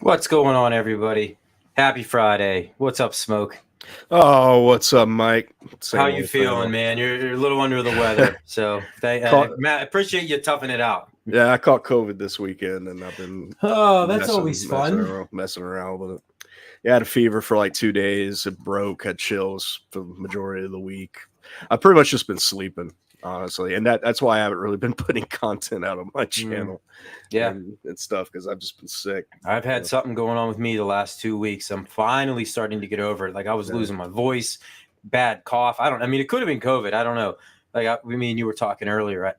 What's going on, everybody? Happy Friday. What's up, Smoke? Oh, what's up, Mike? How Same you old, same feeling, old. man? You're a little under the weather, so Caught, Matt, I appreciate you toughing it out. yeah, I caught COVID this weekend, and I've been Oh, that's messing, always messing fun. around, messing around with it. Yeah, I had a fever for like 2 days. It broke, had chills for the majority of the week. I've pretty much just been sleeping, honestly, and that's why I haven't really been putting content out on my channel Yeah, and stuff because I've just been sick. I've had Yeah. something going on with me the last 2 weeks. I'm finally starting to get over it. Like I was Yeah. losing my voice, bad cough. I mean, it could have been COVID. I don't know. Me and you were talking earlier. I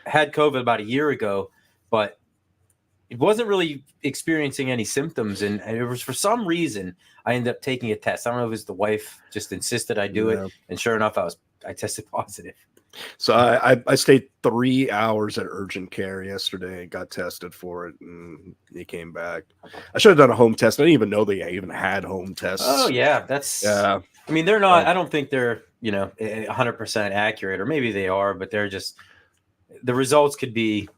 had COVID about a year ago, but it wasn't really experiencing any symptoms, and it was for some reason I ended up taking a test. I don't know if it's the wife just insisted I do it, Yeah. and sure enough, I tested positive. So I stayed 3 hours at urgent care yesterday and got tested for it, and he came back. I should have done a home test. I didn't even know they even had home tests. Oh yeah, that's. Yeah. I mean, they're not. I don't think they're 100% accurate, or maybe they are, but they're just the results could be.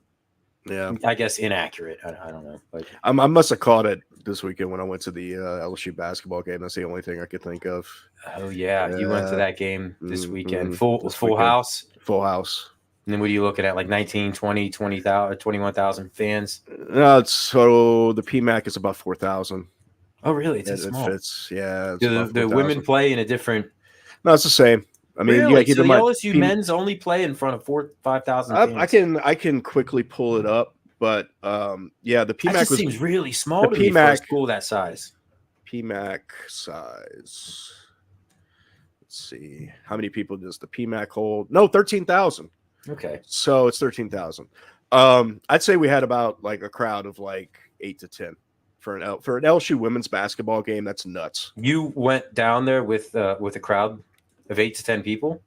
Yeah. I guess inaccurate. I don't know, but I must have caught it this weekend when I went to the LSU basketball game. That's the only thing I could think of. oh yeah, you went to that game this weekend, full This full weekend. house. Full house. And then what are you looking at? Like 19, 20, 20,000, 21,000 fans? No, so the PMAC is about 4,000. Oh, really? It's It small. fits. Yeah, it's Do about the women 4,000. play in a different? No, it's the same. I mean, you Really? gotta keep So in the mind. LSU men's only play in front of 5,000 I fans. I can quickly pull it up, but yeah, the That PMAC just was seems really the small to me for a PMAC school that size. size. Let's see how many people does the PMAC hold? No, 13,000. Okay. So it's 13,000. I'd say we had about like a crowd of like 8 to 10 for an LSU women's basketball game. That's nuts. You went down there with a crowd of 8 to 10 people.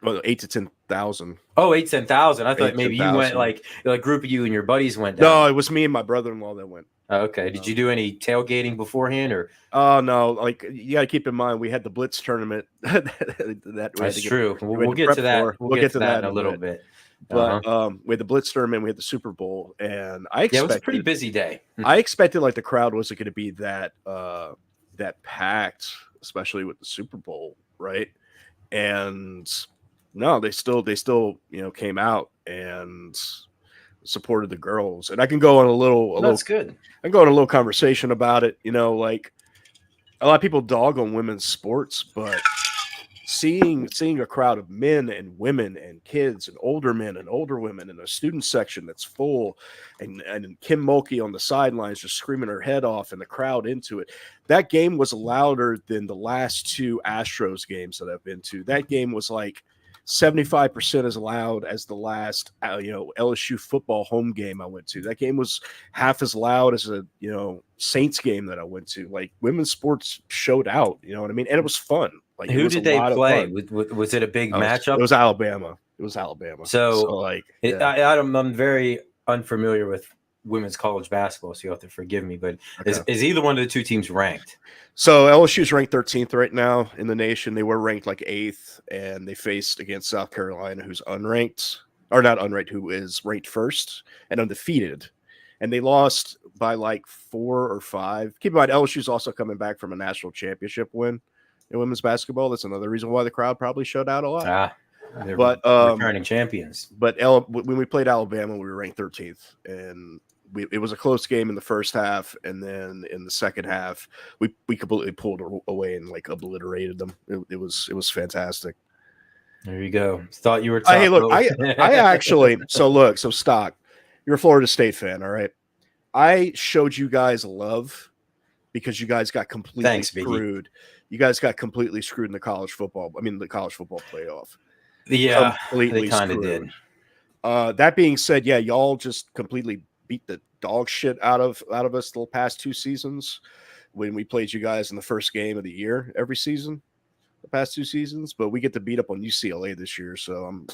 Well, 8 to 10,000. Oh, 8 to 10,000. I thought Eight maybe you went 10,000. like a group of you and your buddies went down. No, it was me and my brother-in-law that went. Oh, okay. Did you do any tailgating beforehand or? Oh no! Like you got to keep in mind, we had the Blitz tournament. That's true. We'll to get prep to that. for. We'll get to that in a little bit. But we had the Blitz tournament, we had the Super Bowl, and I Yeah, it was a expected pretty busy day. I expected like the crowd wasn't going to be that packed, especially with the Super Bowl, right? And no, they still came out and supported the girls. And I can go on That's good. I can go on a little conversation about it. Like a lot of people dog on women's sports, but seeing a crowd of men and women and kids and older men and older women in a student section that's full, and Kim Mulkey on the sidelines just screaming her head off and the crowd into it. That game was louder than the last two Astros games that I've been to. That game was like 75% as loud as the last LSU football home game I went to. That game was half as loud as a Saints game that I went to. Like women's sports showed out, you know what I mean? And it was fun. Like who did they play? Was it a big matchup? It was Alabama. So yeah. I'm very unfamiliar with women's college basketball, so you have to forgive me. But is either one of the two teams ranked? So LSU's ranked 13th right now in the nation. They were ranked like 8th, and they faced against South Carolina, who's unranked, or not unranked, who is ranked first and undefeated. And they lost by like 4 or 5. Keep in mind, LSU's also coming back from a national championship win in women's basketball. That's another reason why the crowd probably showed out a lot. They're but returning champions. But when we played Alabama, we were ranked 13th, and it was a close game in the first half, and then in the second half, we completely pulled away and like obliterated them. It was fantastic. There you go. Thought you were tough. Hey, look, I actually so Stock, you're a Florida State fan, all right? I showed you guys love because you guys got completely screwed. Biggie. You guys got completely screwed in the college football playoff. Yeah, they kind of did. That being said, yeah, y'all just completely beat the dog shit out of us the past 2 seasons when we played you guys in the first game of the year every season, the past 2 seasons. But we get to beat up on UCLA this year, so I'm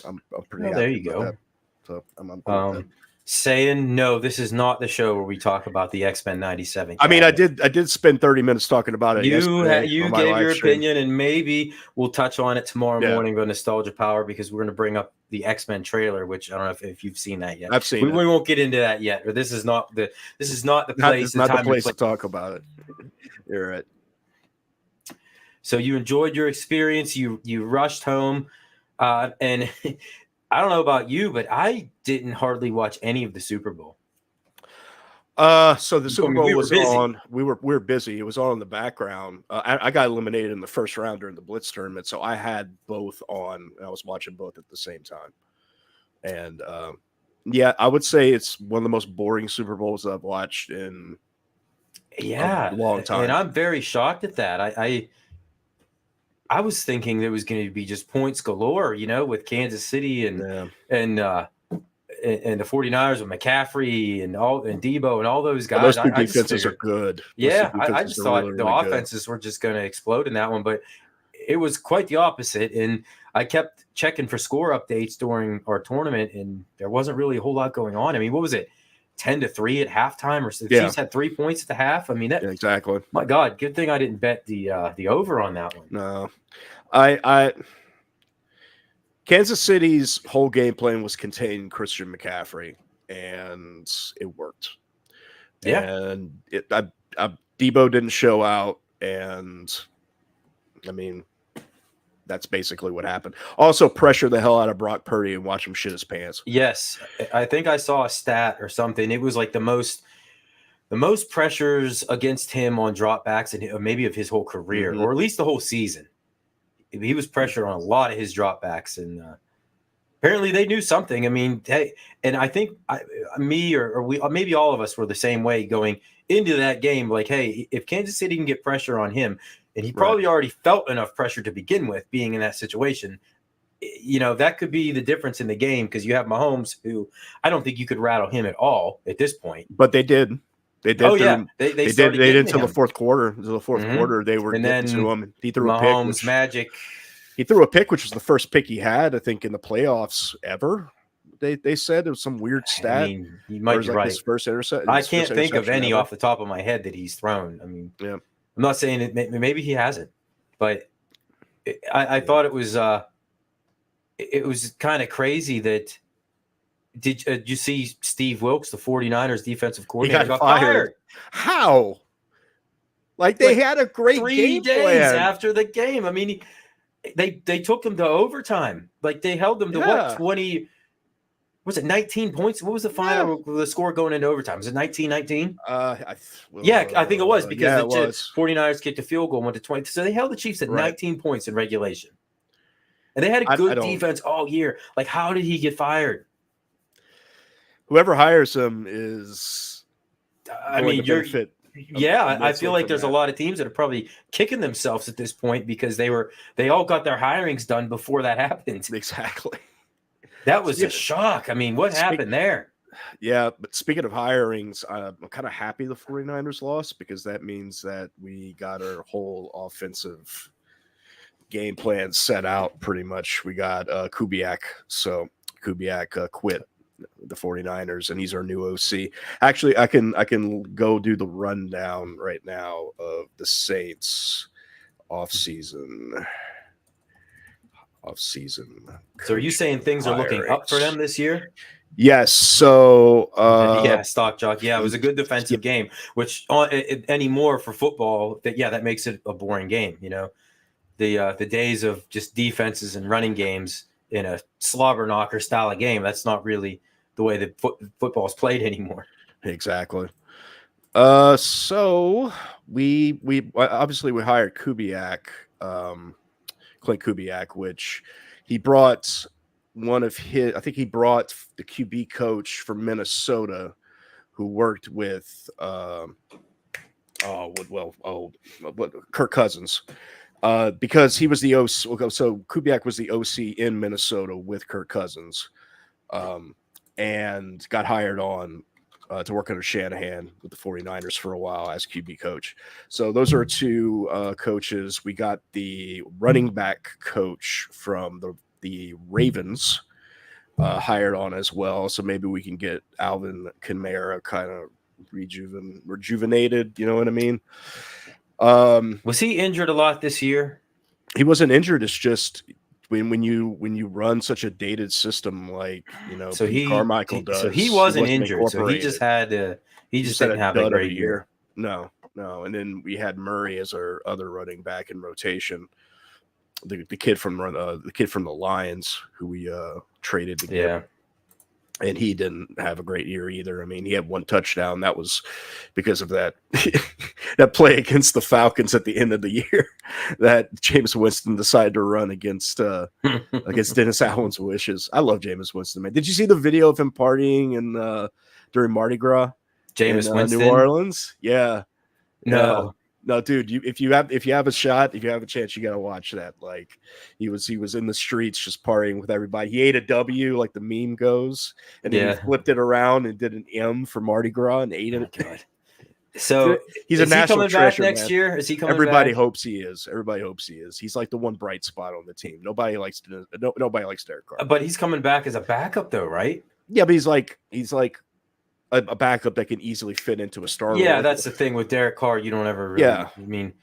pretty happy. There you about go. That. So I'm cool with that. saying, no, this is not the show where we talk about the X-Men 97. I mean, I cabinet. did spend 30 minutes talking about it yesterday You on my gave live your stream. opinion, and maybe we'll touch on it tomorrow Yeah. morning with Nostalgia Power, because we're going to bring up the X-Men trailer, which I don't know if you've seen that yet. I've seen it. We won't get into that yet. Or this is not the place. It's not the place to talk about it. You're right. So you enjoyed your experience. You rushed home, and I don't know about you, but I didn't hardly watch any of the Super Bowl. So the Super Bowl was busy. on. We were busy. It was on in the background. I got eliminated in the first round during the Blitz tournament, so I had both on. And I was watching both at the same time. And yeah, I would say it's one of the most boring Super Bowls I've watched in a long time. And I'm very shocked at that. I was thinking there was going to be just points galore, with Kansas City and the 49ers with McCaffrey and Debo and all those guys. Those two defenses are good. I just thought the offenses were just going to explode in that one, but it was quite the opposite. And I kept checking for score updates during our tournament, and there wasn't really a whole lot going on. I mean, what was it? 10-3 at halftime, or the Chiefs had 3 points at the half. I mean, exactly. My God, good thing I didn't bet the over on that one. No, I Kansas City's whole game plan was contain Christian McCaffrey, and it worked. Yeah, and Debo didn't show out, and I mean, that's basically what happened. Also, pressure the hell out of Brock Purdy and watch him shit his pants. Yes, I think I saw a stat or something. It was like the most pressures against him on dropbacks and maybe of his whole career, or at least the whole season. He was pressured on a lot of his dropbacks, and apparently they knew something. I mean, hey, and I think me or we, maybe all of us were the same way going into that game. Like, hey, if Kansas City can get pressure on him, and he probably already felt enough pressure to begin with, being in that situation, that could be the difference in the game, because you have Mahomes, who I don't think you could rattle him at all at this point. But they did. They did. Oh yeah, they did until the fourth quarter. Until the fourth quarter, they were getting to him. He threw Mahomes a pick. Magic. He threw a pick, which was the first pick he had, I think, in the playoffs ever. They said it was some weird stat. I mean, you might be right. His first interception. I can't think of any off the top of my head that he's thrown. I mean, yeah. I'm not saying it. Maybe he hasn't, but I thought it was kind of crazy that. Did you see Steve Wilkes, the 49ers defensive coordinator, got fired? How? Like they had a great 3 days plan. after the game. I mean, they took them to overtime. Like they held them to what, 20? Was it 19 points? What was the final the score going into overtime? Was it 19-19? I think it was, because the 49ers kicked a field goal, went to 20. So they held the Chiefs at 19 points in regulation. And they had a good defense all year. Like, how did he get fired? Whoever hires him is. I mean, I feel like there's a lot of teams that are probably kicking themselves at this point, because they all got their hirings done before that happened. Exactly. That was a shock. I mean, what happened there? Yeah, but speaking of hirings, I'm kind of happy the 49ers lost, because that means that we got our whole offensive game plan set out pretty much. We got Kubiak. So Kubiak quit the 49ers, and he's our new OC. Actually, I can go do the rundown right now of the Saints off-season. So are you saying things are looking up for them this year? Yes. So stock jock. Yeah, it was a good defensive game, which anymore for football, that makes it a boring game. The days of just defenses and running games in a slobber knocker style of game, that's not really the way that football is played anymore. Exactly. So we obviously we hired Kubiak, Clint Kubiak, which he brought I think he brought the QB coach from Minnesota, who worked with Kirk Cousins. Because he was the OC. So Kubiak was the OC in Minnesota with Kirk Cousins, and got hired on to work under Shanahan with the 49ers for a while as QB coach. So those are two coaches. We got the running back coach from the Ravens, hired on as well. So maybe we can get Alvin Kamara kind of rejuvenated. You know what I mean? Was he injured a lot this year? He wasn't injured. It's just when you run such a dated system like So Pete Carmichael does. So he wasn't injured. So he incorporated. just had he just had didn't a have a dud of great year. No. And then we had Murray as our other running back in rotation. The kid from the Lions who we traded to get. And he didn't have a great year either. I mean, he had one touchdown. That was because of that that play against the Falcons at the end of the year that Jameis Winston decided to run against Dennis Allen's wishes. I love Jameis Winston, man. Did you see the video of him partying and during Mardi Gras? Jameis Winston, New Orleans? Yeah. No. No, dude. If you have a shot, if you have a chance, you got to watch that. Like he was in the streets just partying with everybody. He ate a W, like the meme goes, and then he flipped it around and did an M for Mardi Gras and ate it. God. So he's a national treasure next year. Is he coming? Everybody back? hopes he is. Everybody hopes he is. He's like the one bright spot on the team. Nobody likes Derek Carr. But he's coming back as a backup, though, right? Yeah, but he's like a backup that can easily fit into a star. Yeah, role. that's the thing with Derek Carr. You don't ever really. Yeah. I mean,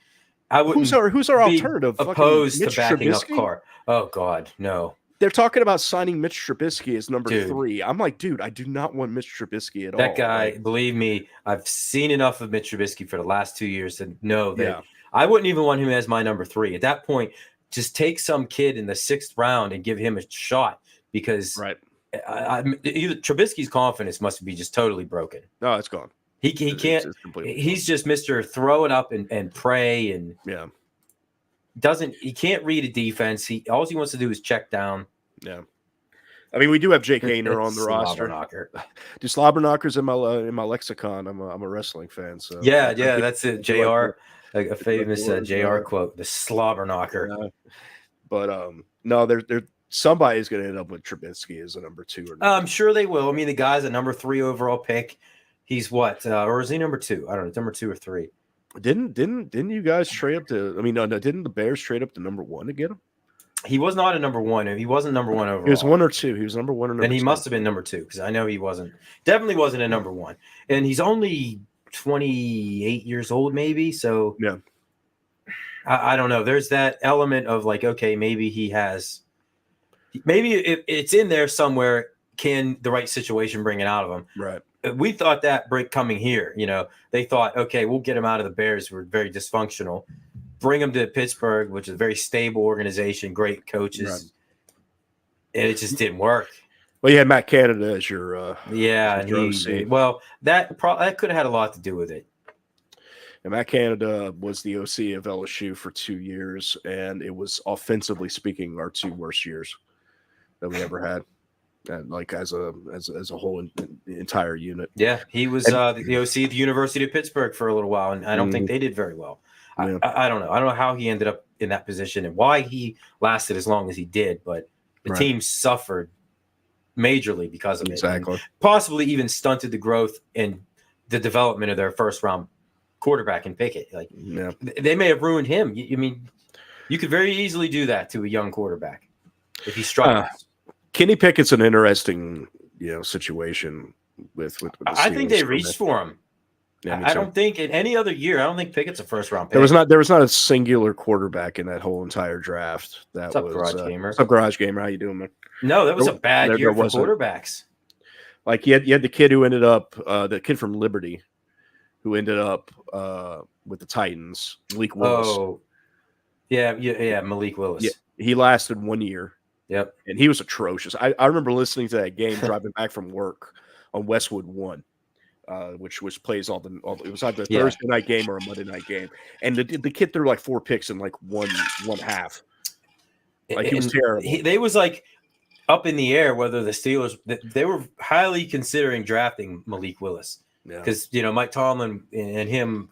I wouldn't. Who's our alternative? Opposed Mitch to backing Trubisky? up Carr. Oh God, no. They're talking about signing Mitch Trubisky as number Dude. 3. I'm like, dude, I do not want Mitch Trubisky at all. That guy, believe me, I've seen enough of Mitch Trubisky for the last 2 years to know that I wouldn't even want him as my number 3. At that point, just take some kid in the 6th round and give him a shot because either Trubisky's confidence must be just totally broken. No, it's gone. He can't. He's just Mr. Throw it up and pray and he can't read a defense. All he wants to do is check down. Yeah. I mean, we do have Jake Hayner on the roster. Do slobber knockers in my lexicon? I'm a wrestling fan, so yeah, that's it. JR, a famous JR quote: "The slobber knocker." But no, there somebody's going to end up with Trubisky as a number 2. I'm sure they will. I mean, the guy's a number 3 overall pick. He's what, or is he number 2? I don't know, number 2 or 3. Didn't you guys trade up to? I mean, no, didn't the Bears trade up to number 1 to get him? He was not a number 1. He wasn't number 1 overall. He was 1 or 2. He was number 1 or number 2. Then he must have been number 2 because I know he wasn't. Definitely wasn't a number 1. And he's only 28 years old, maybe. So yeah, I don't know. There's that element of like, okay, maybe if it's in there somewhere. Can the right situation bring it out of him? Right. We thought that break coming here. They thought, okay, we'll get him out of the Bears. We're very dysfunctional. Bring him to Pittsburgh, which is a very stable organization, great coaches, and it just didn't work. Well, you had Matt Canada as your well, that could have had a lot to do with it. And Matt Canada was the OC of LSU for 2 years, and it was offensively speaking our 2 worst years that we ever had. And like as a whole entire unit. Yeah, he was the OC at the University of Pittsburgh for a little while, and I don't think they did very well. Yeah. I don't know. I don't know how he ended up in that position and why he lasted as long as he did, but the team suffered majorly because of it. Exactly. Possibly even stunted the growth and the development of their first-round quarterback in Pickett. Like they may have ruined him. I mean, you could very easily do that to a young quarterback if he struggles. Kenny Pickett's an interesting, situation with the I think they reached for him. Yeah, I don't think in any other year. I don't think Pickett's a first-round pick. There was not a singular quarterback in that whole entire draft. What's up, Garage Gamer? What's up, Garage Gamer? How you doing, man? No, that was a bad year for quarterbacks. Like you had the kid who ended up the kid from Liberty, who ended up with the Titans, Malik Willis. Oh, yeah, Malik Willis. Yeah, he lasted 1 year. Yep. And he was atrocious. I remember listening to that game driving back from work on Westwood 1, which plays all the it was either a Thursday night game or a Monday night game. And the kid threw like 4 picks in like one half. Like he was terrible. They was like up in the air whether the Steelers they were highly considering drafting Malik Willis. Because Mike Tomlin and him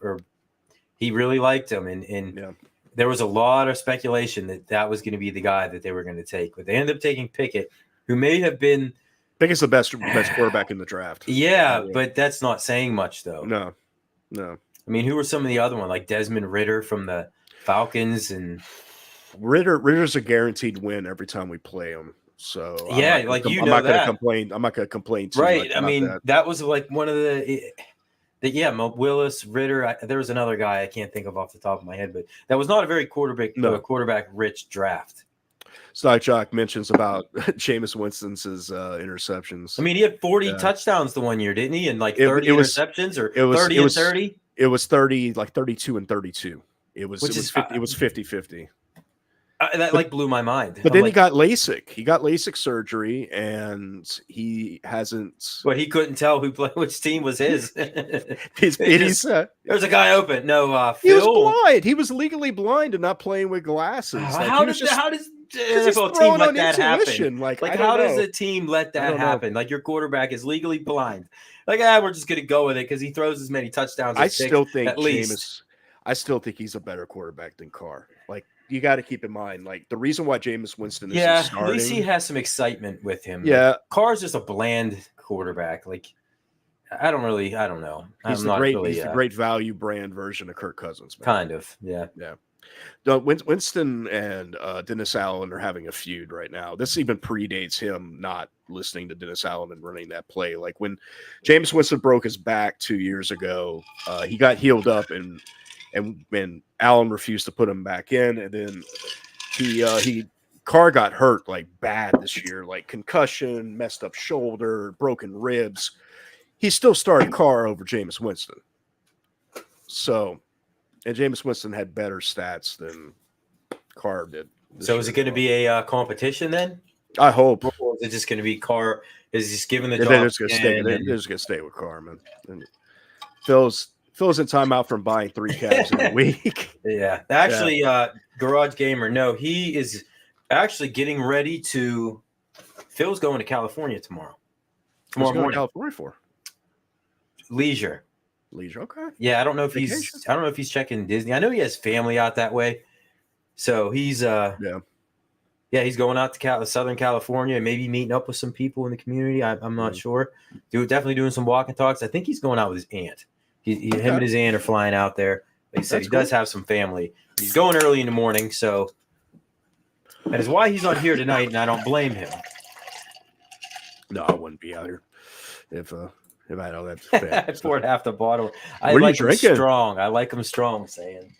he really liked him and there was a lot of speculation that was going to be the guy that they were going to take, but they ended up taking Pickett, who may have been. Pickett's the best quarterback in the draft. Yeah, but that's not saying much, though. No. I mean, who were some of the other ones, like Desmond Ridder from the Falcons, and Ritter's a guaranteed win every time we play him. So Yeah, I'm like you I'm know not going to that, complain. I'm not going to complain too right? much I about mean, that. that was like one of the Mo Willis, Ritter. There was another guy I can't think of off the top of my head, but that was not a very No. quarterback rich draft. Stock Jock mentions about Jameis Winston's interceptions. I mean, he had 40 touchdowns the one year, didn't he? And like 30 It was interceptions, or it was 30 it and was 30, it was 30 like 32 and 32. which is 50-50. that like blew my mind. But I'm then he like, got LASIK. He got LASIK surgery, and he hasn't. but he couldn't tell which team was his. There's a guy open. No, he was Phil. blind. He was legally blind and not playing with glasses. How does the NFL team throwing let on that intuition. happen? Like How does a team let that happen? Like your quarterback is legally blind. Like we're just gonna go with it because he throws as many touchdowns. I still think at least. I still think he's a better quarterback than Carr. Like you got to keep in mind, like the reason why Jameis Winston is starting. At least he has some excitement with him. Yeah, like, Carr's just a bland quarterback. Like I don't know. He's the great value brand version of Kirk Cousins. Man. Kind of, yeah. Winston and Dennis Allen are having a feud right now. This even predates him not listening to Dennis Allen and running that play. Like when Jameis Winston broke his back 2 years ago, he got healed up and when Allen refused to put him back in, and then Carr got hurt like bad this year, like concussion, messed up shoulder, broken ribs. He still started Carr over Jameis Winston. So, and Jameis Winston had better stats than Carr did. So is it going to be a competition then? I hope. Or is it just going to be Carr? Is just given the job? They're just going to stay with Carr, man. And Phil's in timeout from buying 3 cabs in a week. Yeah. Actually, Garage Gamer, no, he is actually getting ready to – Phil's going to California tomorrow. Tomorrow morning. California for? Leisure. Okay. Yeah, I don't know if he's checking Disney. I know he has family out that way. So he's he's going out to Southern California and maybe meeting up with some people in the community. I'm not sure. Definitely doing some walk and talks. I think he's going out with his aunt. Him and his aunt are flying out there. Like I said, he does have some family. He's going early in the morning, so that is why he's on here tonight, and I don't blame him. No, I wouldn't be out here if I know that. I poured half the bottle. What are you drinking? Strong. I like them strong, saying.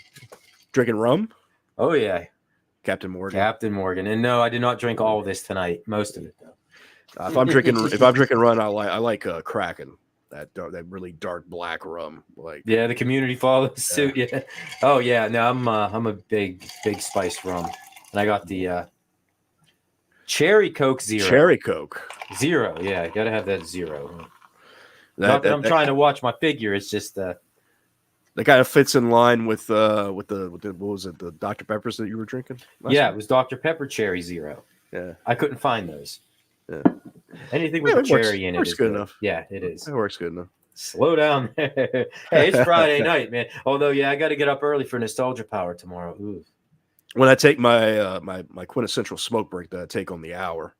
Drinking rum? Oh, yeah. Captain Morgan. And no, I did not drink all of this tonight. Most of it, though. If I'm drinking rum, I like Kraken. That really dark black rum. Like the community follows suit. Yeah. Oh, yeah. No, I'm a big spiced rum. And I got the Cherry Coke Zero. Cherry Coke. Zero. Yeah, I got to have that zero. Not that I'm trying to watch my figure. It's just that kind of fits in line with the what was it, the Dr. Peppers that you were drinking? It was Dr. Pepper Cherry Zero. Yeah, I couldn't find those. Yeah, anything with a cherry in it is good enough. Yeah, it is. It works good enough. Slow down. Hey, it's Friday night, man. Although, I got to get up early for Nostalgia Power tomorrow. Ooh. When I take my my quintessential smoke break that I take on the hour,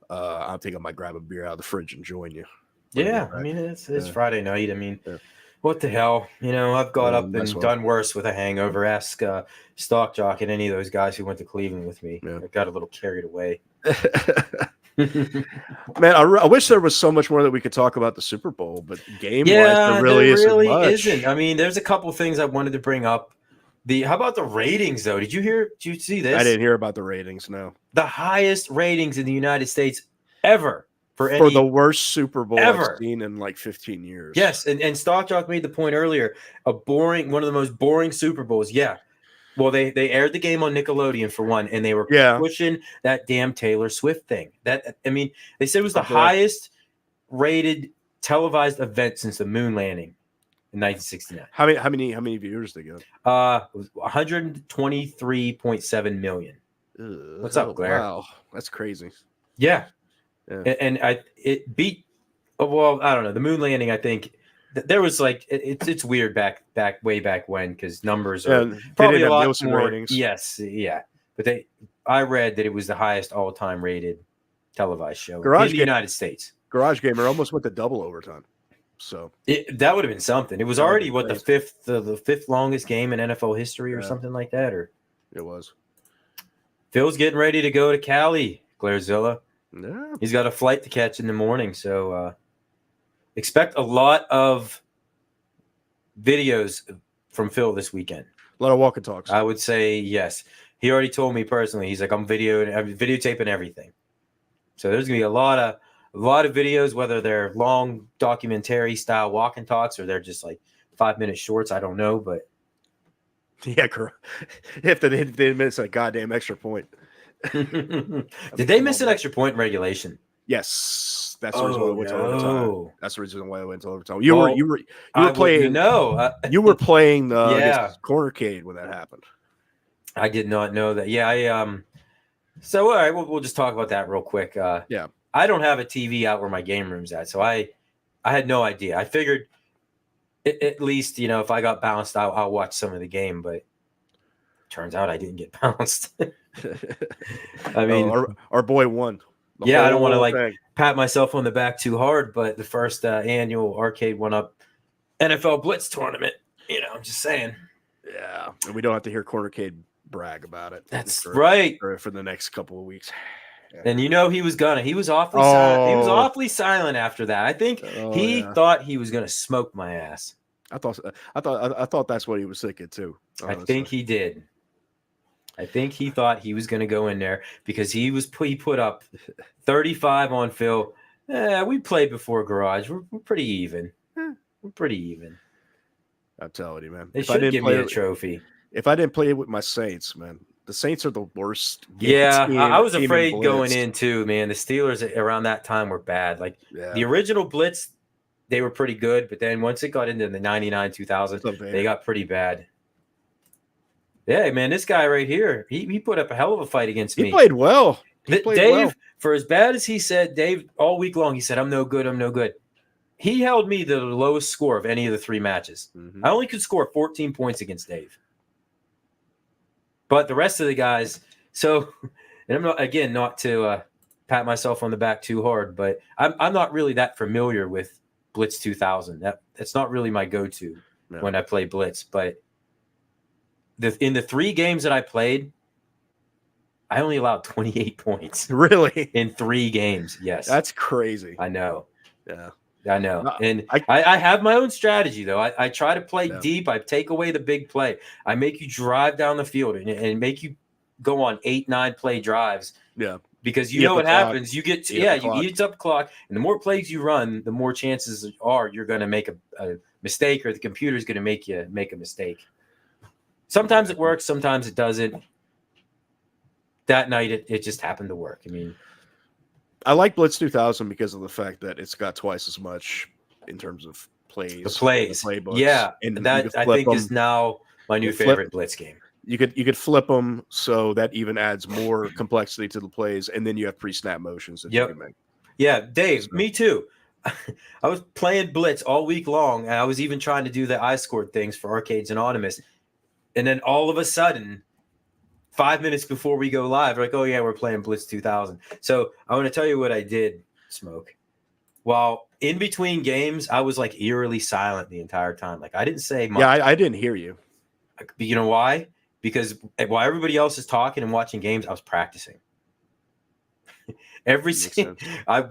I think I might grab a beer out of the fridge and join you. Yeah, I mean, it's Friday night. I mean, what the hell? I've got up and done worse with a hangover. Ask Stock Jock and any of those guys who went to Cleveland with me. I got a little carried away. Man, I wish there was so much more that we could talk about the Super Bowl, but game-wise, there really isn't. I mean, there's a couple things I wanted to bring up. How about the ratings, though? Did you see this? I didn't hear about the ratings, no. The highest ratings in the United States ever. For the worst Super Bowl I've seen in like 15 years. Yes, and Stock Jock made the point earlier, one of the most boring Super Bowls. Yeah. Well, they aired the game on Nickelodeon for one, and they were pushing that damn Taylor Swift thing. They said it was the highest rated televised event since the moon landing in 1969. How many viewers did they get? 123.7 million. What's up, Blair? Wow, that's crazy. Yeah. And it beat. Well, I don't know. The moon landing, I think. There was like it's weird way back when, because numbers are probably a lot more ratings. Yes, yeah, but I read that it was the highest all-time rated televised show in the United States. Garage Gamer almost went to double overtime, so that would have been something. It was already the fifth longest game in NFL history or something like that. Or it was. Phil's getting ready to go to Cali, Glairzilla. Yeah. He's got a flight to catch in the morning, so expect a lot of videos from Phil this weekend. A lot of walk and talks. I would say yes. He already told me personally. He's like, I'm videotaping everything. So there's gonna be a lot of videos, whether they're long documentary style walk and talks or they're just like 5-minute shorts. I don't know, but Yeah, correct. If they miss a goddamn extra point. did they miss an extra point in regulation? Yes, that's the reason why I went to overtime. That's the reason why I went to overtime. You were playing. You were playing against Cornercade when that happened. I did not know that. Yeah, So all right, we'll just talk about that real quick. Yeah, I don't have a TV out where my game room's at, so I had no idea. I figured at least if I got bounced, I'll watch some of the game, but turns out I didn't get bounced. I mean, our boy won. Yeah, I don't want to pat myself on the back too hard, but the first annual Arcade 1-Up NFL Blitz tournament, I'm just saying. Yeah, and we don't have to hear Cornercade brag about it. That's right. For the next couple of weeks. Yeah. And he was gonna. He was awfully silent. He was awfully silent after that. I think he thought he was gonna smoke my ass. I thought that's what he was thinking too. Honestly. I think he did. I think he thought he was going to go in there because he put up 35 on Phil. We played before Garage. We're pretty even. We're pretty even. I'm telling you, man. They should give me a trophy. If I didn't play it with my Saints, man, the Saints are the worst. Yeah, I was afraid going in too, man. The Steelers around that time were bad. Like the original Blitz, they were pretty good, but then once it got into the 99, 2000, they got pretty bad. Yeah, man, this guy right here, he put up a hell of a fight against me. He played well. Dave, for as bad as he said, Dave, all week long, he said, I'm no good, I'm no good. He held me to the lowest score of any of the 3 matches. Mm-hmm. I only could score 14 points against Dave. But the rest of the guys, and I'm not to pat myself on the back too hard, but I'm not really that familiar with Blitz 2000. That's not really my go-to when I play Blitz, but in the 3 games that I played, I only allowed 28 points. Really? In 3 games, yes. That's crazy. I know. Yeah. I know. And I have my own strategy, though. I try to play deep. I take away the big play. I make you drive down the field and make you go on 8-9 play drives. Yeah. Because you know what happens. You get you eat up clock. And the more plays you run, the more chances are you're going to make a mistake or the computer's going to make you make a mistake. Sometimes it works, sometimes it doesn't. That night, it just happened to work. I mean, I like Blitz 2000 because of the fact that it's got twice as much in terms of plays. The plays, the playbooks. Yeah, and that I think is now my new favorite Blitz game. You could flip them, so that even adds more complexity to the plays, and then you have pre-snap motions that you can make. Yeah, Dave, me too. I was playing Blitz all week long, and I was even trying to do the I scored things for Arcades Anonymous. And then all of a sudden, 5 minutes before we go live, we're like, oh, yeah, we're playing Blitz 2000. So I want to tell you what I did, Smoke. While in between games, I was like eerily silent the entire time. Like I didn't say much. Yeah, I didn't hear you. You know why? Because while everybody else is talking and watching games, I was practicing. I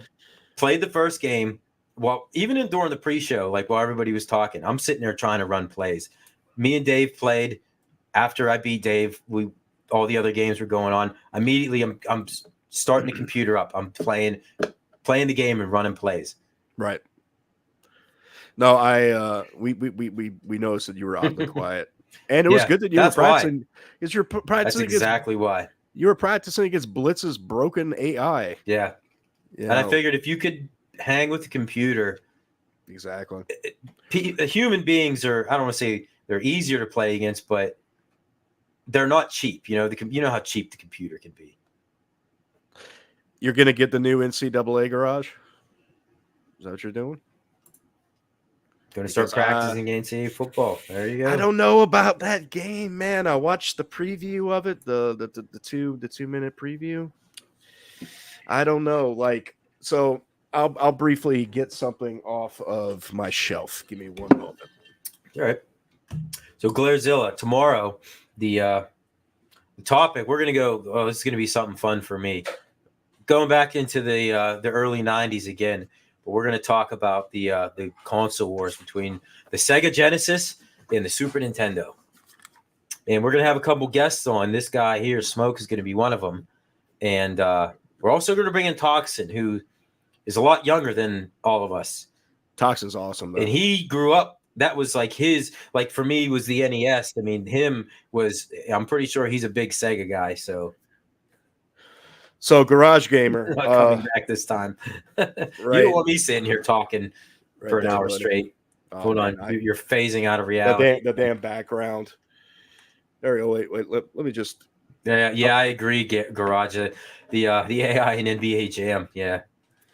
played the first game. Well, even during the pre-show, like while everybody was talking, I'm sitting there trying to run plays. Me and Dave played. After I beat Dave, all the other games were going on. Immediately, I'm starting the computer up. I'm playing the game and running plays. Right. No, we noticed that you were oddly quiet, and it was good that you were practicing. Because you're practicing. That's exactly why you were practicing against Blitz's broken AI. Yeah, and I figured if you could hang with the computer, exactly. Human beings are. I don't want to say they're easier to play against, but they're not cheap. You know how cheap the computer can be. You're gonna get the new NCAA garage. Is that what you're doing? Going to start practicing NCAA football. There you go. I don't know about that game, man. I watched the preview of it, the 2-minute preview. I don't know. So I'll briefly get something off of my shelf. Give me one moment. All right. So Glairzilla, tomorrow, the topic we're gonna go. Oh, this is gonna be something fun for me. going back into the early '90s again, but we're going to talk about the console wars between the Sega Genesis and the Super Nintendo. And we're going to have a couple guests on. This guy here, Smoke, is going to be one of them. And we're also going to bring in Toxin, who is a lot younger than all of us. Toxin's awesome, though. And he grew up. That was like his, like for me, was the NES. I mean, I'm pretty sure he's a big Sega guy. So Garage Gamer. not coming back this time. Right. You don't want me sitting here talking for an hour straight. Hold on. You're phasing out of reality. The damn background. There we go. Wait. Let me just. Yeah, I agree. Garage, the AI and NBA Jam. Yeah.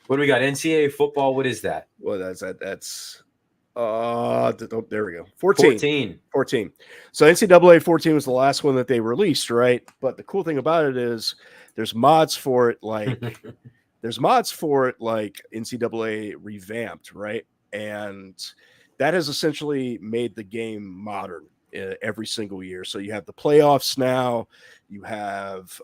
What do we got? NCAA football. What is that? Well, that's there we go. 14. So NCAA 14 was the last one that they released, right? But the cool thing about it is there's mods for it, like NCAA revamped, right? And that has essentially made the game modern every single year. So you have the playoffs now, you have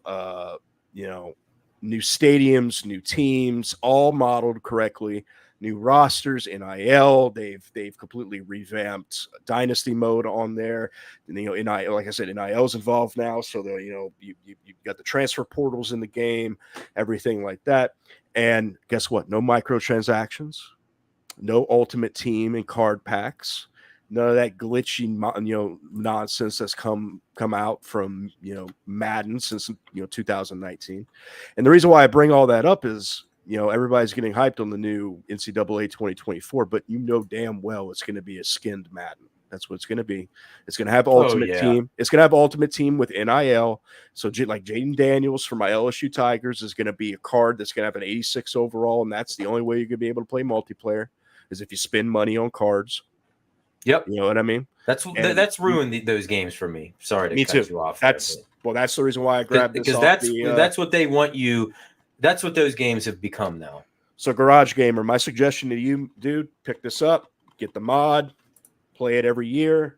new stadiums, new teams, all modeled correctly, new rosters, NIL. They've completely revamped dynasty mode on there. And NIL, like I said, NIL's involved now. So you've got the transfer portals in the game, everything like that. And guess what? No microtransactions, no ultimate team and card packs. None of that glitchy, nonsense that's come out from, Madden since, 2019. And the reason why I bring all that up is, everybody's getting hyped on the new NCAA 2024, but damn well it's going to be a skinned Madden. That's what it's going to be. It's going to have ultimate team. It's going to have ultimate team with NIL. So like Jaden Daniels for my LSU Tigers is going to be a card that's going to have an 86 overall, and that's the only way you're going to be able to play multiplayer is if you spend money on cards. Yep. You know what I mean? That's ruined those games for me. Sorry to cut you off. That's the reason why I grabbed this. Because that's what they want you. That's what those games have become now. So Garage Gamer, my suggestion to you, dude, pick this up, get the mod, play it every year.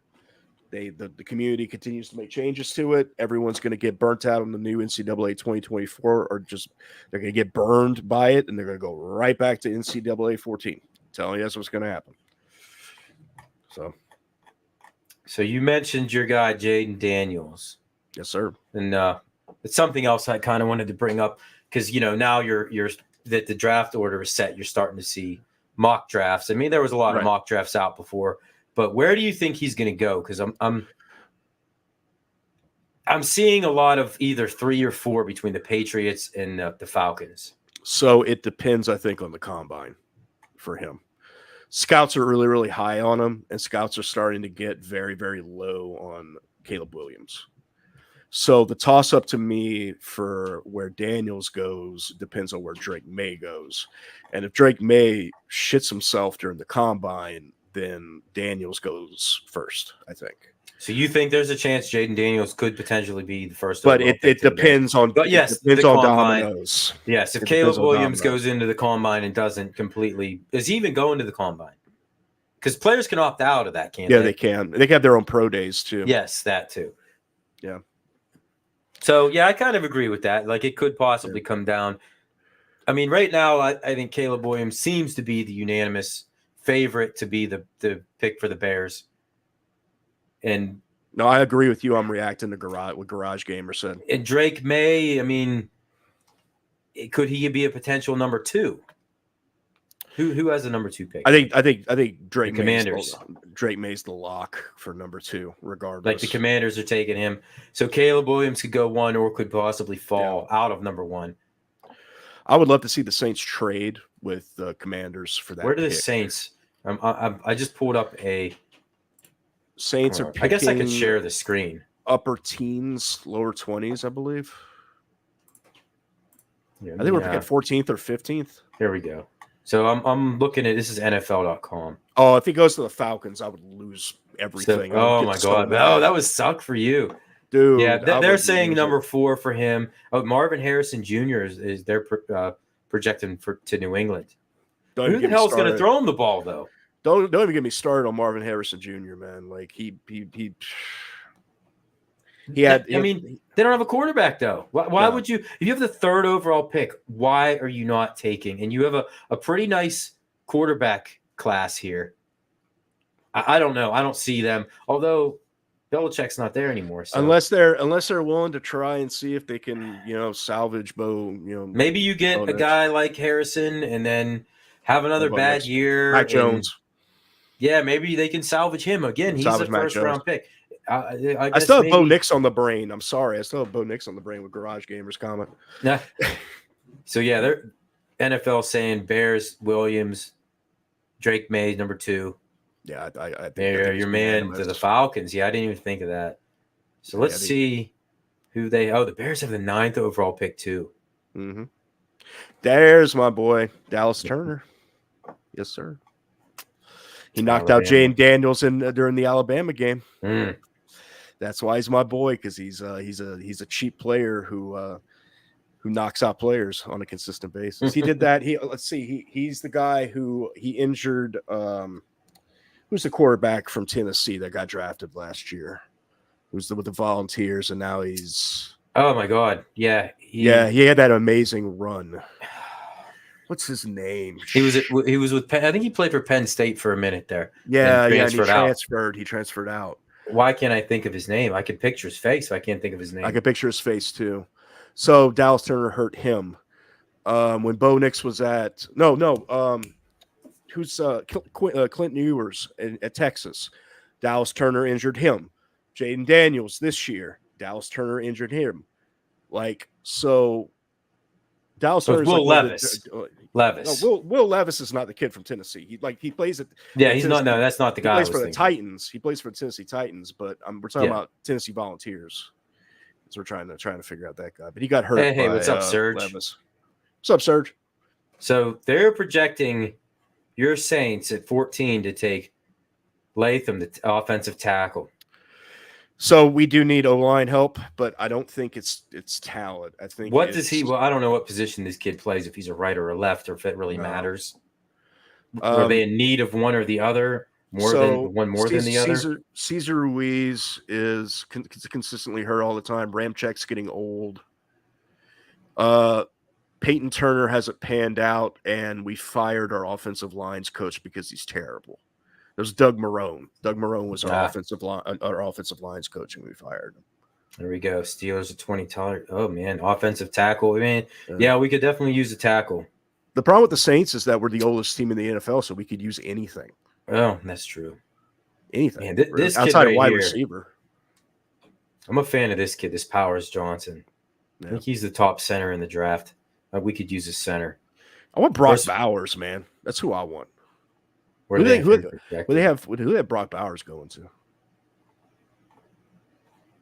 The community continues to make changes to it. Everyone's going to get burnt out on the new NCAA 2024, or just they're going to get burned by it, and they're going to go right back to NCAA 14. I'm telling you, that's what's going to happen. So you mentioned your guy Jaden Daniels. Yes, sir. And it's something else I kind of wanted to bring up because now you're that the draft order is set. You're starting to see mock drafts. I mean, there was a lot of mock drafts out before, but where do you think he's going to go? Because I'm seeing a lot of either 3 or 4 between the Patriots and the Falcons. So it depends, I think, on the combine for him. Scouts are really, really high on him, and scouts are starting to get very, very low on Caleb Williams. So the toss-up to me for where Daniels goes depends on where Drake May goes. And if Drake May shits himself during the combine, then Daniels goes first, I think. So you think there's a chance Jaden Daniels could potentially be the first? But it depends on. But yes, it depends on dominoes. Yes, if Caleb Williams goes into the combine and doesn't completely, is he even going to the combine? Because players can opt out of that, can't they? Yeah, they can. They can have their own pro days too. Yes, that too. Yeah. So yeah, I kind of agree with that. Like it could possibly come down. I mean, right now, I think Caleb Williams seems to be the unanimous favorite to be the pick for the Bears. And no, I agree with you. I'm reacting to what Garage Gamer said. And Drake May, I mean, could he be a potential number 2? Who has the number 2 pick? I think Drake Commanders. Drake May's the lock for number 2, regardless. Like the Commanders are taking him. So Caleb Williams could go 1 or could possibly fall out of number 1. I would love to see the Saints trade with the Commanders for that. Where do the Saints? I just pulled up a. Saints are picking, I guess I could share the screen. Upper teens, lower 20s, I believe. Yeah, I think we're picking 14th or 15th. Here we go. So I'm looking at this is NFL.com. Oh, if he goes to the Falcons, I would lose everything. So, oh my god! Oh, that would suck for you, dude. Yeah, they're saying number 4 for him. Oh, Marvin Harrison Jr. is they're projecting to New England. Who the hell's going to throw him the ball though? Don't even get me started on Marvin Harrison Jr., man. Like he They don't have a quarterback, though. Why No. would you? If you have the 3rd overall pick, why are you not taking? And you have a pretty nice quarterback class here. I don't know. I don't see them. Although Belichick's not there anymore. So Unless they're willing to try and see if they can, salvage Bo. maybe you get Bo a Nix. guy like Harrison and then have another Bo bad Nix. year. Mac Jones. Yeah, maybe they can salvage him again. He's Salvage a Mac 1st Jones. round pick. I I guess still have Bo maybe. Nix on the brain. I'm sorry. I still have Bo Nix on the brain with Garage Gamers comment. Nah. So yeah, they're NFL saying Bears, Williams, Drake May, number 2. Yeah, I think Your man to the Falcons. Yeah, I didn't even think of that. So let's see who they. Oh, the Bears have the 9th overall pick too. Mm-hmm. There's my boy Dallas Turner. Yes, sir. He knocked out Jane Daniels during the Alabama game. Mm. That's why he's my boy, because he's a cheap player who knocks out players on a consistent basis. He did that. He's the guy who he injured. Who's the quarterback from Tennessee that got drafted last year? Who's with the Volunteers, and now he's. Oh my God! Yeah, he had that amazing run. What's his name? He was with Penn. I think he played for Penn State for a minute there. Yeah, he transferred out. Why can't I think of his name? I can picture his face. I can't think of his name. I can picture his face too. So Dallas Turner hurt him when Bo Nix was at who's Clint Ewers at Texas. Dallas Turner injured him. Jaden Daniels this year. Dallas Turner injured him. Dallas Turner. Will Levis. Will Levis is not the kid from Tennessee. He plays it. Yeah, he's not. No, that's not the guy. He plays for the Titans. He plays for the Tennessee Titans, but we're talking about Tennessee Volunteers. So we're trying to figure out that guy. But he got hurt. Hey, what's up, Serge? Levis. What's up, Serge? So they're projecting your Saints at 14 to take Latham, the offensive tackle. So we do need O-line help, but I don't think it's talent. I think does he? Well, I don't know what position this kid plays, if he's a right or a left, or if it really matters. Are they in need of one or the other than the other? Cesar Ruiz is consistently hurt all the time. Ramchek's getting old. Peyton Turner hasn't panned out, and we fired our offensive lines coach because he's terrible. It was Doug Marrone. Doug Marrone was our offensive lines coach, and we fired him. There we go. Steelers are $20. Oh man, offensive tackle. I mean, yeah, we could definitely use a tackle. The problem with the Saints is that we're the oldest team in the NFL, so we could use anything. Oh, that's true. Anything. Man, this outside kid of wide here, receiver. I'm a fan of this kid. This Powers Johnson. Yeah. I think he's the top center in the draft. We could use a center. I want Brock Bowers, man. That's who I want. Who they have Brock Bowers going to?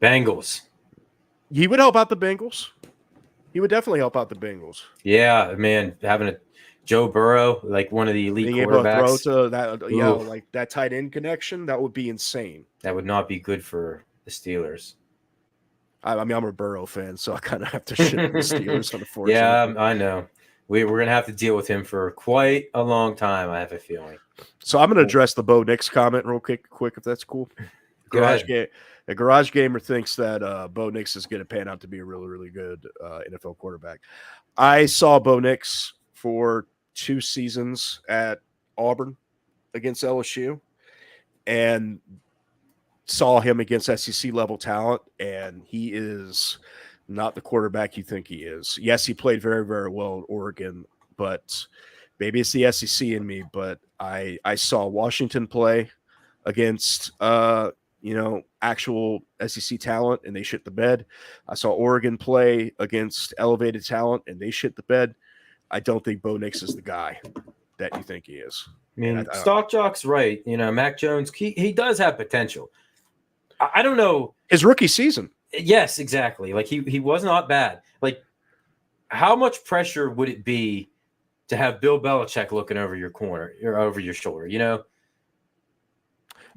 Bengals. He would help out the Bengals. He would definitely help out the Bengals. Yeah, man, having a Joe Burrow, like one of the elite quarterbacks. Able to throw to that, like that tight end connection, that would be insane. That would not be good for the Steelers. I mean, I'm a Burrow fan, so I kind of have to shit on the Steelers, unfortunately. Yeah, I know. We're going to have to deal with him for quite a long time, I have a feeling. So I'm going to address the Bo Nix comment real quick, if that's cool. A Garage Gamer thinks that Bo Nix is going to pan out to be a really, really good NFL quarterback. I saw Bo Nix for 2 seasons at Auburn against LSU and saw him against SEC level talent, and he is not the quarterback you think he is. Yes, he played very, very well at Oregon, but maybe it's the SEC in me. But I saw Washington play against actual SEC talent, and they shit the bed. I saw Oregon play against elevated talent, and they shit the bed. I don't think Bo Nix is the guy that you think he is. I mean, Stock Jock's right. Mac Jones, he does have potential. I don't know. His rookie season. Yes, exactly. Like he was not bad. Like, how much pressure would it be to have Bill Belichick looking over your corner or over your shoulder?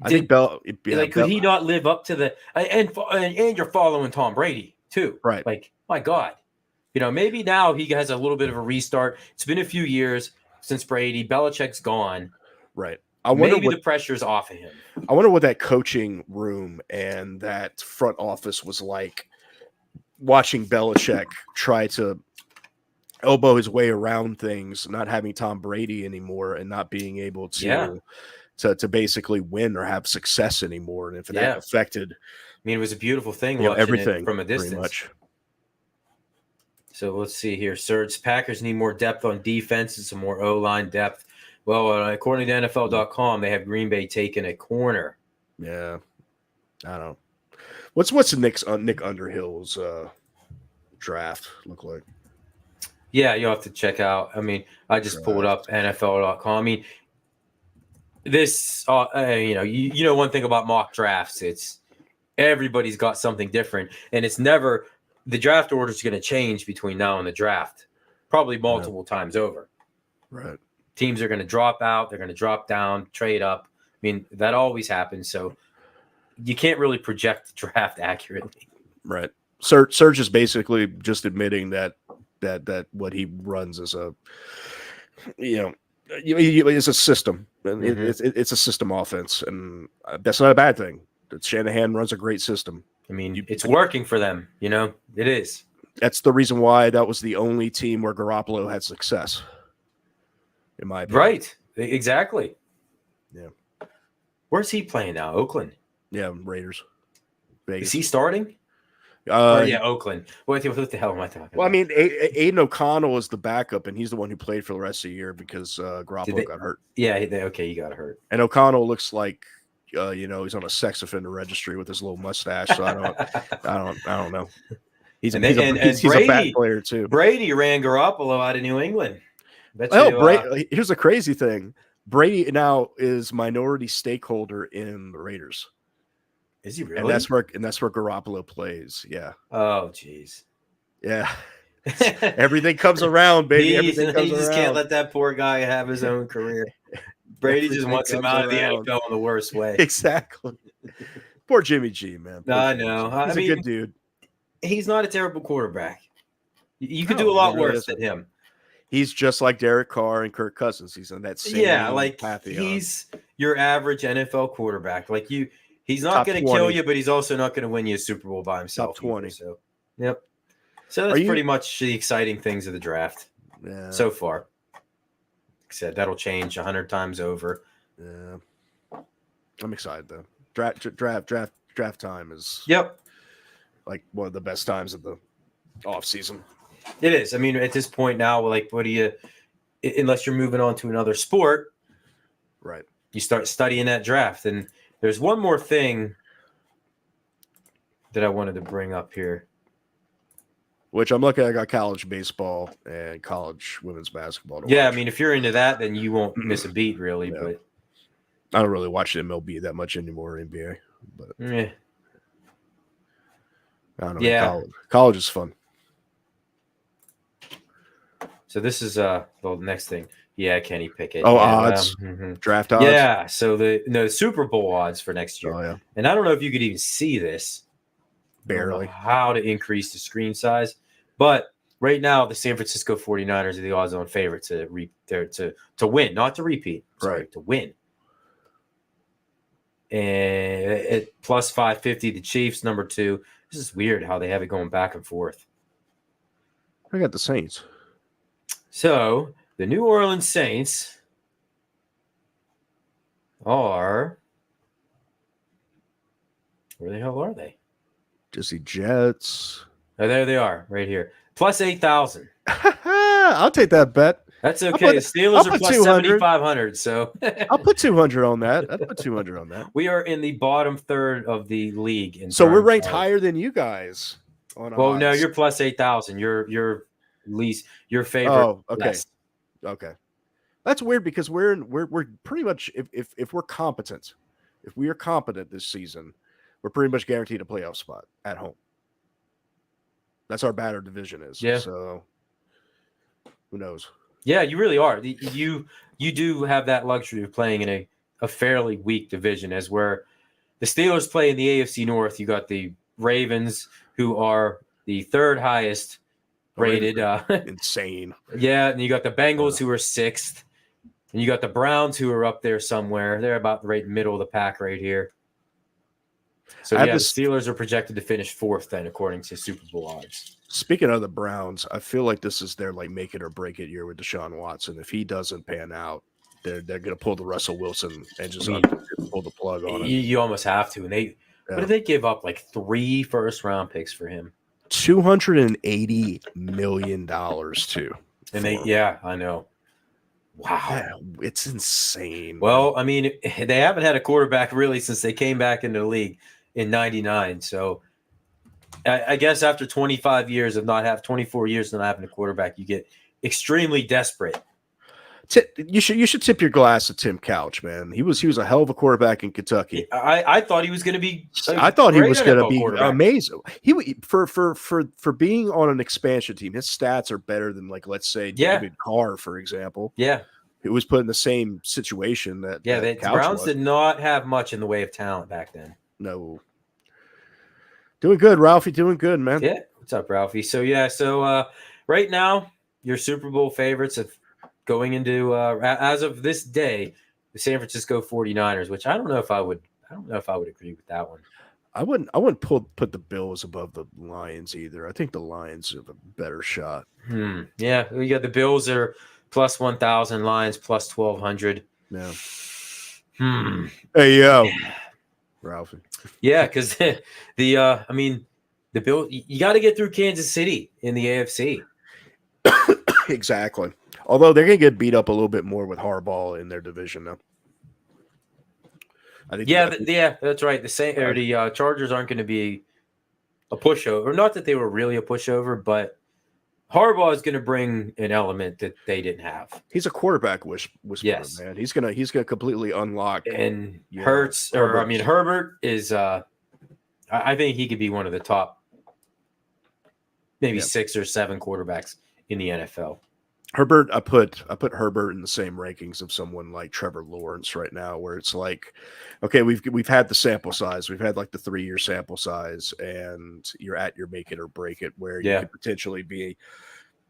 I think could he not live up to the and you're following Tom Brady too, right? Like, my God, maybe now he has a little bit of a restart. It's been a few years since Brady. Belichick's gone, right? Maybe the pressure's off of him. I wonder what that coaching room and that front office was like watching Belichick try to elbow his way around things, not having Tom Brady anymore and not being able to basically win or have success anymore. And if that affected, I mean, it was a beautiful thing watching everything it from a distance. pretty much. So let's see here. Serge, Packers need more depth on defense and some more O-line depth. Well, according to NFL.com, they have Green Bay taking a corner. Yeah. I don't know. What's Nick Underhill's draft look like? Yeah, you'll have to check out. I mean, I just pulled up NFL.com. I mean, this, you know one thing about mock drafts, it's everybody's got something different, and it's never the draft order is going to change between now and the draft, probably multiple times over. Right. Teams are going to drop out, they're going to drop down, trade up. I mean, that always happens. So you can't really project the draft accurately. Right. Serge is basically just admitting that what he runs is it's a system. It's a system offense, and that's not a bad thing. Shanahan runs a great system. I mean, it's working for them. It is. That's the reason why that was the only team where Garoppolo had success, in my opinion. Right. Exactly. Yeah. Where's he playing now? Oakland. Yeah, Raiders. Vegas. Is he starting? Oakland. What the hell am I talking about? Well, I mean, Aiden O'Connell is the backup, and he's the one who played for the rest of the year because Garoppolo got hurt. Yeah, he got hurt. And O'Connell looks like, he's on a sex offender registry with his little mustache. So I don't know. He's a bad player too. Brady ran Garoppolo out of New England. Here's a crazy thing. Brady now is minority stakeholder in the Raiders. Is he really? And that's where Garoppolo plays. Yeah. Oh, jeez. Yeah. Everything comes around, baby. He just can't let that poor guy have his own career. Brady just wants him out of the NFL in the worst way. Exactly. Poor Jimmy G, man. I know. He's a good dude. He's not a terrible quarterback. You could do a lot worse than him. He's just like Derek Carr and Kirk Cousins. He's on that same pantheon. He's your average NFL quarterback. He's not going to kill you, but he's also not going to win you a Super Bowl by himself. Top 20. So that's pretty much the exciting things of the draft so far. Like I said, that'll change 100 times over. Yeah, I'm excited though. Draft time is like one of the best times of the off season. It is. I mean, at this point now, what do you? Unless you're moving on to another sport, right? You start studying that draft. And there's one more thing that I wanted to bring up here. Which I'm looking at. I got college baseball and college women's basketball. I mean, if you're into that, then you won't miss a beat, really. Yeah. But I don't really watch the MLB that much anymore, NBA. But I don't know. Yeah, college is fun. So this is the next thing. Yeah, Kenny Pickett. Oh, odds. Draft odds. Yeah, so the Super Bowl odds for next year. Oh, yeah. And I don't know if you could even see this. Barely. How to increase the screen size. But right now, the San Francisco 49ers are the odds-on favorite to win, not to repeat. Sorry, to win. And at plus 550, the Chiefs, number 2. This is weird how they have it going back and forth. I got the Saints. So the New Orleans Saints are where the hell are they? Just the Jets. Oh, there they are, right here. Plus 8,000. I'll take that bet. That's okay. The Steelers are plus 7,500. So I'll put 200 on that. I'll put 200 on that. We are in the bottom third of the league. So we're ranked higher than you guys. Well, no, you're plus 8,000. You're least your favorite. Oh, okay. Okay. That's weird because we're pretty much if we're competent, if we are competent this season, we're pretty much guaranteed a playoff spot at home. That's our batter division is. Yeah. So who knows? Yeah, you really are. You do have that luxury of playing in a fairly weak division, as where the Steelers play in the AFC North. You got the Ravens, who are the third highest rated. Insane. Yeah, and you got the Bengals, who are 6th, and you got the Browns, who are up there somewhere. They're about right middle of the pack right here. So, I have yeah, the this. Steelers are projected to finish 4th then, according to Super Bowl odds. Speaking of the Browns, I feel like this is their like make it or break it year with Deshaun Watson. If he doesn't pan out, they're going to pull the Russell Wilson and just pull the plug on it. You almost have to. And what did they give up? Like 3 first-round picks for him. $280 million too. And I know. Wow. Yeah, it's insane. Well, I mean, they haven't had a quarterback really since they came back into the league in 99. So I guess after 24 years of not having a quarterback, you get extremely desperate. You should tip your glass to Tim Couch, man. He was a hell of a quarterback in Kentucky. I thought he was going to be. I thought he was going to be amazing. He for being on an expansion team, his stats are better than like let's say David Carr, for example. Yeah, who was put in the same situation that the Browns did not have much in the way of talent back then. No. Doing good, Ralphie. Doing good, man. Yeah. What's up, Ralphie? So right now your Super Bowl favorites of going into as of this day, the San Francisco 49ers, which I don't know if I would agree with that one. I wouldn't put the Bills above the Lions either. I think the Lions have a better shot. Yeah, we got the Bills are plus 1,000, Lions plus 1,200. Yeah. Hey yo, Ralphie. Yeah, because the Bills, you got to get through Kansas City in the AFC. Exactly. Although they're going to get beat up a little bit more with Harbaugh in their division now. I think. Yeah, that's right. The Chargers aren't going to be a pushover. Not that they were really a pushover, but Harbaugh is going to bring an element that they didn't have. He's a quarterback whisperer, man. He's gonna completely unlock. And Herbert is. I think he could be one of the top, maybe 6 or 7 quarterbacks in the NFL. Herbert, I put Herbert in the same rankings of someone like Trevor Lawrence right now, where it's like, okay, we've had the sample size, we've had like the 3-year sample size, and you're at your make it or break it, where you could potentially be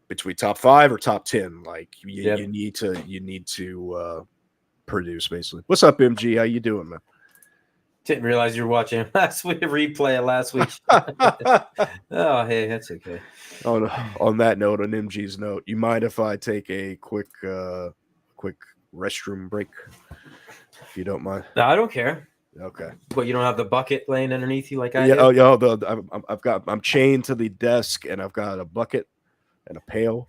between top 5 or top 10. Like you need to produce basically. What's up, MG? How you doing, man? Didn't realize you were watching last week replay of last week. Oh, hey, that's okay. On that note, on MG's note, you mind if I take a quick restroom break? If you don't mind. No, I don't care. Okay. But you don't have the bucket laying underneath you like I do? Yeah. I'm chained to the desk, and I've got a bucket and a pail,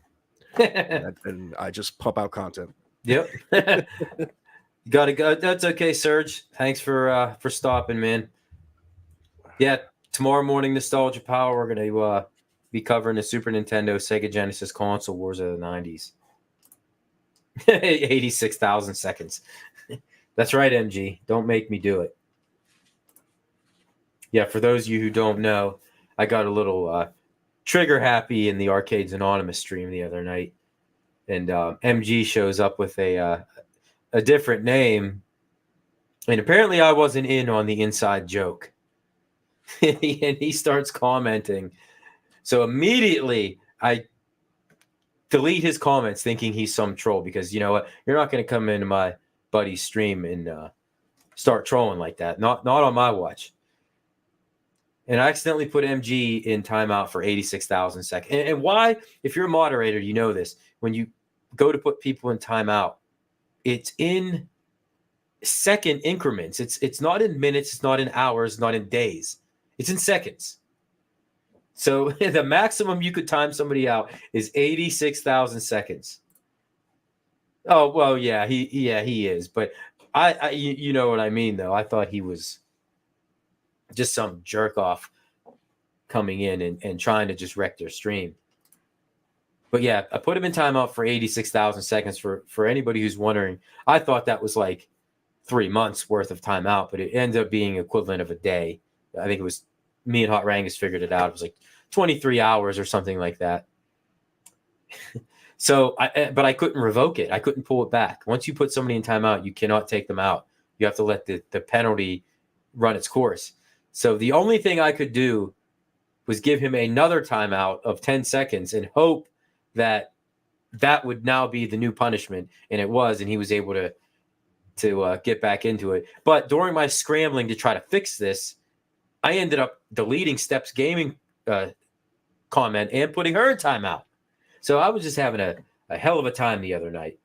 and I just pump out content. Yep. Gotta go. That's okay, Serge. Thanks for stopping, man. Yeah, tomorrow morning, Nostalgia Power, we're gonna be covering the Super Nintendo, Sega Genesis console wars of the 90s. 86,000 seconds. That's right, MG. Don't make me do it. Yeah, for those of you who don't know, I got a little trigger happy in the Arcades Anonymous stream the other night, and MG shows up with a different name, and apparently I wasn't in on the inside joke. And he starts commenting, so immediately I delete his comments thinking he's some troll, because you know what, you're not going to come into my buddy's stream and start trolling like that, not on my watch. And I accidentally put MG in timeout for 86,000 seconds. And why, if you're a moderator, you know this, when you go to put people in timeout, it's in second increments. It's not in minutes. It's not in hours. Not in days. It's in seconds. So the maximum you could time somebody out is 86,000 seconds. Oh well, yeah, he is. But I you know what I mean, though. I thought he was just some jerk off coming in and trying to just wreck their stream. But yeah, I put him in timeout for 86,000 seconds. For anybody who's wondering, I thought that was like 3 months worth of timeout, but it ended up being equivalent of a day. I think it was, me and Hot Rangus figured it out. It was like 23 hours or something like that. But I couldn't revoke it. I couldn't pull it back. Once you put somebody in timeout, you cannot take them out. You have to let the penalty run its course. So the only thing I could do was give him another timeout of 10 seconds and hope that would now be the new punishment, and it was, and he was able to get back into it. But during my scrambling to try to fix this, I ended up deleting Steps Gaming comment and putting her in timeout. So I was just having a hell of a time the other night.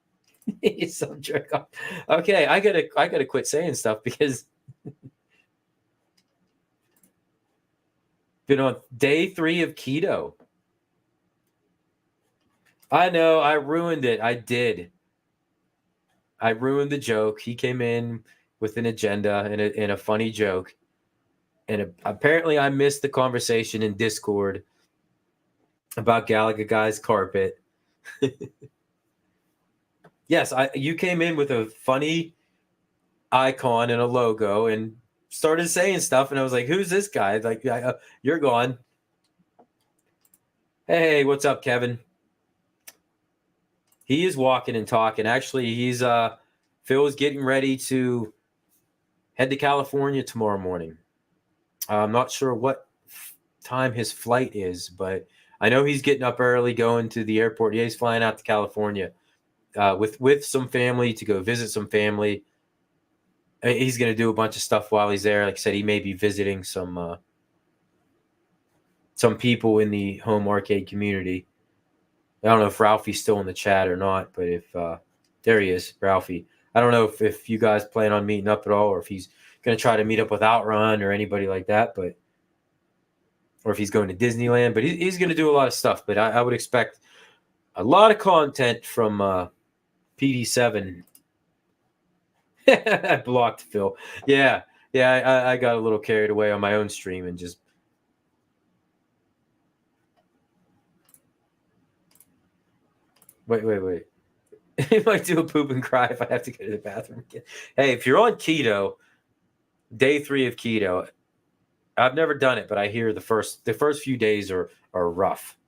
Some jerk off. Okay, I gotta quit saying stuff because been on day 3 of keto. I know I ruined it. I did. I ruined the joke. He came in with an agenda and a funny joke, and apparently I missed the conversation in Discord about Galaga Guy's carpet. Yes, you came in with a funny icon and a logo and started saying stuff, and I was like, "Who's this guy?" Like, you're gone. Hey, what's up, Kevin? He is walking and talking. Actually, he's Phil is getting ready to head to California tomorrow morning. I'm not sure what time his flight is, but I know he's getting up early, going to the airport. Yeah, he's flying out to California with some family to go visit some family. He's going to do a bunch of stuff while he's there. Like I said, he may be visiting some people in the home arcade community. I don't know if Ralphie's still in the chat or not, but if there he is, Ralphie. I don't know if you guys plan on meeting up at all, or if he's going to try to meet up with Outrun or anybody like that, or if he's going to Disneyland. But he's going to do a lot of stuff. But I would expect a lot of content from PD7. I blocked Phil. Yeah, I got a little carried away on my own stream and just. Wait. I might do a poop and cry if I have to go to the bathroom again. Hey, if you're on keto, day 3 of keto, I've never done it, but I hear the first few days are rough.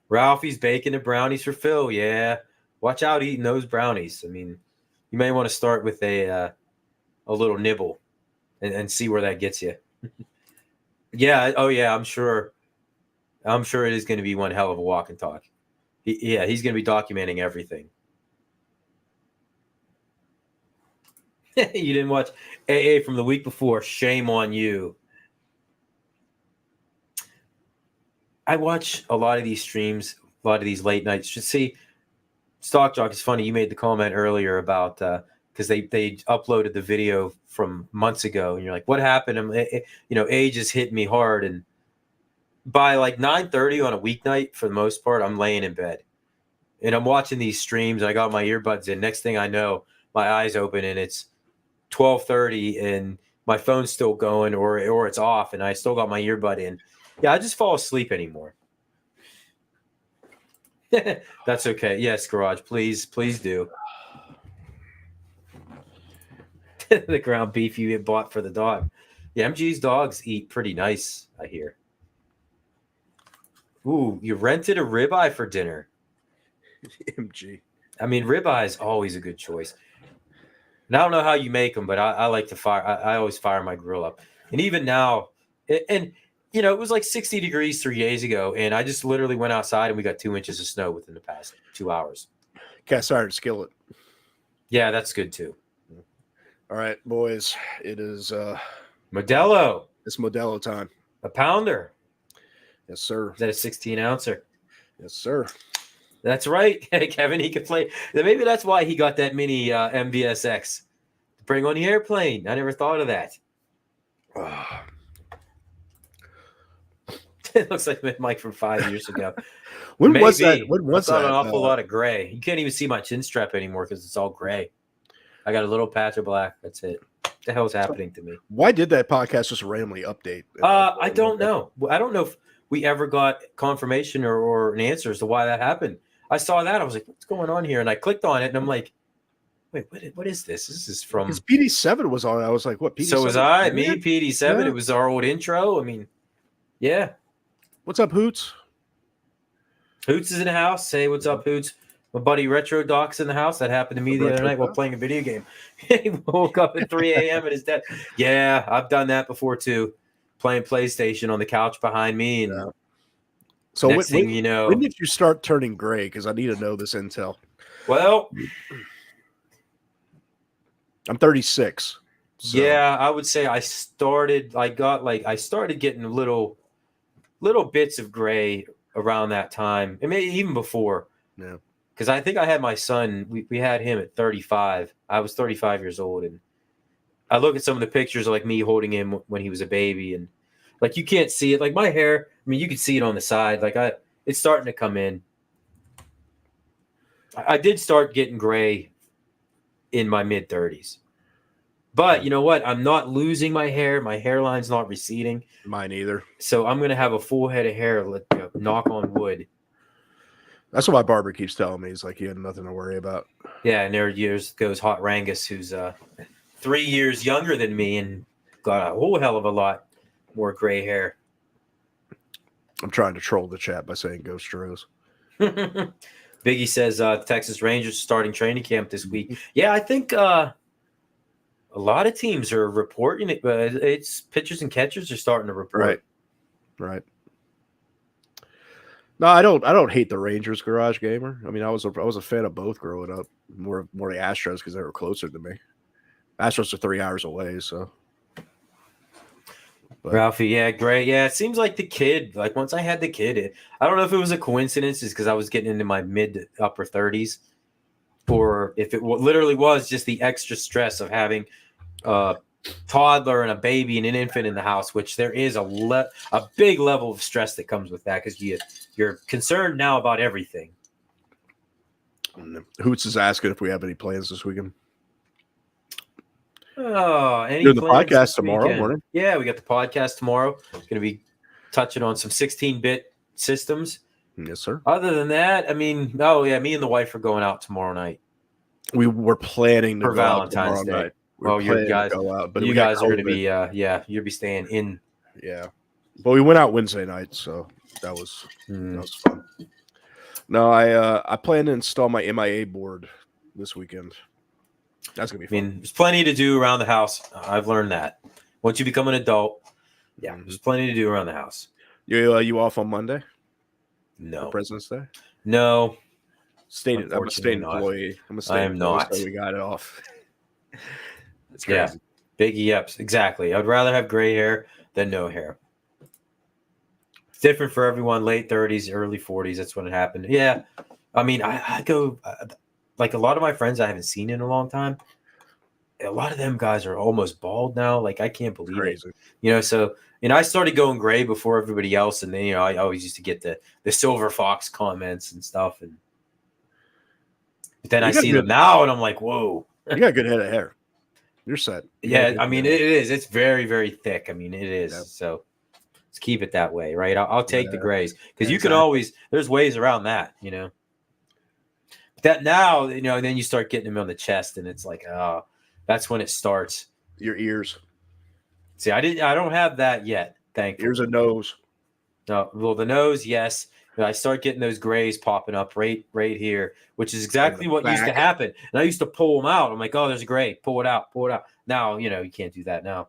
Ralphie's baking the brownies for Phil. Yeah, watch out eating those brownies. I mean, you may want to start with a little nibble and see where that gets you. Yeah. Oh yeah. I'm sure it is going to be one hell of a walk and talk. He's going to be documenting everything. You didn't watch AA from the week before. Shame on you. I watch a lot of these streams, a lot of these late nights. Just see, Stock Jock is funny. You made the comment earlier about because they uploaded the video from months ago, and you're like, "What happened?" Age is hitting me hard, and by like 9:30 on a weeknight, for the most part, I'm laying in bed, and I'm watching these streams. And I got my earbuds in. Next thing I know, my eyes open, and it's 12:30, and my phone's still going, or it's off, and I still got my earbud in. Yeah, I just fall asleep anymore. That's okay. Yes, Garage, please do. The ground beef you bought for the dog. Yeah, MG's dogs eat pretty nice, I hear. Ooh, you rented a ribeye for dinner. MG. I mean, ribeye is always a good choice. And I don't know how you make them, but I like to fire. I always fire my grill up. And even now, it was like 60 degrees 3 days ago, and I just literally went outside and we got 2 inches of snow within the past 2 hours. Cast iron skillet. Yeah, that's good too. All right, boys. It is Modelo. It's Modelo time. A pounder. Yes, sir. Is that a 16-ouncer? Yes, sir. That's right. Kevin, he could play. Maybe that's why he got that mini MVSX to bring on the airplane. I never thought of that. It looks like Mike from 5 years ago. When was that? When was that? An awful lot of gray. You can't even see my chin strap anymore because it's all gray. I got a little patch of black. That's it. What the hell is happening to me? Why did that podcast just randomly update? I don't know. I don't know if we ever got confirmation or an answer as to why that happened. I saw that. I was like, what's going on here? And I clicked on it, and I'm like, wait, what is this? This is from... Because PD7 was on. I was like, what? PD7? So was I. Me, PD7. Yeah. It was our old intro. I mean, yeah. What's up, Hoots? Hoots is in the house. Say what's up, Hoots. My buddy Retro Doc's in the house. That happened to me the other night while playing a video game. He woke up at 3 a.m. at his desk. Yeah, I've done that before too. Playing PlayStation on the couch behind me. And yeah. So when did you start turning gray? Because I need to know this intel. Well, I'm 36. So, Yeah, I would say I started getting little bits of gray around that time, and maybe even before. yeah. Because I think I had my son. We had him at 35. I was 35 years old, and I look at some of the pictures of like me holding him when he was a baby, and like you can't see it. Like my hair, I mean, you can see it on the side. It's starting to come in. I did start getting gray in my mid 30s, but you know what? I'm not losing my hair. My hairline's not receding. Mine either. So I'm gonna have a full head of hair. Knock on wood. That's what my barber keeps telling me. He's like, you had nothing to worry about. Yeah, and there years goes Hot Rangus, who's 3 years younger than me and got a whole hell of a lot more gray hair. I'm trying to troll the chat by saying go Stros. Biggie says Texas Rangers starting training camp this week. Yeah, I think a lot of teams are reporting it, but it's pitchers and catchers are starting to report. Right. No, I don't hate the Rangers, Garage Gamer. I mean, I was a fan of both growing up. More the Astros because they were closer to me. Astros are 3 hours away, so. But, Ralphie, yeah, great. Yeah, it seems like the kid, like once I had the kid, I don't know if it was a coincidence, just because I was getting into my mid to upper 30s, or if it literally was just the extra stress of having a toddler and a baby and an infant in the house, which there is a big level of stress that comes with that because you're concerned now about everything. Hoots is asking if we have any plans this weekend. Oh, any doing the plans podcast this tomorrow weekend? morning? Yeah, we got the podcast tomorrow. Going to be touching on some 16-bit systems. Yes, sir. Other than that, I mean, oh yeah, me and the wife are going out tomorrow night. We were planning to for go Valentine's out Day. night. Well, you guys, go out, but you guys are going to be, you'll be staying in. Yeah, but we went out Wednesday night, so that was fun. No, I plan to install my MIA board this weekend. That's gonna be fun. I mean, there's plenty to do around the house. I've learned that. Once you become an adult, there's plenty to do around the house. You off on Monday? No. For President's Day? No. I'm a state employee. I am not. So we got it off. It's crazy. Yeah. Biggie ups. Exactly. I'd rather have gray hair than no hair. It's different for everyone. Late 30s, early 40s. That's when it happened. Yeah. I mean, I go like a lot of my friends I haven't seen in a long time. A lot of them guys are almost bald now. Like I can't believe it. You know, so I started going gray before everybody else, and then I always used to get the silver fox comments and stuff, and but then I see them now, and I'm like, whoa. You got a good head of hair. You're set. Yeah, I mean, it is. It's very, very thick. I mean, it is. Yep. So let's keep it that way, right? I'll take the grays because you can always. There's ways around that, you know. But that now, and then you start getting them on the chest, and it's like, oh, that's when it starts. Your ears. See, I don't have that yet. Thankfully. Ears and nose. No, well, the nose, yes. I start getting those grays popping up right here, which is exactly what used to happen. And I used to pull them out. I'm like, oh, there's a gray. Pull it out. Now, you can't do that now.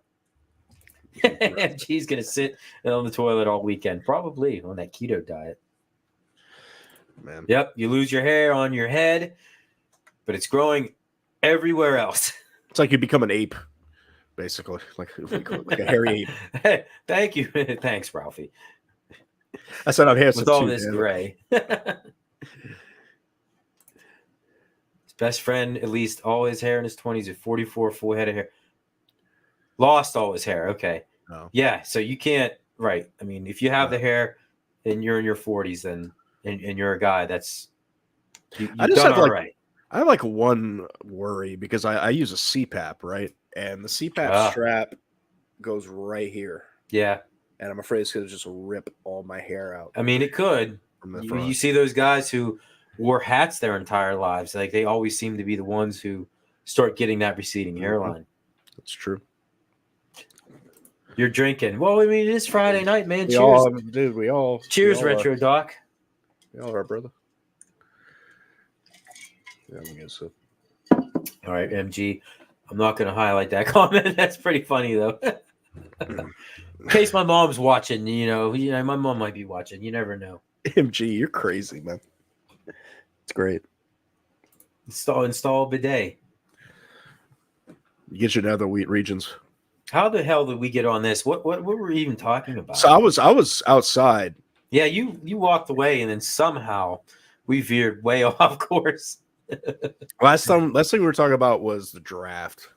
She's going to sit on the toilet all weekend, probably on that keto diet. Man. Yep, you lose your hair on your head, but it's growing everywhere else. It's like you become an ape, basically, like a hairy ape. Hey, thank you. Thanks, Ralphie. I said I'm handsome with all this gray. His best friend, at least all his hair in his 20s at 44, full head of hair. Lost all his hair. Okay. Oh. Yeah. So you can't, right. I mean, if you have the hair and you're in your 40s, then and you're a guy, that's you've done all right. I have like one worry because I use a CPAP, right? And the CPAP strap goes right here. Yeah. And I'm afraid it's going to just rip all my hair out. I mean, it could. You see those guys who wore hats their entire lives. Like they always seem to be the ones who start getting that receding hairline. That's true. You're drinking. Well, I mean, it is Friday night, man. We all. Cheers, Retro Doc. We all are, brother. Yeah, I'm going to All right, MG. I'm not going to highlight that comment. That's pretty funny, though. In case my mom's watching, my mom might be watching. You never know. MG, you're crazy, man. It's great. Install bidet. You get your nether wheat regions. How the hell did we get on this? What were we even talking about? So I was outside. Yeah, you walked away, and then somehow we veered way off course. Last thing we were talking about was the draft.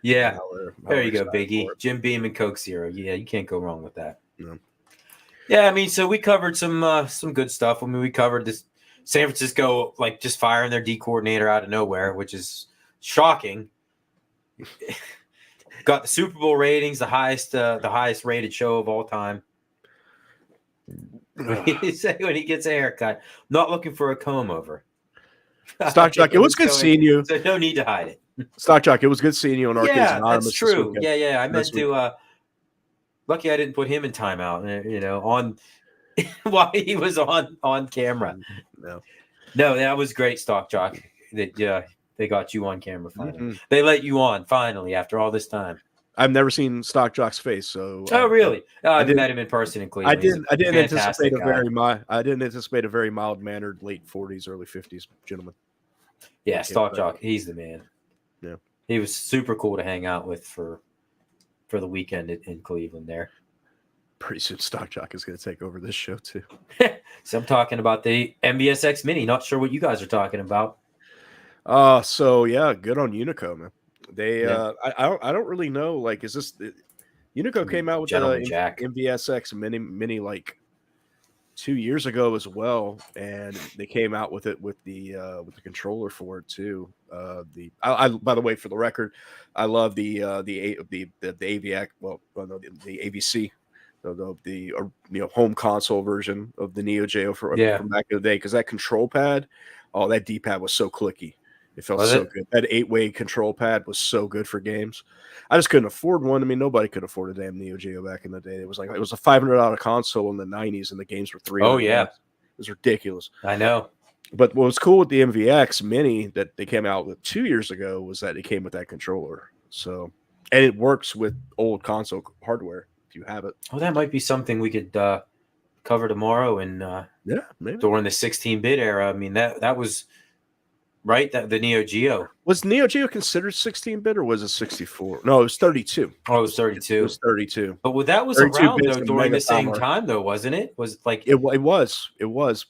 Yeah, how there you go, excited Biggie. for it. Jim Beam and Coke Zero. Yeah, you can't go wrong with that. No. Yeah, I mean, so we covered some good stuff. I mean, we covered this San Francisco like just firing their D coordinator out of nowhere, which is shocking. Got the Super Bowl ratings, the highest rated show of all time. When he gets a haircut, not looking for a comb over. Stock Jock, it was good seeing you. So no need to hide it. Stock Jock, it was good seeing you on Arcades Anonymous. That's true. This Yeah. I meant to. Lucky I didn't put him in timeout. On while he was on camera. No, that was great, Stock Jock. That they got you on camera finally. Mm-hmm. They let you on finally after all this time. I've never seen Stock Jock's face, so. Oh, really? I met him in person in Cleveland. I didn't anticipate a very mild mannered late 40s, early 50s gentleman. Yeah, Stock Jock, he's the man. Yeah, he was super cool to hang out with for the weekend in Cleveland. There. Pretty soon, Stock Jock is going to take over this show too. So I'm talking about the MBSX Mini. Not sure what you guys are talking about. So yeah, good on Unico, man. They I don't really know. Like, is this Unico came out with the MVSX mini like 2 years ago as well, and they came out with it with the controller for it too. I by the way, for the record, I love the AVX. The AVC. The home console version of the Neo Geo from back in the day, because that control pad, that D-pad was so clicky. It felt good. That 8-way control pad was so good for games. I just couldn't afford one. I mean, nobody could afford a damn Neo Geo back in the day. It was a $500 console in the 90s, and the games were $300. Oh yeah, it was ridiculous. I know. But what was cool with the MVX Mini that they came out with 2 years ago was that it came with that controller. So, and it works with old console hardware if you have it. Oh, that might be something we could cover tomorrow. And maybe during the 16-bit era. I mean, that was. Right, the Neo Geo. Was Neo Geo considered 16-bit or was it 64? No, it was 32. Oh, it was 32. It was 32. But that was around though during the same time though, wasn't it? Was like it was,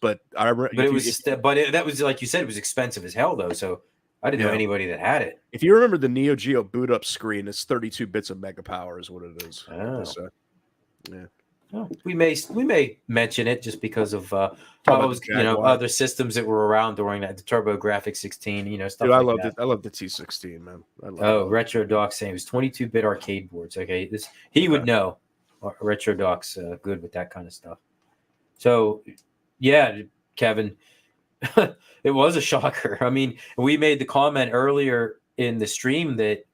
but I remember. But that was like you said, it was expensive as hell though. So I didn't know anybody that had it. If you remember the Neo Geo boot up screen, it's 32 bits of mega power is what it is. Oh. Yeah. Oh, we may mention it just because of other systems that were around during that, the TurboGrafx 16, stuff. Dude, like that. I love the T16, man. Retro Doc saying it was 22-bit arcade boards. Okay, he would know. Retro Doc's good with that kind of stuff. So, yeah, Kevin, it was a shocker. I mean, we made the comment earlier in the stream that,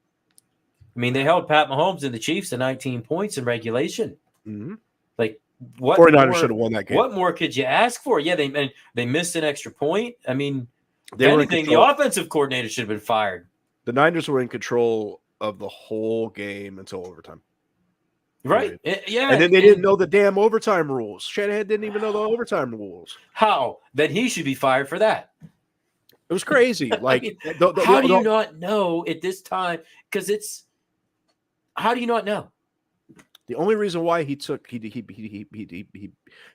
they held Pat Mahomes and the Chiefs to 19 points in regulation. Mm-hmm. Like, what 49ers should have won that game. What more could you ask for? Yeah, they missed an extra point. I mean, the offensive coordinator should have been fired. The Niners were in control of the whole game until overtime. Right. Yeah. And then they didn't know the damn overtime rules. Shanahan didn't even know the overtime rules. How? Then he should be fired for that. It was crazy. Like, how do you not know at this time? Because how do you not know? The only reason why he took the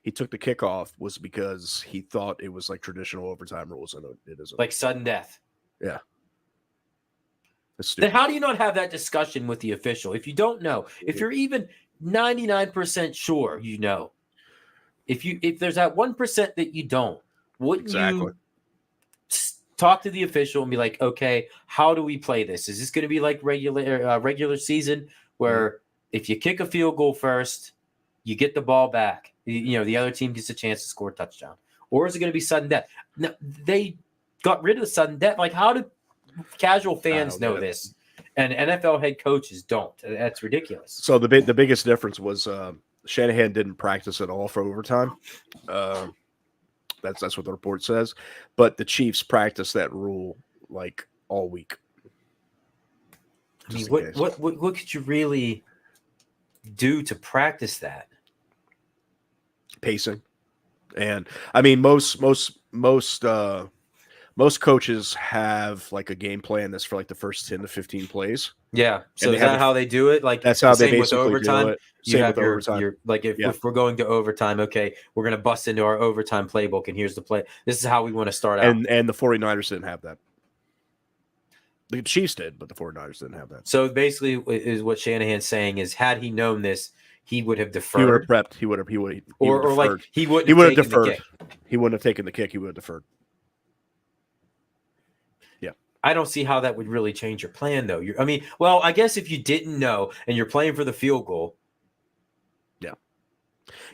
kickoff was because he thought it was like traditional overtime rules, and it isn't. Like sudden death. Yeah. Then how do you not have that discussion with the official if you don't know? If you're even 99% sure you know, if there's that 1% that you don't, wouldn't you talk to the official and be like, okay, how do we play this? Is this going to be like regular season where if you kick a field goal first, you get the ball back, the other team gets a chance to score a touchdown? Or is it going to be sudden death? No, they got rid of the sudden death. Like, how do casual fans know this? And NFL head coaches don't. That's ridiculous. So the biggest difference was Shanahan didn't practice at all for overtime. That's what the report says. But the Chiefs practiced that rule like all week. I mean, what could you really do to practice that? Pacing. And I mean, most most coaches have like a game plan that's for like the first 10 to 15 plays. Yeah. So they is have that how they do it? Like That's the how they same with basically do overtime? it. You Same have with overtime. your like if Yeah. we're going to overtime, okay, we're gonna bust into our overtime playbook, and here's the play. This is how we want to start out. And the 49ers didn't have that. The Chiefs did, but the 49ers didn't have that. So basically, is what Shanahan's saying is, had he known this, he would have He would deferred, have prepped. He would have or like deferred. he wouldn't He would have taken the deferred. kick. He wouldn't have taken the kick. He would have deferred. Yeah. I don't see how that would really change your plan, though. I mean, well, I guess if you didn't know and you're playing for the field goal,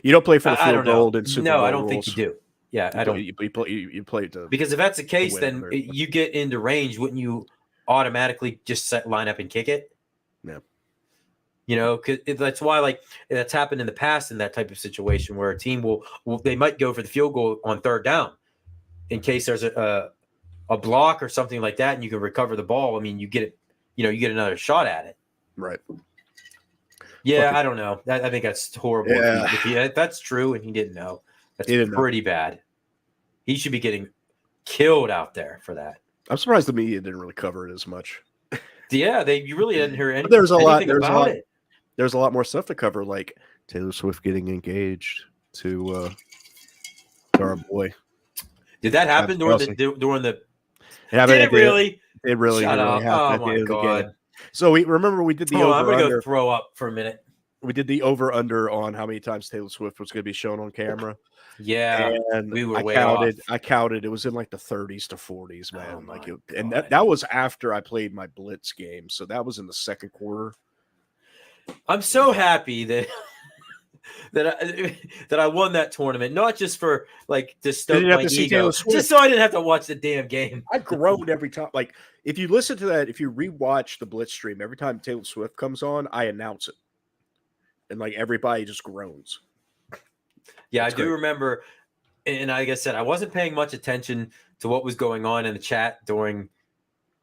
you don't play for the I field don't goal know. in Super No, Bowl I don't rules. think you do. Yeah, I don't. You play to Because if that's the case, win then it. you get into range. Wouldn't you automatically just line up and kick it? Yeah. You know, because that's why, like, that's happened in the past in that type of situation where a team will they might go for the field goal on third down in case there's a block or something like that, and you can recover the ball. I mean, you get it. You know, you get another shot at it. Right. Yeah, I don't know. I think that's horrible. Yeah. If that's true and he didn't know, that's He didn't know. pretty bad. He should be getting killed out there for that. I'm surprised the media didn't really cover it as much. Yeah, you really didn't hear anything There's about it. There's a lot more stuff to cover, like Taylor Swift getting engaged to our boy. Did that happen during the? Yeah, did it really? It really Shut up! happened Oh my god! So we did the over I'm gonna under. go throw up for a minute. We did the over under on how many times Taylor Swift was going to be shown on camera. Yeah, and we were way counted. off. I counted. It was in like the 30s to 40s, man. Oh that was after I played my Blitz game, so that was in the second quarter. I'm so happy that that I won that tournament, not just for like to stoke my ego, just so I didn't have to watch the damn game. I groaned every time. Like if you listen to that, if you rewatch the Blitz stream, every time Taylor Swift comes on, I announce it, and like everybody just groans. Yeah, I do remember, and like I said, I wasn't paying much attention to what was going on in the chat during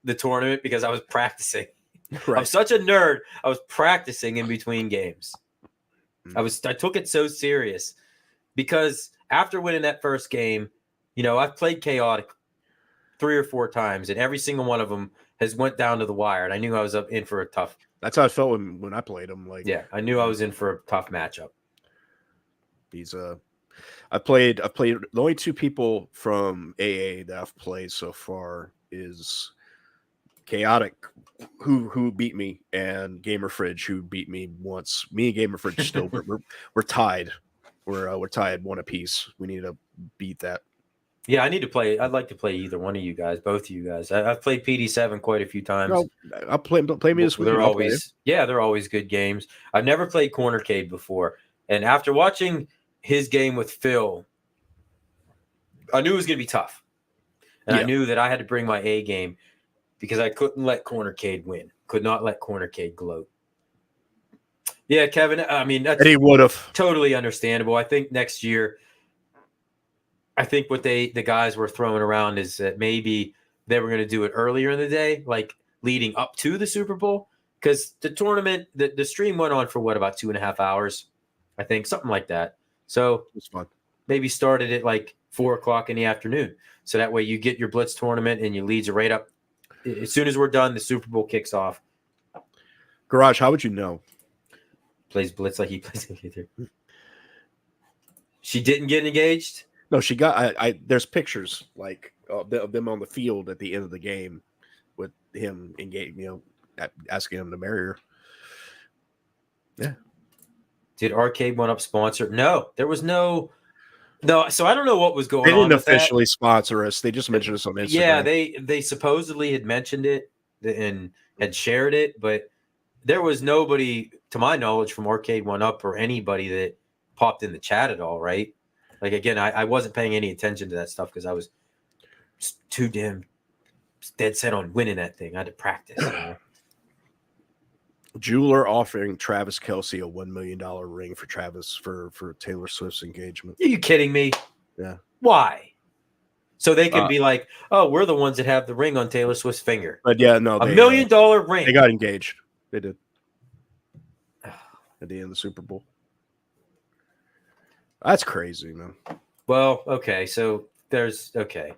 the tournament because I was practicing. Right. I'm such a nerd. I was practicing in between games. I took it so serious because after winning that first game, you know, I've played chaotic 3 or 4 times, and every single one of them has went down to the wire. And I knew I was in for a tough. That's how I felt when I played him. Like, yeah, I knew I was in for a tough matchup. I've played the only 2 people from AA that I've played so far is Chaotic, who beat me, and Gamer Fridge, who beat me once. Me and Gamer Fridge still we're tied. We're tied 1 apiece. We need to beat that. Yeah, I need to play. I'd like to play either one of you guys, both of you guys. I've played PD7 quite a few times. No, I'll play me this week. They're always good games. I've never played Cornercade before, and after watching his game with Phil, I knew it was going to be tough, and I knew that I had to bring my A game. Because I couldn't let Cornercade win. Could not let Cornercade gloat. Yeah, Kevin, I mean, that's he would have. Totally understandable. I think next year, I think what the guys were throwing around is that maybe they were going to do it earlier in the day, like leading up to the Super Bowl. Because the tournament, the stream went on for about 2.5 hours, I think, something like that. So it was fun. Maybe started at like 4 o'clock in the afternoon. So that way you get your Blitz tournament and your leads are right up. As soon as we're done, the Super Bowl kicks off. Garage, how would you know? Plays Blitz like he plays either. She didn't get engaged? No, she got. There's pictures like of them on the field at the end of the game with him engaged. You know, asking him to marry her. Yeah. Did Arcade One Up sponsor? No, there was no. So I don't know what was going on. They didn't officially sponsor us. They just mentioned us on Instagram. Yeah, they supposedly had mentioned it and had shared it, but there was nobody, to my knowledge, from Arcade One Up or anybody that popped in the chat at all, right? Like, again, I wasn't paying any attention to that stuff because I was too damn dead set on winning that thing. I had to practice. You know? Jeweler offering Travis Kelce a $1 million ring for for Taylor Swift's engagement. Are you kidding me? Yeah. Why? So they can be like, oh, we're the ones that have the ring on Taylor Swift's finger. But yeah, no, $1 million ring. They got engaged. They did. At the end of the Super Bowl. That's crazy, man. Well, okay. So there's okay.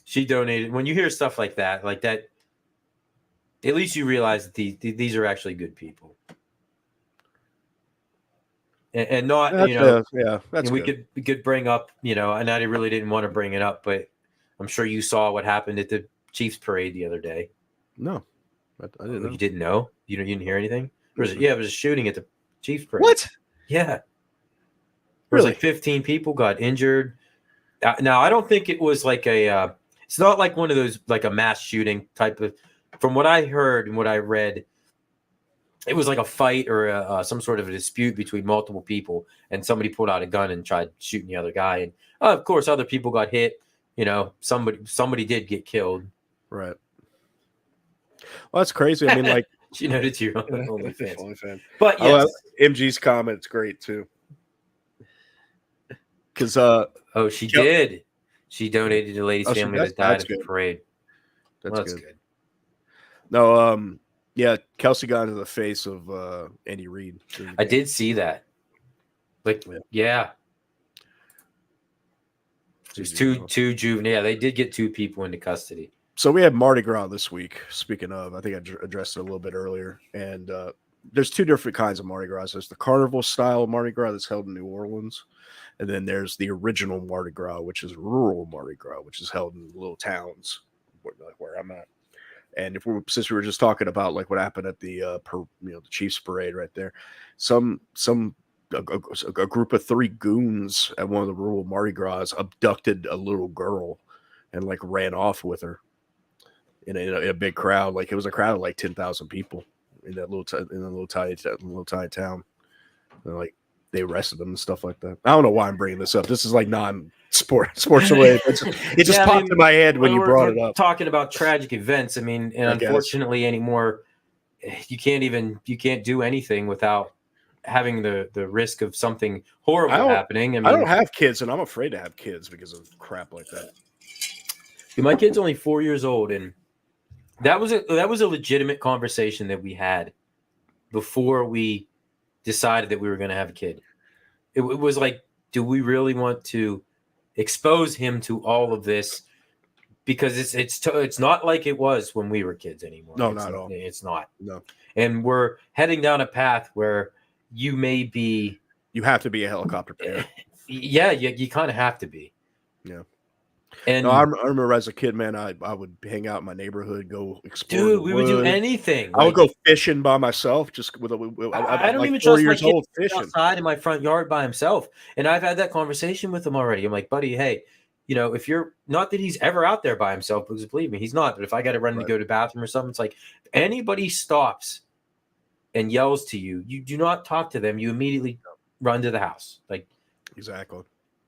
She donated. When you hear stuff like that, at least you realize that these are actually good people. And not, that's we good. could bring up, and I really didn't want to bring it up, but I'm sure you saw what happened at the Chiefs parade the other day. No, I didn't know. You didn't know? You didn't hear anything? It was a shooting at the Chiefs parade. What? Yeah. There Really? was like 15 people got injured. Now, I don't think it was like it's not like one of those, like a mass shooting type of, from what I heard and what I read, it was like a fight or some sort of a dispute between multiple people, and somebody pulled out a gun and tried shooting the other guy. And of course, other people got hit. Somebody did get killed. Right. Well, that's crazy. I mean, like, you know, it's your OnlyFans. But yes, MG's comment's great too. Because she did. She donated to the lady's family that died at the parade. That's good. No, yeah, Kelsey got into the face of Andy Reid. I did see that. Yeah. There's two juvenile. Yeah, they did get 2 people into custody. So we had Mardi Gras this week. Speaking of, I think I addressed it a little bit earlier. And there's 2 different kinds of Mardi Gras. There's the carnival style Mardi Gras that's held in New Orleans. And then there's the original Mardi Gras, which is rural Mardi Gras, which is held in little towns where I'm at. And since we were just talking about like what happened at the the Chiefs parade right there, a group of 3 goons at one of the rural Mardi Gras abducted a little girl and like ran off with her in a big crowd. Like it was a crowd of like 10,000 people in that little tiny town. And, like they arrested them and stuff like that. I don't know why I'm bringing this up. This is like sports related. It just popped in my head when you brought it up. Talking about tragic events. I mean, and unfortunately anymore, you can't do anything without having the risk of something horrible happening. I mean, I don't have kids, and I'm afraid to have kids because of crap like that. My kid's only 4 years old, and that was a legitimate conversation that we had before we decided that we were going to have a kid. It was like, do we really want to expose him to all of this? Because it's not like it was when we were kids anymore. No, not at all. It's not. No. And we're heading down a path where you have to be a helicopter parent. Yeah, you kind of have to be. Yeah. And no, I remember as a kid, man, I would hang out in my neighborhood, go explore. Dude, we would do anything. I would go fishing by myself, just I don't even trust my kid outside in my front yard by himself. And I've had that conversation with him already. I'm like, buddy, hey, if you're not that he's ever out there by himself, because believe me, he's not. But if I got to run to go to the bathroom or something, it's like if anybody stops and yells to you, you do not talk to them. You immediately run to the house. Like, exactly.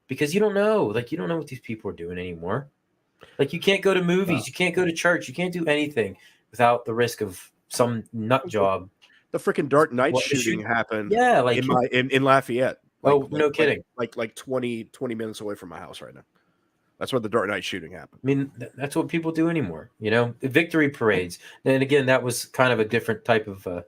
Because you don't know. Like, you don't know what these people are doing anymore. Like, you can't go to movies. You can't go to church. You can't do anything without the risk of some nut job. The freaking Dark Knight shooting happened. Yeah, like in Lafayette. No kidding. Like 20 minutes away from my house right now. That's where the Dark Knight shooting happened. I mean, that's what people do anymore. The victory parades. And again, that was kind of a different type of a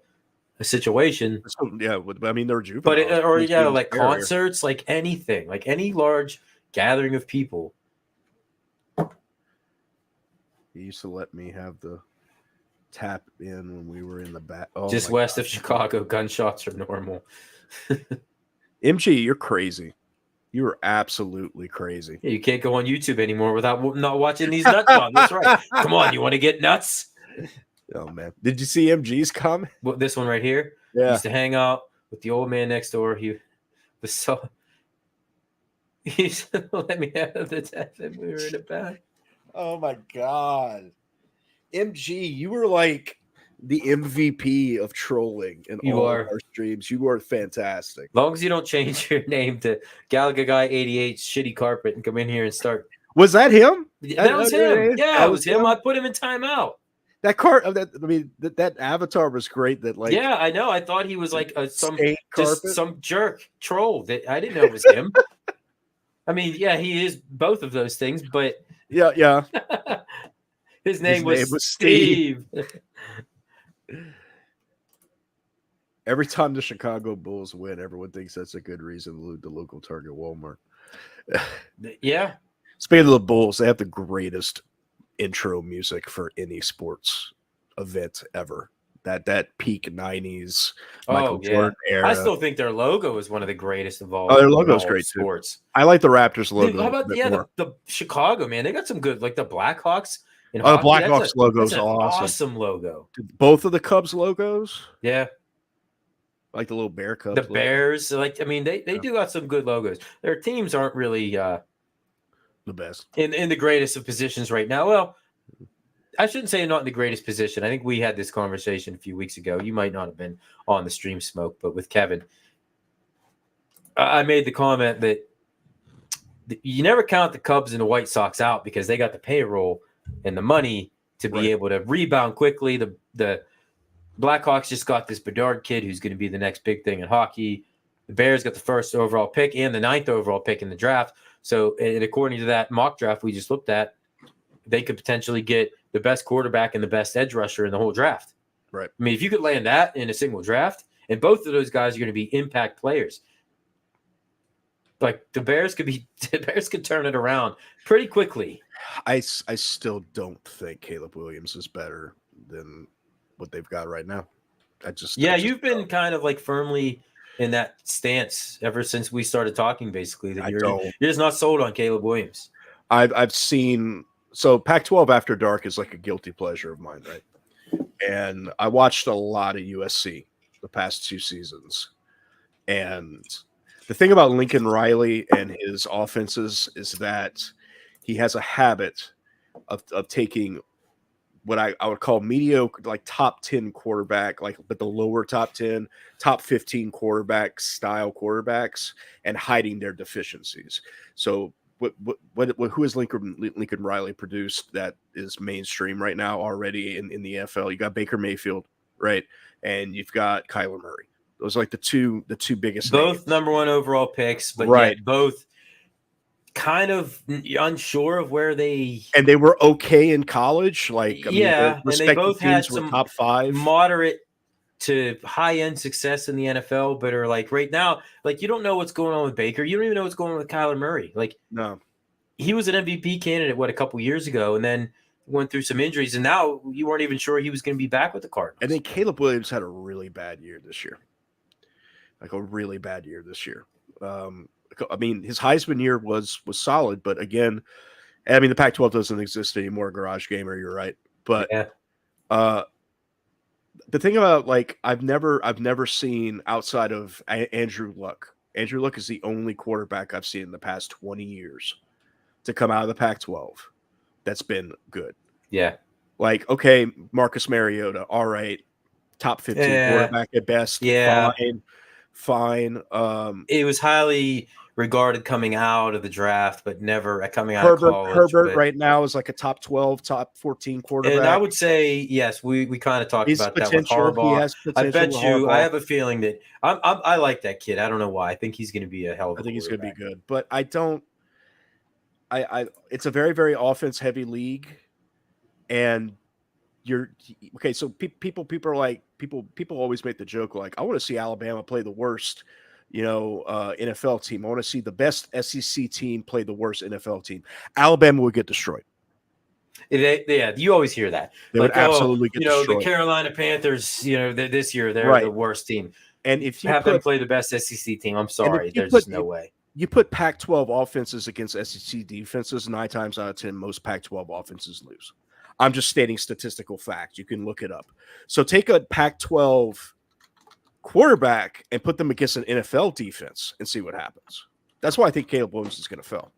situation. So, yeah, I mean, they're juvenile. But like concerts, like anything, like any large gathering of people. He used to let me have the tap in when we were in the back. Just west of Chicago, gunshots are normal. MG, you're crazy. You are absolutely crazy. Yeah, you can't go on YouTube anymore without not watching these nuts on. That's right. Come on, you want to get nuts? Oh, man. Did you see MG's comment? Well, this one right here? Yeah. He used to hang out with the old man next door. He was so... He used to let me have the tap and we were in the back. Oh, my God. MG, you were like the MVP of trolling in all of our streams. You are fantastic. As long as you don't change your name to Galaga Guy 88 Shitty Carpet and come in here and start. Was that him? That was him. Yeah, it was him. I put him in timeout. That avatar was great. Yeah, I know. I thought he was like some jerk troll. That I didn't know it was him. I mean, yeah, he is both of those things, but yeah. His name was Steve. Every time the Chicago Bulls win, everyone thinks that's a good reason to loot the local Target Walmart. Yeah. Speaking of the Bulls, they have the greatest intro music for any sports event ever. That peak 90s Michael Oh yeah, Jordan I era. still think their logo is one of the greatest of Oh, their in logo's all of great too. sports. I like the Raptors Dude, how logo a about bit more. the Chicago, man? They got some good, like the Blackhawks in Oh, the hockey. Blackhawks logo That's is an awesome. awesome logo. Both of the Cubs logos, Yeah, like the little Bear the Cubs logo, Bears, like I mean, they yeah, do got some good logos. Their teams aren't really the best. in the greatest of positions right now. Well, I shouldn't say not in the greatest position. I think we had this conversation a few weeks ago. You might not have been on the stream smoke, but with Kevin, I made the comment that you never count the Cubs and the White Sox out because they got the payroll and the money to be Right. able to rebound quickly. The Blackhawks just got this Bedard kid who's going to be the next big thing in hockey. The Bears got the first overall pick and the 9th overall pick in the draft. So, and according to that mock draft we just looked at, they could potentially get the best quarterback and the best edge rusher in the whole draft. Right. I mean, if you could land that in a single draft, and both of those guys are going to be impact players. Like the Bears could turn it around pretty quickly. I still don't think Caleb Williams is better than what they've got right now. You've been kind of like firmly in that stance ever since we started talking. Basically, that you're just not sold on Caleb Williams. I've seen Pac-12 After Dark is like a guilty pleasure of mine, right? And I watched a lot of USC the past 2 seasons, and the thing about Lincoln Riley and his offenses is that he has a habit of taking what I would call mediocre, like top 10 quarterback, but the lower top 10, top 15 quarterback style quarterbacks, and hiding their deficiencies. So who has Lincoln Riley produced that is mainstream right now already in the NFL? You got Baker Mayfield, right? And you've got Kyler Murray. Those are like the two biggest both names. number 1 overall picks, but right. Yet both kind of unsure of where they were okay in college. Like, I mean, and they both had some top 5 moderate to high-end success in the NFL, but are like right now, like you don't know what's going on with Baker. You don't even know what's going on with Kyler Murray. Like, no, he was an MVP candidate, a couple years ago, and then went through some injuries, and now you weren't even sure he was going to be back with the Cardinals. And then Caleb Williams had a really bad year this year. Like a really bad year this year. I mean, his Heisman year was solid, but again, I mean, the Pac-12 doesn't exist anymore. Garage gamer, you're right. But the thing about I've never seen outside of Andrew Luck. Andrew Luck is the only quarterback I've seen in the past 20 years to come out of the Pac-12 that's been good. Yeah. Like, okay, Marcus Mariota, all right, top 15 quarterback at best. Yeah. Fine. It was highly regarded coming out of the draft, but never coming out of college. Herbert right now is like a top 12, top 14 quarterback. And I would say, yes, we kind of talked about that with Harbaugh. He has potential. I bet you, I have a feeling that I like that kid. I don't know why. I think he's going to be a hell of a I think he's going to be quarterback. good, but I don't. It's a very, very offense heavy league, and you're okay. So people are like people always make the joke like, I want to see Alabama play the worst, NFL team. I want to see the best SEC team play the worst NFL team. Alabama would get destroyed. Yeah, you always hear that. They would absolutely get destroyed. The Carolina Panthers, this year they're the worst team. And if you have them play the best SEC team, I'm sorry, there's just no way. You put Pac-12 offenses against SEC defenses, 9 times out of 10, most Pac-12 offenses lose. I'm just stating statistical facts. You can look it up. So take a Pac-12 quarterback and put them against an NFL defense and see what happens. That's why I think Caleb Williams is going to fail.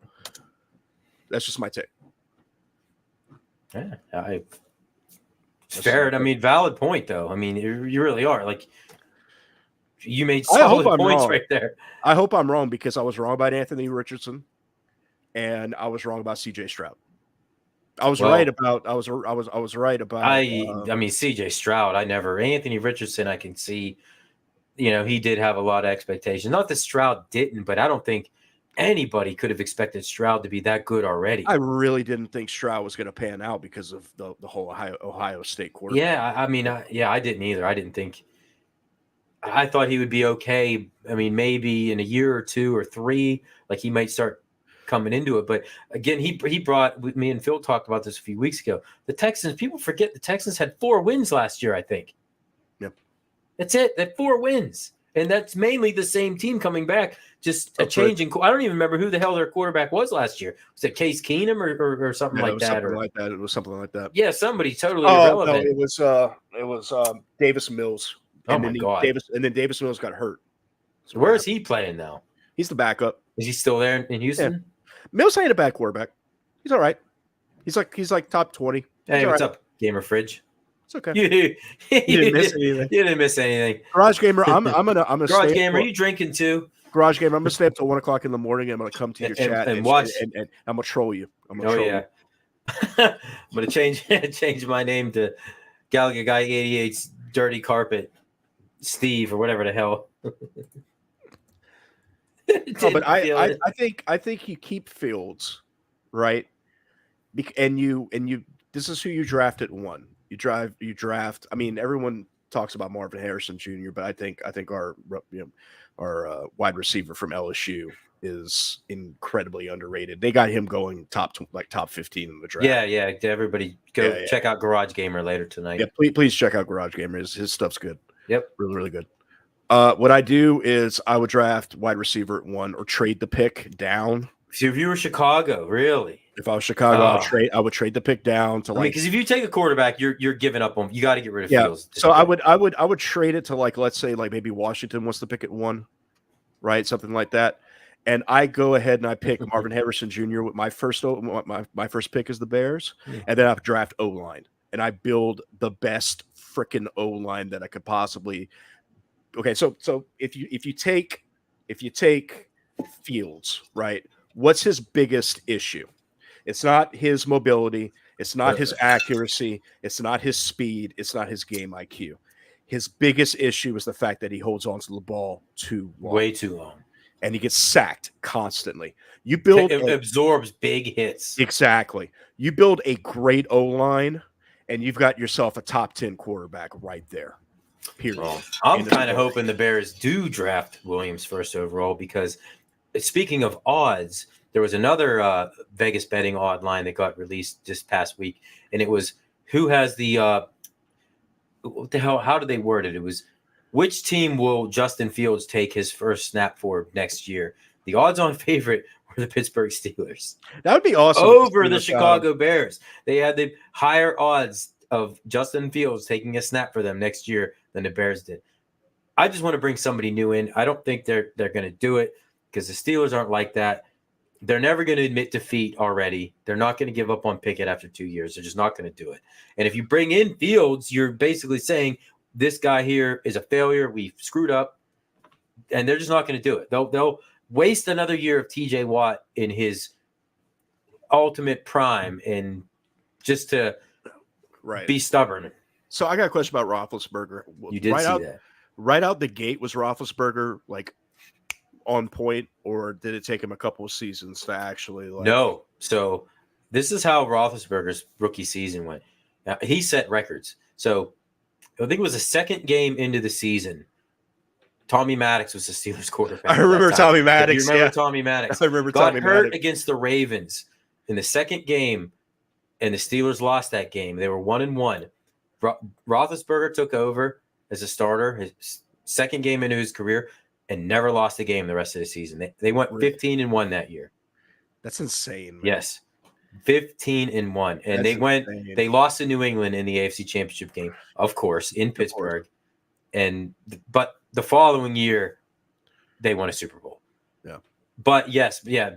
That's just my take. Yeah, fair. I mean, valid point, though. I mean, you really are. Like, you made solid points right there. I hope I'm wrong because I was wrong about Anthony Richardson, and I was wrong about C.J. Stroud. I was right about. I was right about. I mean, C.J. Stroud. Anthony Richardson. I can see. He did have a lot of expectations. Not that Stroud didn't, but I don't think anybody could have expected Stroud to be that good already. I really didn't think Stroud was going to pan out because of the whole Ohio State quarterback. Yeah, I mean, I didn't either. I didn't think. I thought he would be okay. I mean, maybe in a year or 2 or 3, like he might start coming into it. But again, he brought, me and Phil talked about this a few weeks ago. The Texans, people forget the Texans had 4 wins last year, I think. Yep. That's it. They had 4 wins. And that's mainly the same team coming back. Just a change in. I don't even remember who the hell their quarterback was last year. Was it Case Keenum or something like that? Something like that. It was something like that. Yeah, somebody totally irrelevant. No, it was Davis Mills. And my God. Davis Mills got hurt. So where is he playing now? He's the backup. Is he still there in Houston? Yeah. Mills ain't a bad quarterback. He's all right. He's like top 20. Hey, what's up, Gamer Fridge? It's okay. You didn't miss anything. You didn't miss anything. Garage Gamer, I'm gonna Garage Gamer, are you drinking too? Garage Gamer, I'm gonna stay up till 1 o'clock in the morning. And I'm gonna come to your chat and watch, and I'm gonna troll you. I'm gonna troll you. I'm gonna change my name to Gallagher Guy 88's Dirty Carpet Steve or whatever the hell. No, but I think you keep Fields, right? And you this is who you draft at 1. You draft. I mean, everyone talks about Marvin Harrison Jr., but I think our wide receiver from LSU is incredibly underrated. They got him going top 15 in the draft. Yeah. Everybody go check out Garage Gamer later tonight. Yeah, please check out Garage Gamer. His stuff's good. Yep, really, really good. What I do is I would draft wide receiver at 1 or trade the pick down. So if you were Chicago, really? If I was Chicago, I would trade the pick down to because if you take a quarterback, you're giving up on. You got to get rid of Fields. So I would trade it to let's say maybe Washington wants to pick at 1, right? Something like that. And I go ahead and I pick Marvin Harrison Jr. with my first pick is the Bears, and then I draft O-line and I build the best freaking O-line that I could possibly. Okay, so if you take Fields, right? What's his biggest issue? It's not his mobility. It's not his accuracy. It's not his speed. It's not his game IQ. His biggest issue is the fact that he holds on to the ball too long. Way too long. And he gets sacked constantly. You build absorbs big hits. Exactly. You build a great O-line, and you've got yourself a top 10 quarterback right there. Period. Well, I'm kind of hoping the Bears do draft Williams first overall because speaking of odds, there was another Vegas betting odd line that got released this past week, and it was who has the what the hell? How did they word it? It was which team will Justin Fields take his first snap for next year? The odds-on favorite were the Pittsburgh Steelers. That would be awesome. Over the Chicago Bears. They had the higher odds of Justin Fields taking a snap for them next year than the Bears did. I just want to bring somebody new in. I don't think they're going to do it because the Steelers aren't like that. They're never going to admit defeat already. They're not going to give up on Pickett after 2 years. They're just not going to do it. And if you bring in Fields, you're basically saying this guy here is a failure. We screwed up, and they're just not going to do it. They'll waste another year of T.J. Watt in his ultimate prime and just to be stubborn. So I got a question about Roethlisberger. You did see that. Right out the gate, was Roethlisberger on point, or did it take him a couple of seasons to actually No. So this is how Roethlisberger's rookie season went. Now, he set records. So I think it was the second game into the season. Tommy Maddox was the Steelers quarterback. I remember Tommy Maddox. You remember Tommy Maddox? I remember Got Tommy hurt Maddox against the Ravens in the second game, and the Steelers lost that game. They were 1-1. Roethlisberger took over as a starter, his second game into his career, and never lost a game the rest of the season. They went 15-1 that year. That's insane, man. Yes. 15-1. And they lost to New England in the AFC Championship game, of course, in Pittsburgh. But the following year, they won a Super Bowl. Yeah. But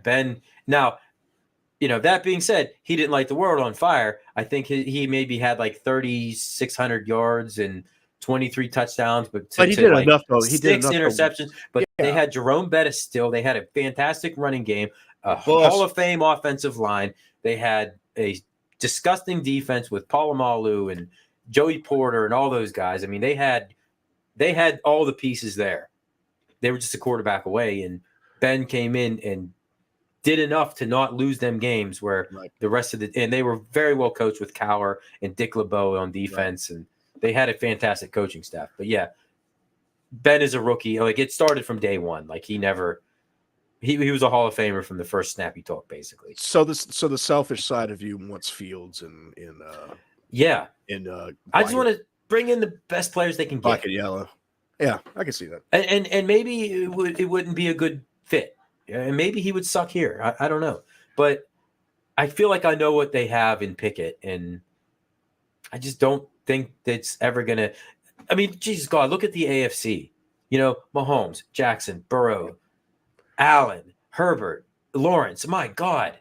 Ben. Now, that being said, he didn't light the world on fire. I think he maybe had 3,600 yards and 23 touchdowns, but he did enough though. He did enough interceptions. But they had Jerome Bettis still. They had a fantastic running game, a Hall of Fame offensive line. They had a disgusting defense with Polamalu and Joey Porter and all those guys. I mean, they had all the pieces there. They were just a quarterback away, and Ben came in and did enough to not lose them games where the rest of and they were very well coached with Cowher and Dick LeBeau on defense, and they had a fantastic coaching staff. But yeah, Ben is a rookie. It started from day one. He never He was a Hall of Famer from the first snap he took, basically. So the selfish side of you wants Fields Yeah. I just want to bring in the best players they can black get. and yellow. Yeah, I can see that. And maybe it wouldn't be a good fit. And maybe he would suck here. I don't know. But I feel like I know what they have in Pickett, and I just don't think that's ever going to – I mean, Jesus God, look at the AFC. You know, Mahomes, Jackson, Burrow, Allen, Herbert, Lawrence. My God.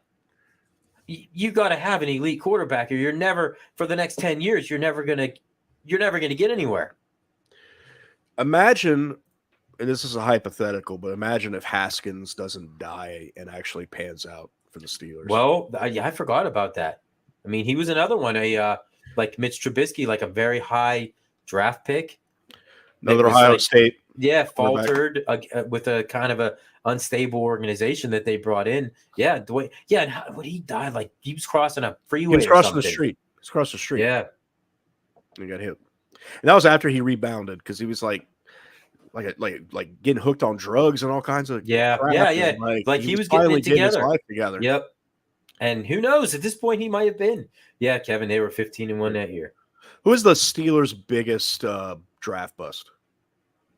You got to have an elite quarterback, or you're never – for the next 10 years, you're never going to get anywhere. Imagine – and this is a hypothetical, but imagine if Haskins doesn't die and actually pans out for the Steelers. Well, I forgot about that. I mean, he was another one, like Mitch Trubisky, like a very high draft pick. Another Ohio State. Yeah, faltered with a kind of a unstable organization that they brought in. Yeah, the way. Yeah, and when he died, like he was crossing a freeway. He was crossing the street. He was crossing the street. Yeah, and he got hit. And that was after he rebounded because he was like getting hooked on drugs and all kinds of crap. Like he was finally getting his life together. Yep. And who knows? At this point, he might have been. Yeah, Kevin, they were 15-1 that year. Who is the Steelers' biggest draft bust?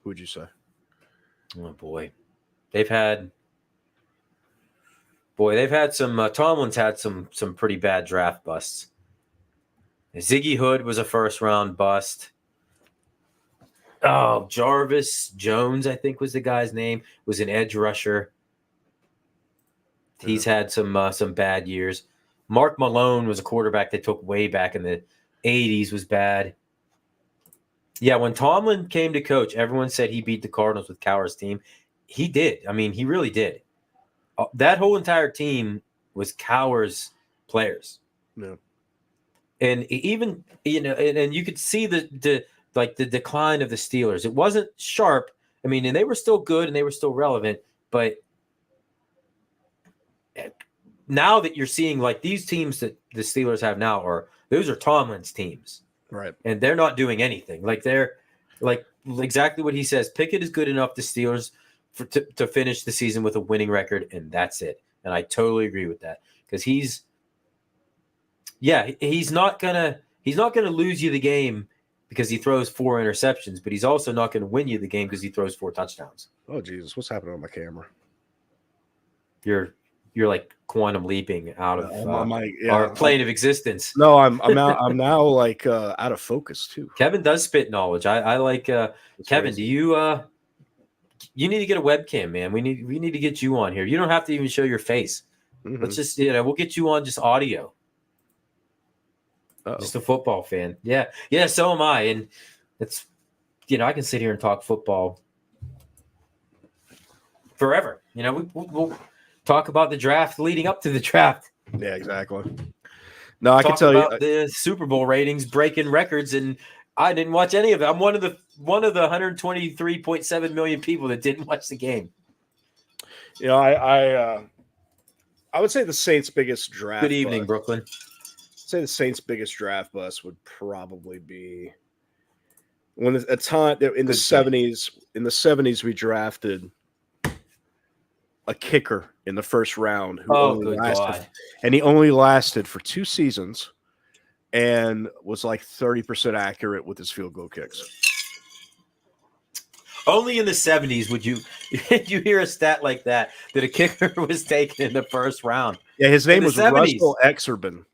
Who would you say? Oh boy, they've had some. Tomlin's had some pretty bad draft busts. Ziggy Hood was a first-round bust. Oh, Jarvis Jones, I think was the guy's name, was an edge rusher. He's had some bad years. Mark Malone was a quarterback they took way back in the 80s, was bad. Yeah, when Tomlin came to coach, everyone said he beat the Cardinals with Cowher's team. He did. I mean, he really did. That whole entire team was Cowher's players. No. And even, and you could see the decline of the Steelers. It wasn't sharp. I mean, and they were still good and they were still relevant, but now that you're seeing like these teams that the Steelers have now those are Tomlin's teams. Right. And they're not doing anything. Like they're like exactly what he says. Not is good enough the Steelers to finish the season with a winning record, and that's it. And I totally agree with that. Because he's not gonna lose you the game because he throws 4 interceptions, but he's also not going to win you the game because he throws 4 touchdowns. Oh Jesus, what's happening on my camera? You're like quantum leaping out of our plane of existence. No, I'm now like out of focus too. Kevin does spit knowledge. I like Kevin. Crazy. Do you need to get a webcam, man? We need to get you on here. You don't have to even show your face. Mm-hmm. Let's just we'll get you on just audio. Just a football fan. Yeah. So am I, and it's I can sit here and talk football forever. We'll talk about the draft leading up to the draft. Yeah, exactly. No, I can tell you the Super Bowl ratings breaking records, and I didn't watch any of it. I'm one of the 123.7 million people that didn't watch the game. I would say the Saints' biggest draft. Good evening, Brooklyn. Say the Saints' biggest draft bust would probably be when a time in the 70s. In the 70s, we drafted a kicker in the first round and he only lasted for 2 seasons and was like 30% accurate with his field goal kicks. Only in the 70s would you hear a stat like that a kicker was taken in the first round. Yeah, his name was 70s. Russell Exerban.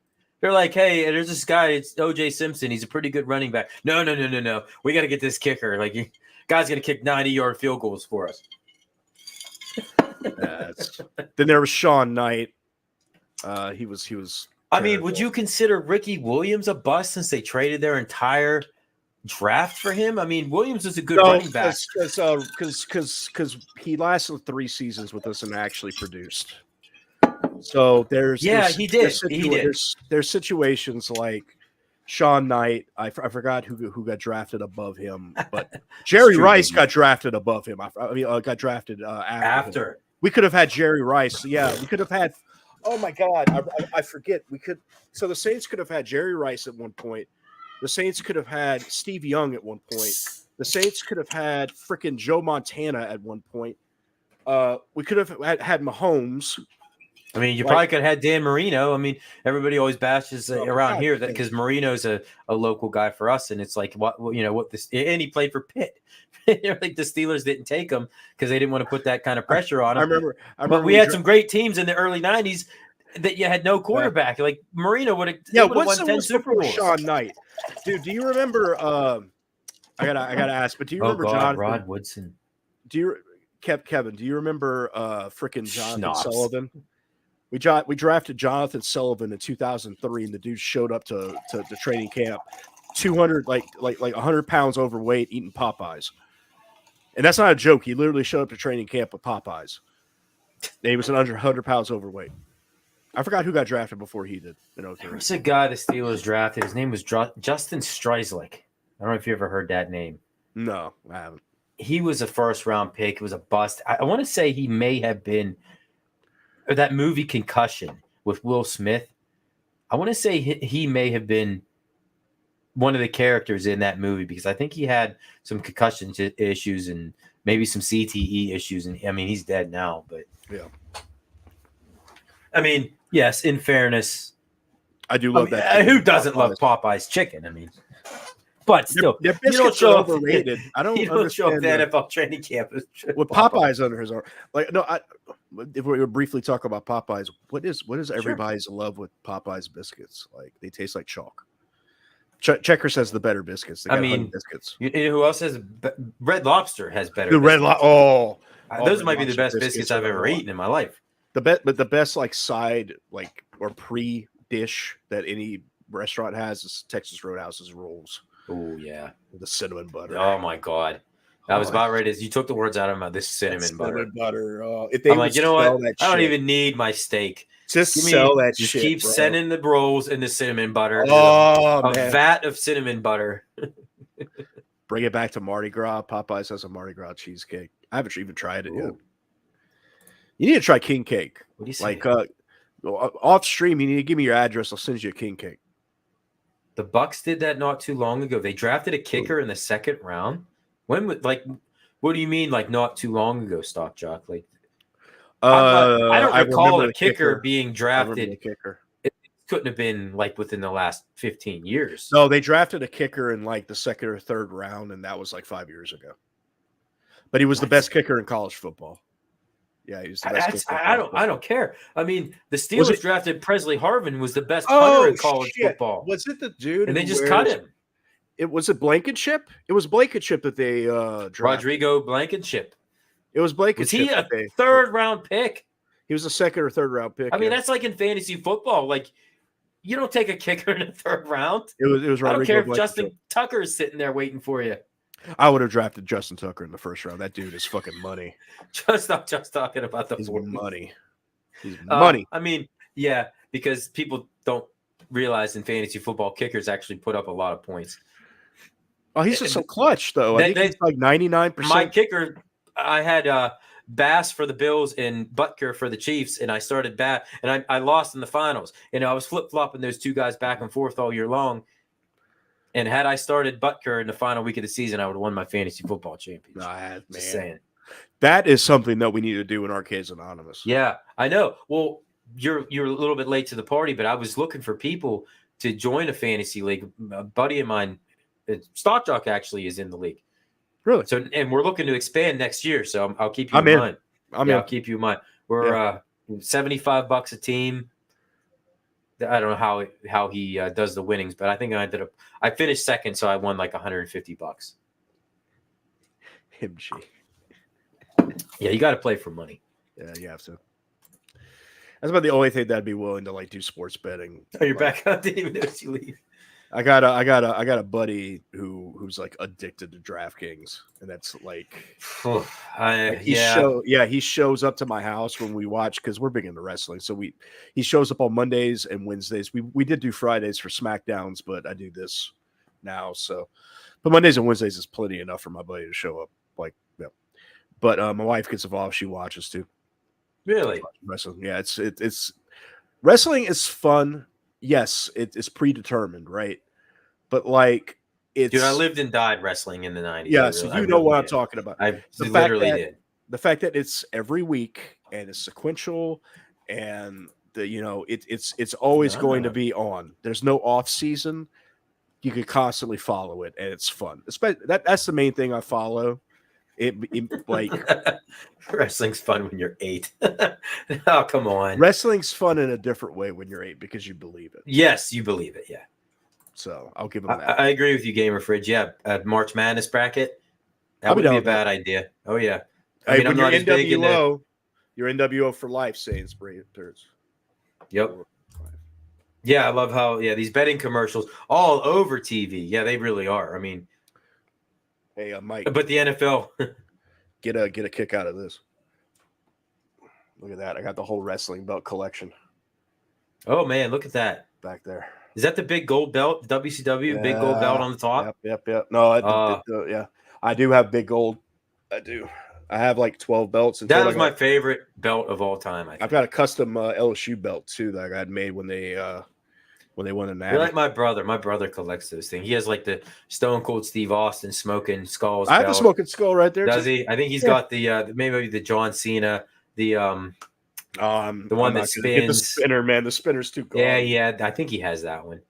They're like, hey, there's this guy. It's O.J. Simpson. He's a pretty good running back. No. We got to get this kicker. Like, guy's going to kick 90-yard field goals for us. Then there was Sean Knight. He was. I mean, would you consider Ricky Williams a bust since they traded their entire draft for him? I mean, Williams is a good running back. Because he lasted 3 seasons with us and actually produced. So he did. There's situations like Sean Knight. I forgot who got drafted above him, but Jerry Rice got drafted above him. Got drafted after him. We could have had Jerry Rice. Yeah, we could have had. Oh my God, I forget. We could. So the Saints could have had Jerry Rice at one point. The Saints could have had Steve Young at one point. The Saints could have had freaking Joe Montana at one point. We could have had Mahomes. I mean, you probably could have had Dan Marino. I mean, everybody always bashes around God, here that because Marino's a local guy for us, and it's like what this, and he played for Pitt. Like the Steelers didn't take him because they didn't want to put that kind of pressure on him. I remember but we had some great teams in the early '90s that you had no quarterback. Like Marino would have. Yeah, won 10 Super Bowls. Sean Knight, dude. Do you remember? I gotta ask, but do you remember Jonathan Rod Woodson? Do you Kevin? Do you remember frickin' Jonathan Schnapps. Sullivan? We drafted Jonathan Sullivan in 2003, and the dude showed up to training camp, 200 like 100 pounds overweight, eating Popeyes, and that's not a joke. He literally showed up to training camp with Popeyes. And he was under 100 pounds overweight. I forgot who got drafted before he did. There was a guy the Steelers drafted. His name was Justin Streislick. I don't know if you ever heard that name. No, I haven't. He was a first-round pick. It was a bust. I want to say he may have been that movie Concussion with Will Smith. I want to say he may have been one of the characters in that movie because I think he had some concussion issues and maybe some CTE issues. And I mean, he's dead now, but yeah. I mean, yes, in fairness, I do love that. Who doesn't love Popeye's chicken? I mean, but still, their you don't show up overrated. I don't show up the NFL training camp with Popeyes under his arm. Like, no, if we briefly talk about Popeyes, what is everybody's love with Popeyes biscuits? Like, they taste like chalk. Checker says the better biscuits. They got honey biscuits. Who else has Red Lobster has better? The Red Lobster. Those might be the best biscuits I've ever eaten in my life. But the best like side or pre dish that any restaurant has is Texas Roadhouse's rolls. Oh yeah, the cinnamon butter. Oh my god, I was about ready. You took the words out of my mouth. This cinnamon butter. If they I'm like, you know what? I don't even need my steak. Just sell that just shit. Keep bro. sending the rolls and the cinnamon butter. Oh, a vat of cinnamon butter. Bring it back to Mardi Gras. Popeyes has a Mardi Gras cheesecake. I haven't even tried it yet. You need to try king cake. What do you say? Like off stream, you need to give me your address. I'll send you a king cake. The Bucks did that not too long ago. They drafted a kicker in the second round. What do you mean, like not too long ago, Stock Jock? Like, I don't recall a kicker being drafted. It couldn't have been like within the last 15 years. No, they drafted a kicker in like the second or third round, and that was like 5 years ago. But he was the best kicker in college football. Yeah, he was the best. I don't care. I mean, the Steelers drafted Presley Harvin, was the best punter in college football. Was it the dude? And they just cut him. It was Blankenship. It was Blankenship that they drafted. Rodrigo Blankenship. It was Blankenship. Was he a third round pick? He was a second or third round pick. I mean, that's like in fantasy football. Like, you don't take a kicker in the third round. It was Rodrigo. I don't care if Justin Tucker is sitting there waiting for you. I would have drafted Justin Tucker in the first round. That dude is fucking money. Not just talking about the money. He's money. I mean, yeah, because people don't realize in fantasy football, kickers actually put up a lot of points. Oh, he's just so clutch, though. I think he's like 99%. My kicker, I had Bass for the Bills and Butker for the Chiefs, and I started Bass, and I lost in the finals. And I was flip-flopping those two guys back and forth all year long. And had I started Butker in the final week of the season, I would have won my fantasy football championship. Just saying. That is something that we need to do in Arcades Anonymous. Yeah, I know. Well, you're a little bit late to the party, but I was looking for people to join a fantasy league. A buddy of mine, Stock Jock, actually is in the league. Really? So, and we're looking to expand next year. So I'll keep you in mind. I'll keep you in mind. We're $75 a team. I don't know how he does the winnings, but I think I finished second, so I won like $150. MG. Yeah, you got to play for money. Yeah, you have to. That's about the only thing that'd be willing to like do sports betting. Oh, you're back. I didn't even notice you leave. I got a buddy who's like addicted to DraftKings, and that's like, he shows up to my house when we watch, because we're big into wrestling. So he shows up on Mondays and Wednesdays. We did do Fridays for SmackDowns, but I do this now. So, but Mondays and Wednesdays is plenty enough for my buddy to show up. Like, yeah. But my wife gets involved; she watches too. Really? Wrestling, yeah. It's wrestling is fun. Yes, it's predetermined, right? But like, it's dude, I lived and died wrestling in the 90s. Yeah, so you know what I'm talking about. I literally did. the fact that it's every week and it's sequential, and it's always going to be on. There's no off season. You can constantly follow it, and it's fun. That's the main thing I follow. Like wrestling's fun when you're 8. Oh, come on. Wrestling's fun in a different way when you're 8 because you believe it. Yes, you believe it. Yeah. So I'll give them that. I agree with you, Gamer Fridge. Yeah, March Madness bracket. That wouldn't be a bad idea. Oh yeah. I mean, I'm not as big into. You're NWO for life, Sainsbury. Yep. Yeah, I love how these betting commercials all over TV. Yeah, they really are. I mean, hey, Mike. But the NFL get a kick out of this. Look at that! I got the whole wrestling belt collection. Oh man, look at that back there. Is that the big gold belt? WCW big gold belt on the top? Yep. No, yeah, I do have big gold. I do. I have like 12 belts. That was my favorite belt of all time. I've got a custom LSU belt too that I had made when they won a natty. You're like my brother. My brother collects those things. He has like the Stone Cold Steve Austin Smoking Skulls. I have the Smoking Skull right there. Does he? I think he's got the maybe the John Cena, the one that spins. Get the spinner, man. The spinner's too cool. Yeah. I think he has that one.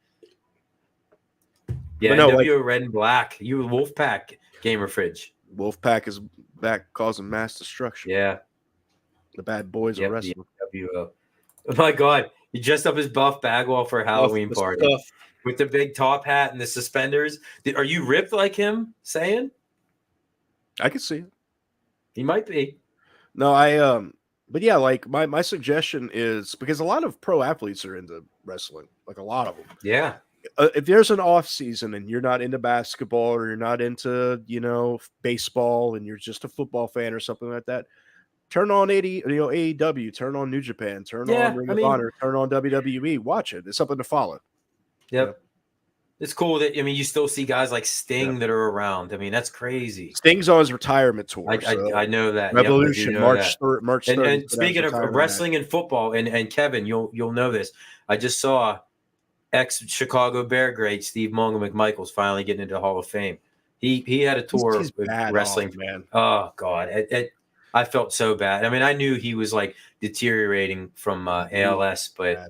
Yeah, no, Red and Black. You Wolfpack Gamer Fridge. Wolfpack is back causing mass destruction. Yeah. The bad boys are wrestling. WO. Oh my God. He dressed up as Buff Bagwell for a Halloween party with the big top hat and the suspenders. Are you ripped like him, saying? I can see it. He might be. No, but yeah, like my suggestion is because a lot of pro athletes are into wrestling, like a lot of them. Yeah. If there's an off season and you're not into basketball or you're not into, baseball and you're just a football fan or something like that, turn on AEW, turn on New Japan, turn on Ring of Honor, turn on WWE, watch it. It's something to follow. Yep. It's cool that, you still see guys like Sting that are around. I mean, that's crazy. Sting's on his retirement tour. I know that. Revolution, March 3rd. And speaking of wrestling and football, and Kevin, you'll know this. I just saw ex-Chicago Bear great Steve Mongo McMichael's finally getting into the Hall of Fame. He had a tour with wrestling. Man. Oh, God. I felt so bad. I mean, I knew he was like deteriorating from ALS, but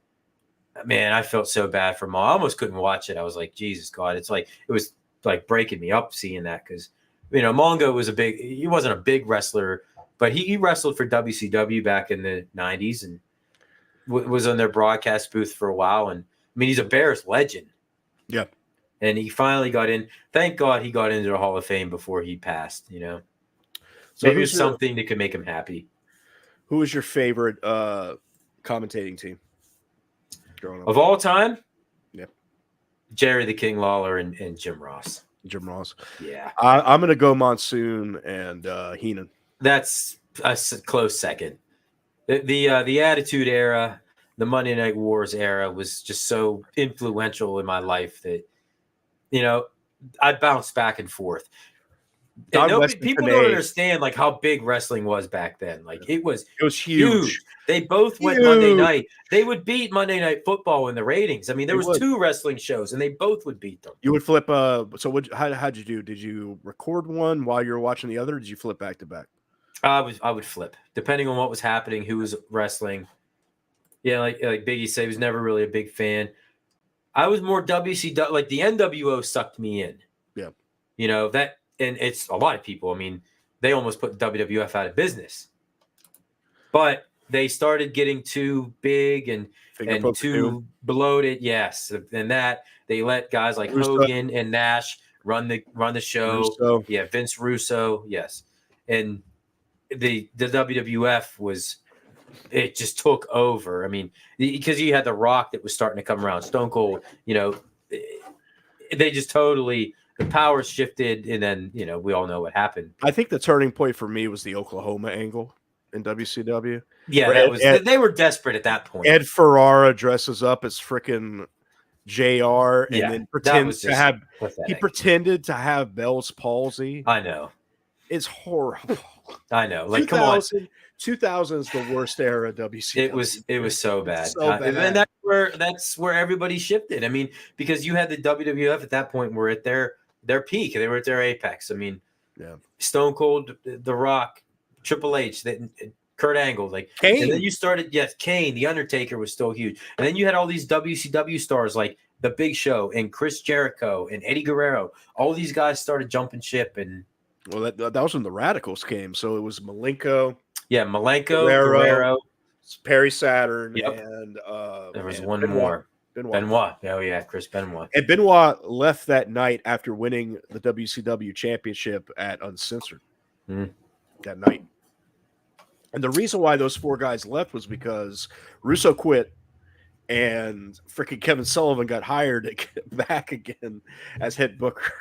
man, I felt so bad for him. I almost couldn't watch it. I was like, Jesus God. It was like breaking me up seeing that because, Mongo was he wasn't a big wrestler, but he wrestled for WCW back in the 90s and was on their broadcast booth for a while. And he's a Bears legend. Yeah. And he finally got in. Thank God he got into the Hall of Fame before he passed, So maybe it was something that could make him happy. Who was your favorite commentating team of all time? Yep. Jerry the King Lawler and Jim Ross. Jim Ross. Yeah. I'm going to go Monsoon and Heenan. That's a close second. The Attitude Era, the Monday Night Wars era was just so influential in my life that, I bounced back and forth. And people don't understand like how big wrestling was back then. Like it was huge. They both went Monday night. They would beat Monday Night Football in the ratings. I mean, there was 2 wrestling shows, and they both would beat them. You would flip. So how'd you do? Did you record one while you were watching the other? Or did you flip back to back? I would flip depending on what was happening, who was wrestling. Yeah, like Biggie said, he was never really a big fan. I was more WCW. Like the NWO sucked me in. Yeah, that. And it's a lot of people. They almost put WWF out of business. But they started getting too big and too bloated. Yes. And that they let guys like Hogan and Nash run the show. Russo. Yeah, Vince Russo. Yes. And the WWF it just took over. Because you had The Rock that was starting to come around. Stone Cold, they just totally – the power shifted, and then, we all know what happened. I think the turning point for me was the Oklahoma angle in WCW. Yeah, they were desperate at that point. Ed Ferrara dresses up as frickin' JR and then pretended to have Bell's palsy. I know. It's horrible. I know. Like, come on. 2000 is the worst era of WCW. It was so bad. And that's where everybody shifted. Because you had the WWF at that point were at their peak. They were at their apex. Stone Cold, The Rock, Triple H, Kurt Angle, like Kane. And then you started, Kane, The Undertaker was still huge. And then you had all these WCW stars like The Big Show and Chris Jericho and Eddie Guerrero. All these guys started jumping ship. And well, that was when the Radicals came. So it was Malenko. Yeah, Malenko, Guerrero, Perry Saturn, Yep. and there was and one Benoit. more. Benoit. Oh, yeah, Chris Benoit. And Benoit left that night after winning the WCW championship at Uncensored that night. And the reason why those 4 guys left was because Russo quit and freaking Kevin Sullivan got hired back again as head booker.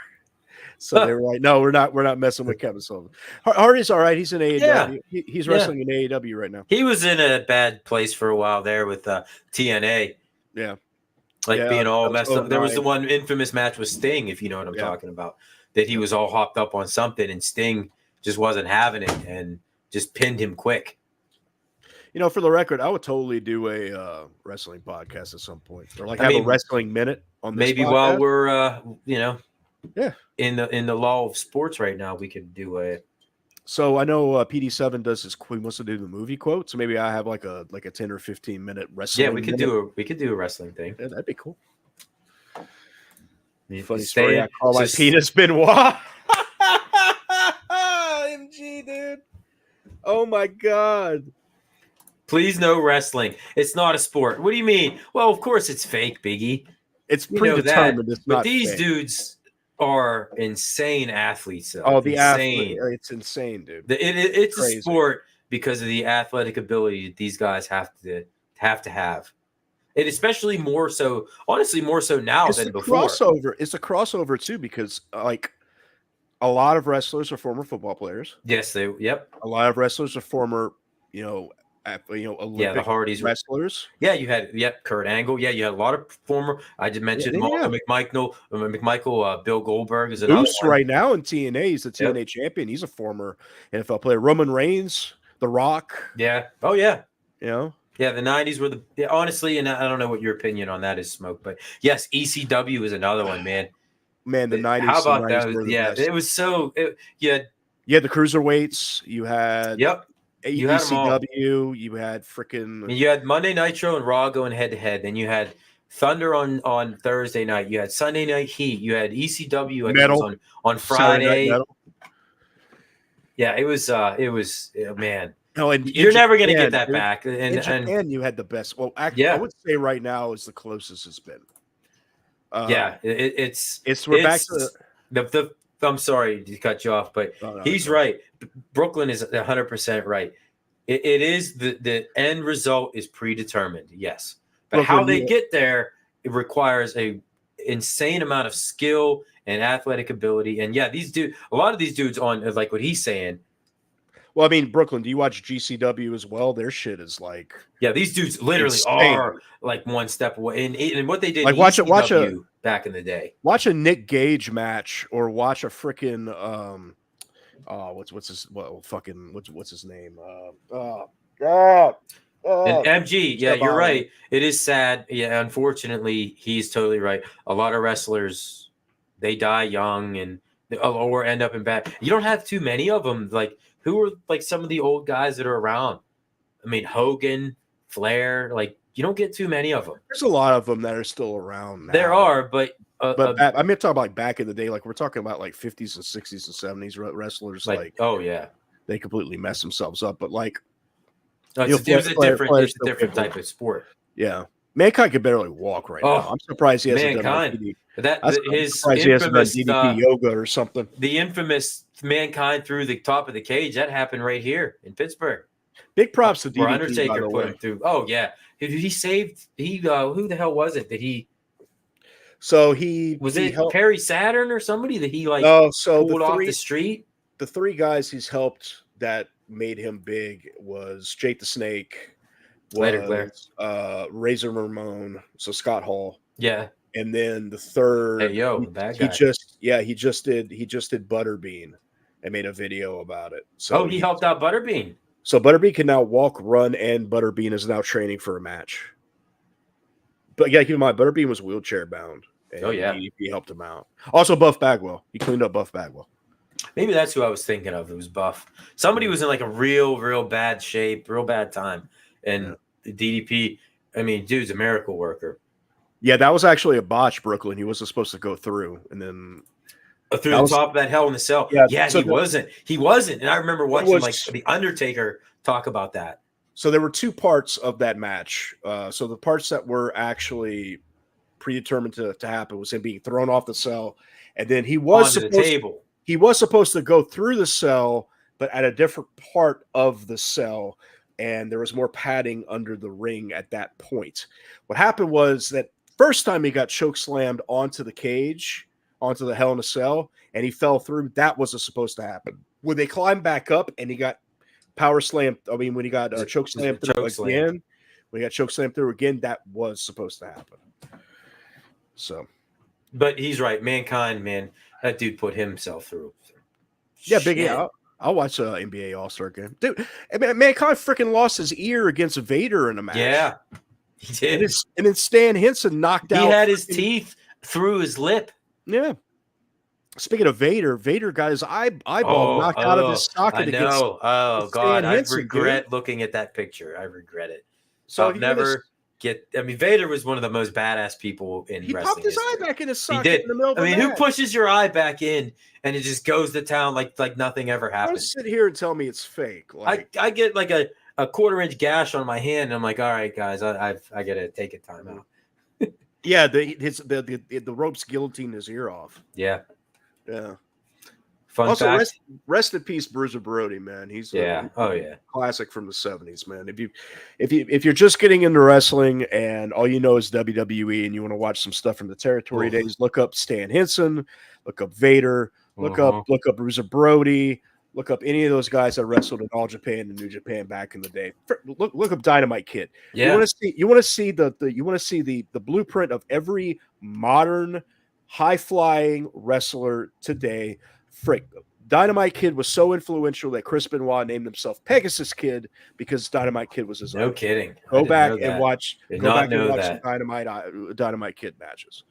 So they were like, no, we're not messing with Kevin Sullivan. Hardy's all right. He's in AEW. Yeah. He's wrestling in AEW right now. He was in a bad place for a while there with TNA. Yeah. Being all messed up. There was the 09. one infamous match with Sting, if you know what I'm talking about, that he was all hopped up on something and Sting just wasn't having it and just pinned him quick. For the record, I would totally do a wrestling podcast at some point, or have a wrestling minute on this maybe podcast. While we're in the law of sports right now, we could do a. So I know PD7 does his. He wants to do the movie quote. So maybe I have like a 10 or 15 minute wrestling. Yeah, we could do a wrestling thing. Yeah, that'd be cool. Funny story. I call my penis Benoit. MG, dude. Oh my god. Please, no wrestling. It's not a sport. What do you mean? Well, of course it's fake, Biggie. It's predetermined. It's but not these fake. Dudes are insane athletes. Though. Oh, the athlete! It's insane, dude. It's crazy. A sport because of the athletic ability that these guys have to have. And especially more so, honestly, more so now than before. It's a crossover too, because like a lot of wrestlers are former football players. Yes, A lot of wrestlers are former, Olympic the Hardys wrestlers. Yeah, you had Kurt Angle. Yeah, you had a lot of former. I just mentioned McMichael. Bill Goldberg is another Moose one. Right now in TNA. He's the TNA champion. He's a former NFL player. Roman Reigns, The Rock. Yeah. Oh yeah. Yeah, the 90s were honestly, and I don't know what your opinion on that is, Smoke, but yes, ECW is another one, man. Man, the 90s. How about that? Best. It was so. You had the cruiserweights. You had You had ECW. You had freaking. You had Monday Nitro and Raw going head to head. Then you had Thunder on Thursday night. You had Sunday Night Heat. You had ECW Metal on Friday. Yeah, it was man. No, and you're never going to get that back. And Japan, you had the best. Well, actually, I would say right now is the closest it's been. We're back to the. I'm sorry to cut you off, but he's right. Brooklyn is 100% right. It is the end result is predetermined. Yes, but how they get there, it requires a insane amount of skill and athletic ability. And a lot of these dudes on like what he's saying. Well, I mean, Brooklyn, do you watch GCW as well? Their shit is like... Yeah, these dudes literally are like one step away. And what they did like watch back in the day. Watch a Nick Gage match or watch a freaking... what's his name? And MG, you're right. It is sad. Yeah, unfortunately, he's totally right. A lot of wrestlers, they die young or end up in bad... You don't have too many of them, like... Who are like some of the old guys that are around? I mean, Hogan, Flair, like you don't get too many of them. There's a lot of them that are still around now. There are, but I mean, talking about back in the day, like we're talking about like 50s and 60s and 70s wrestlers. Like oh yeah, they completely mess themselves up. But like, it's a different type of sport. Yeah, Mankind can barely walk right now. I'm surprised he hasn't done DDP. He hasn't done DDP yoga or something. The infamous Mankind through the top of the cage that happened right here in Pittsburgh. Big props to DDP. Where Undertaker put him through. Oh yeah, he saved. Who the hell was it that he? So he was it Perry Saturn or somebody that he like? pulled off the street. The 3 guys he's helped that made him big was Jake the Snake, Razor Ramon, so Scott Hall. Yeah. And then the third, that guy. He just did Butterbean and made a video about it. So he helped out Butterbean. So Butterbean can now walk, run, and Butterbean is now training for a match. But keep in mind, Butterbean was wheelchair bound. And he helped him out. Also, Buff Bagwell. He cleaned up Buff Bagwell. Maybe that's who I was thinking of. It was Buff. Somebody was in like a real bad shape, real bad time. And DDP, I mean, dude's a miracle worker. Yeah, that was actually a botch, Brooklyn. He wasn't supposed to go through. And then through the top of that Hell in the Cell. Yeah, so he wasn't. He wasn't. And I remember watching like The Undertaker talk about that. So there were two parts of that match. So the parts that were actually predetermined to happen was him being thrown off the cell. And then he was supposed to go through the cell, but at a different part of the cell. And there was more padding under the ring at that point. What happened was that first time he got choke slammed onto the cage, onto the Hell in a Cell, and he fell through. That wasn't supposed to happen. When they climbed back up and he got power slammed, I mean, when he got choke slammed through again, when he got choke slammed through again, that was supposed to happen. So, but he's right. Mankind, man, that dude put himself through. Yeah, Big A. I'll watch NBA All-Star game. Dude, Mankind freaking lost his ear against Vader in a match. Yeah, he did. And then Stan Henson knocked out. He had his teeth through his lip. Yeah. Speaking of Vader got his eyeball knocked out of his socket. I know. God, I regret looking at that picture. I regret it. So I've never I mean, Vader was one of the most badass people in wrestling. He popped his eye back in his socket in the middle of the match. Who pushes your eye back in and it just goes to town like nothing ever happened? Don't sit here and tell me it's fake. Like I get like a 1/4-inch gash on my hand, and I'm like, all right, guys, I gotta take a time out. Yeah, the ropes guillotine his ear off. Yeah. Fun fact. Rest in peace, Bruiser Brody, man. He's classic from the 70s, man. If you're just getting into wrestling and all you know is WWE and you want to watch some stuff from the territory days, look up Stan Henson, look up Vader, look up Bruiser Brody, look up any of those guys that wrestled in All Japan and New Japan back in the day. Look up Dynamite Kid. Yeah. You want to see the blueprint of every modern high-flying wrestler today. Frick, Dynamite Kid was so influential that Chris Benoit named himself Pegasus Kid because Dynamite Kid was his own. No kidding. Go back and watch some Dynamite Kid matches.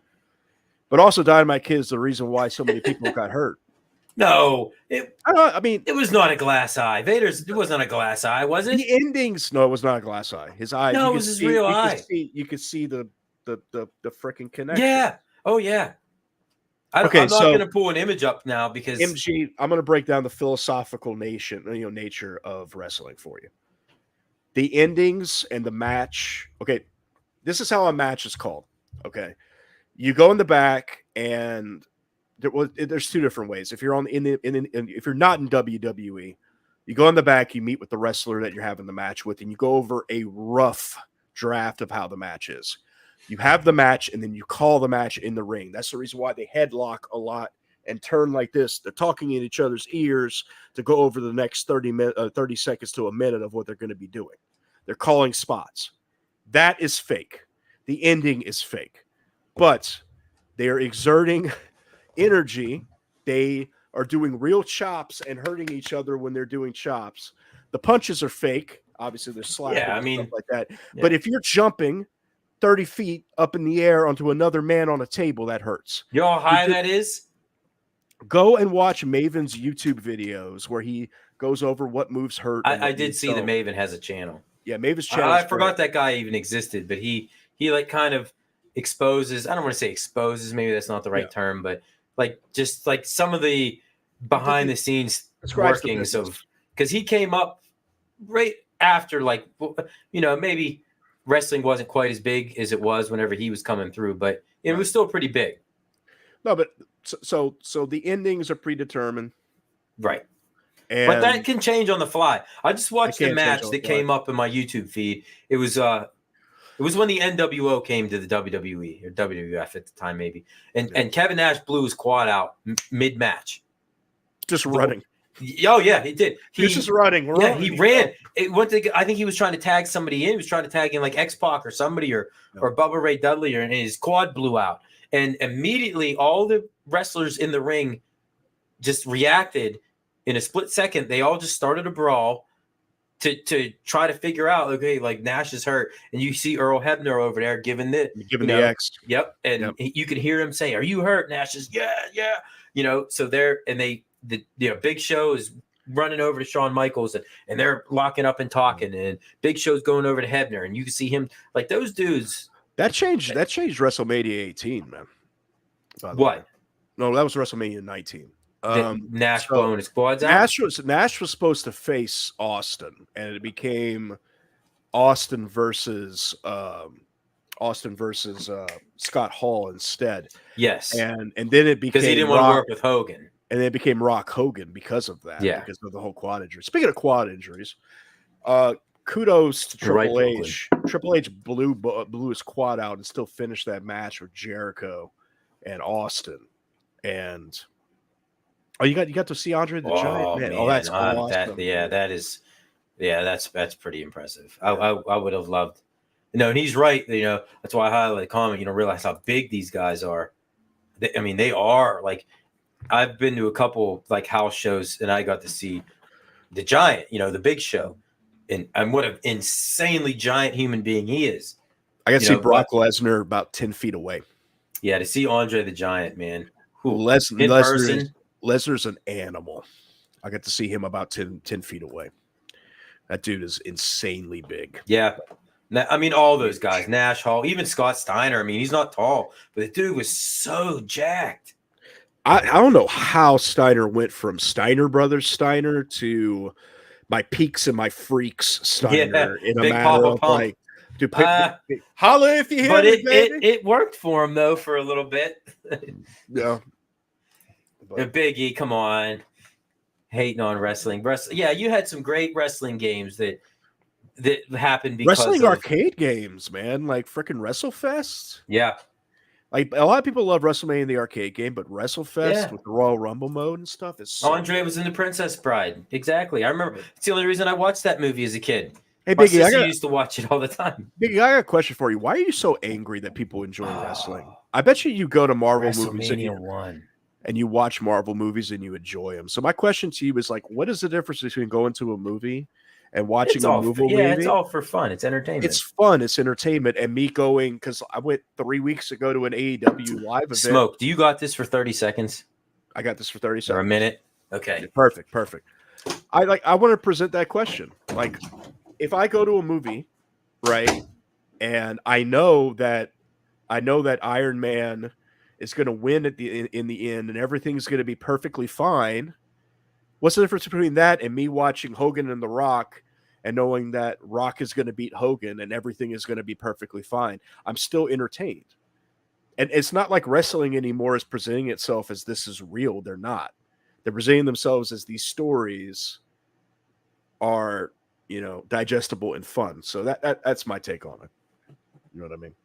But also Dynamite Kid is the reason why so many people got hurt. No, it was not a glass eye. It wasn't a glass eye, was it? The endings, no, it was not a glass eye. His eye, no, it was his real eye. You could see the freaking connection. Yeah. Oh yeah. I'm not going to pull an image up now because MG. I'm going to break down the philosophical nature of wrestling for you. The endings and the match. Okay, this is how a match is called. Okay, you go in the back, and there's two different ways. If you're if you're not in WWE, you go in the back, you meet with the wrestler that you're having the match with, and you go over a rough draft of how the match is. You have the match, and then you call the match in the ring. That's the reason why they headlock a lot and turn like this. They're talking in each other's ears to go over the next 30 seconds to a minute of what they're going to be doing. They're calling spots. That is fake. The ending is fake. But they are exerting energy. They are doing real chops and hurting each other when they're doing chops. The punches are fake. Obviously, they're slapping stuff like that. Yeah. But if you're jumping 30 feet up in the air onto another man on a table, that hurts. You know how high that is? Go and watch Maven's YouTube videos where he goes over what moves hurt. I did see that Maven has a channel. Yeah, Maven's channel. I forgot that guy even existed, but he like kind of exposes. I don't want to say exposes. Maybe that's not the right term, but like just like some of the behind the scenes workings of, because he came up right after, like, maybe wrestling wasn't quite as big as it was whenever he was coming through, but it was still pretty big. No, but so the endings are predetermined, right? But that can change on the fly. I just watched the match that came up in my YouTube feed. It was when the NWO came to the WWE or WWF at the time, maybe, and Kevin Nash blew his quad out mid match, just running. Oh yeah, he did. He's just running. He ran. I think he was trying to tag somebody in. He was trying to tag in like X-Pac or somebody or Bubba Ray Dudley, and his quad blew out. And immediately all the wrestlers in the ring just reacted in a split second. They all just started a brawl to try to figure out, okay, like Nash is hurt. And you see Earl Hebner over there giving the X. Yep. And you can hear him say, "Are you hurt?" Nash is, yeah. So they Big Show is running over to Shawn Michaels and they're locking up and talking, and Big Show's going over to Hebner, and you can see him like those dudes. That changed WrestleMania 18, man. By the What? way. No, that was WrestleMania 19. Nash blowing his quads out. Nash was supposed to face Austin, and it became Austin versus Scott Hall instead. Yes, and then it became because he didn't want to work with Hogan, and then it became Rock Hogan because of that. Yeah, because of the whole quad injury. Speaking of quad injuries, kudos to Triple H. Triple H blew his quad out and still finished that match with Jericho and Austin. And you got to see Andre the Giant, man. Oh, that's awesome. That's pretty impressive. I would have loved. And he's right. That's why I highlighted the comment. Realize how big these guys are. They are like. I've been to a couple like house shows, and I got to see the Giant. The Big Show, and what an insanely giant human being he is. I got to see Brock Lesnar about 10 feet away. Yeah, to see Andre the Giant, man. Lesnar's an animal. I got to see him about 10 feet away. That dude is insanely big. Yeah. All those guys, Nash, Hall, even Scott Steiner. He's not tall, but the dude was so jacked. I don't know how Steiner went from Steiner Brothers Steiner to my Peaks and my Freaks Steiner in a matter of like, dude, holla if you hear but me, baby. It worked for him though for a little bit. Yeah. Big E, come on, hating on wrestling. Yeah, you had some great wrestling games that happened because wrestling arcade games, man, like freaking WrestleFest. Yeah, like a lot of people love WrestleMania in the arcade game, but WrestleFest with the Royal Rumble mode and stuff is. Andre was in the Princess Bride. Exactly, I remember. It's the only reason I watched that movie as a kid. Hey, Biggie, I used to watch it all the time. Biggie, I got a question for you. Why are you so angry that people enjoy wrestling? I bet you go to Marvel movies and you watch Marvel movies and you enjoy them. So my question to you is like, what is the difference between going to a movie and watching a movie? Yeah, it's all for fun. It's entertainment. It's fun. It's entertainment. And me going, because I went 3 weeks ago to an AEW live event. Smoke, do you got this for 30 seconds? I got this for 30 seconds. Or a minute? Okay. Perfect. I want to present that question. Like, if I go to a movie, right, and I know that Iron Man is going to win in the end, and everything's going to be perfectly fine. What's the difference between that and me watching Hogan and The Rock and knowing that Rock is going to beat Hogan and everything is going to be perfectly fine? I'm still entertained. And it's not like wrestling anymore is presenting itself as this is real. They're not. They're presenting themselves as these stories are, digestible and fun. So that's my take on it. You know what I mean?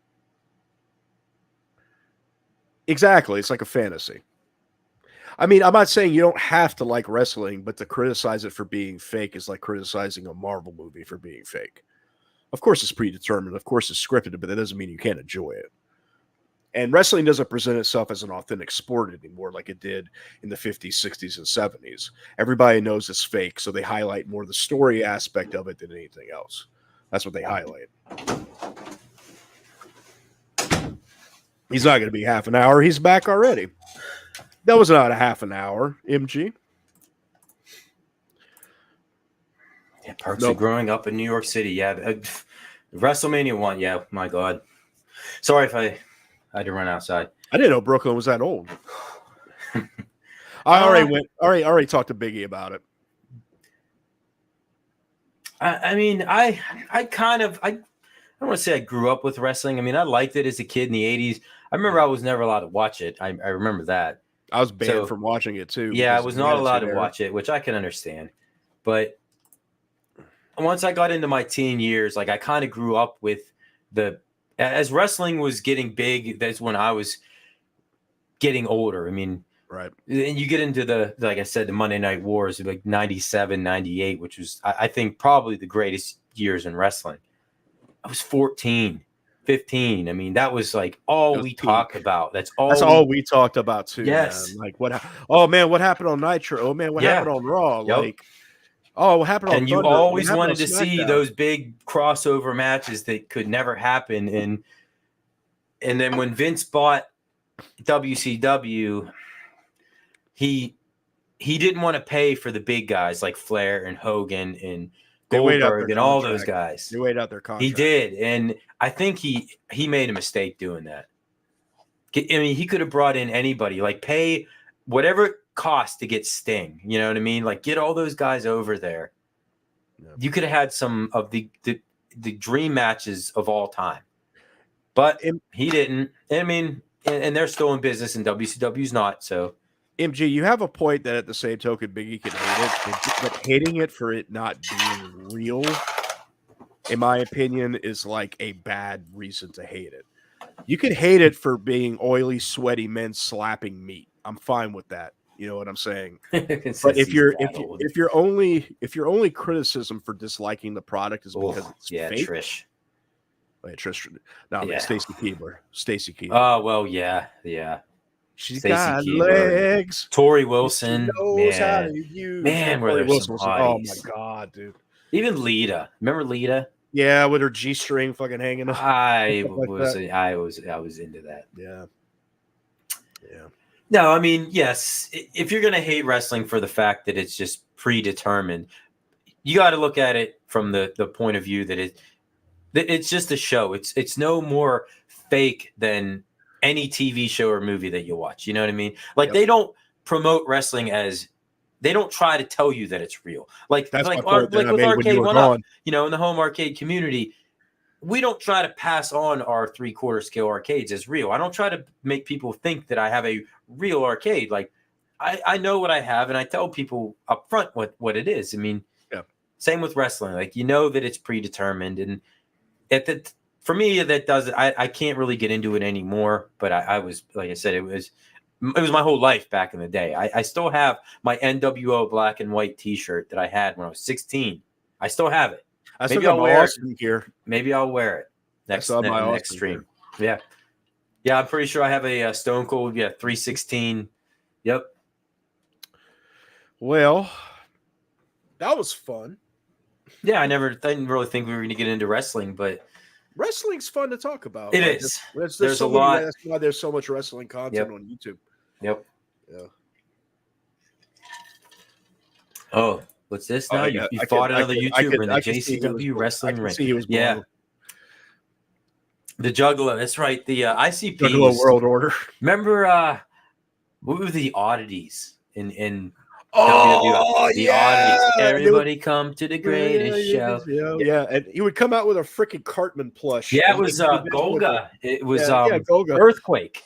Exactly. It's like a fantasy. I'm not saying you don't have to like wrestling, but to criticize it for being fake is like criticizing a Marvel movie for being fake. Of course it's predetermined. Of course it's scripted, but that doesn't mean you can't enjoy it. And wrestling doesn't present itself as an authentic sport anymore like it did in the 50s, 60s, and 70s. Everybody knows it's fake, so they highlight more the story aspect of it than anything else. That's what they highlight. He's not going to be half an hour. He's back already. That was not a half an hour, MG. Yeah, perks of growing up in New York City. Yeah, WrestleMania 1. Yeah, my God. Sorry if I had to run outside. I didn't know Brooklyn was that old. I already talked to Biggie about it. I don't want to say I grew up with wrestling. I liked it as a kid in the 80s. I remember I was never allowed to watch it. I remember that. I was banned from watching it too. Yeah, I was not allowed to watch it, which I can understand. But once I got into my teen years, like I kind of grew up with as wrestling was getting big, that's when I was getting older. Right. And you get into like I said, the Monday Night Wars, like 97, 98, which was, I think, probably the greatest years in wrestling. I was 14, 15. That was like all we talk about. That's all we talked about too. Yes. Man. Like what happened on Nitro? Oh man, what happened on Raw? Yep. Like, what happened on And Thunder? You always wanted to see those big crossover matches that could never happen. And then when Vince bought WCW, he he didn't want to pay for the big guys like Flair and Hogan and They weighed out their Goldberg and all those contract. guys. They weighed out their contract. He did, and I think he made a mistake doing that. I mean, he could have brought in anybody, like pay whatever it cost to get Sting. You know what I mean? Like get all those guys over there. Yeah. You could have had some of the dream matches of all time, but he didn't. I mean, and they're still in business, and WCW's not. So, MG, you have a point that at the same token, Biggie can hate it, but hating it for it not being real, in my opinion, is like a bad reason to hate it. You could hate it for being oily, sweaty men slapping meat. I'm fine with that. You know what I'm saying? But if your only criticism for disliking the product is because it's fake, Trish. Wait, Trish. No, yeah. Stacy Keibler. Stacy Keibler. Oh well, yeah. She's got legs. Tori Wilson. She knows how to use. Man, where there's some oh my god, dude. Even Lita. Remember Lita? Yeah, with her G-string fucking hanging up. I was into that. Yeah. No, I mean, yes, if you're going to hate wrestling for the fact that it's just predetermined, you got to look at it from the point of view that it's just a show. It's no more fake than any TV show or movie that you watch. You know what I mean? Like they don't promote wrestling as they don't try to tell you that it's real. Like with Arcade One Up, you know, in the home arcade community, we don't try to pass on our 3/4 scale arcades as real. I don't try to make people think that I have a real arcade. Like I know what I have, and I tell people up front what it is. I mean, same with wrestling. Like you know that it's predetermined, and for me that does it. I can't really get into it anymore. But I was, like I said, it was my whole life back in the day. I still have my NWO black and white T-shirt that I had when I was 16. I still have it. Maybe I'll wear it here. Maybe I'll wear it next stream. Here. Yeah. I'm pretty sure I have a Stone Cold 316. Yep. Well, that was fun. Yeah, I didn't really think we were going to get into wrestling, but wrestling's fun to talk about. It is. There's so a lot. That's why there's so much wrestling content on YouTube. Yep. Yeah. Oh. What's this now? You fought another YouTuber in the JCW wrestling ring. Yeah. The Juggalo. That's right. The ICP. Juggalo World Order. Remember what were the oddities in WWE? The oddities. Everybody come to the greatest show. Yeah. And he would come out with a freaking Cartman plush. Yeah, it was Golga. It was Golga. Earthquake.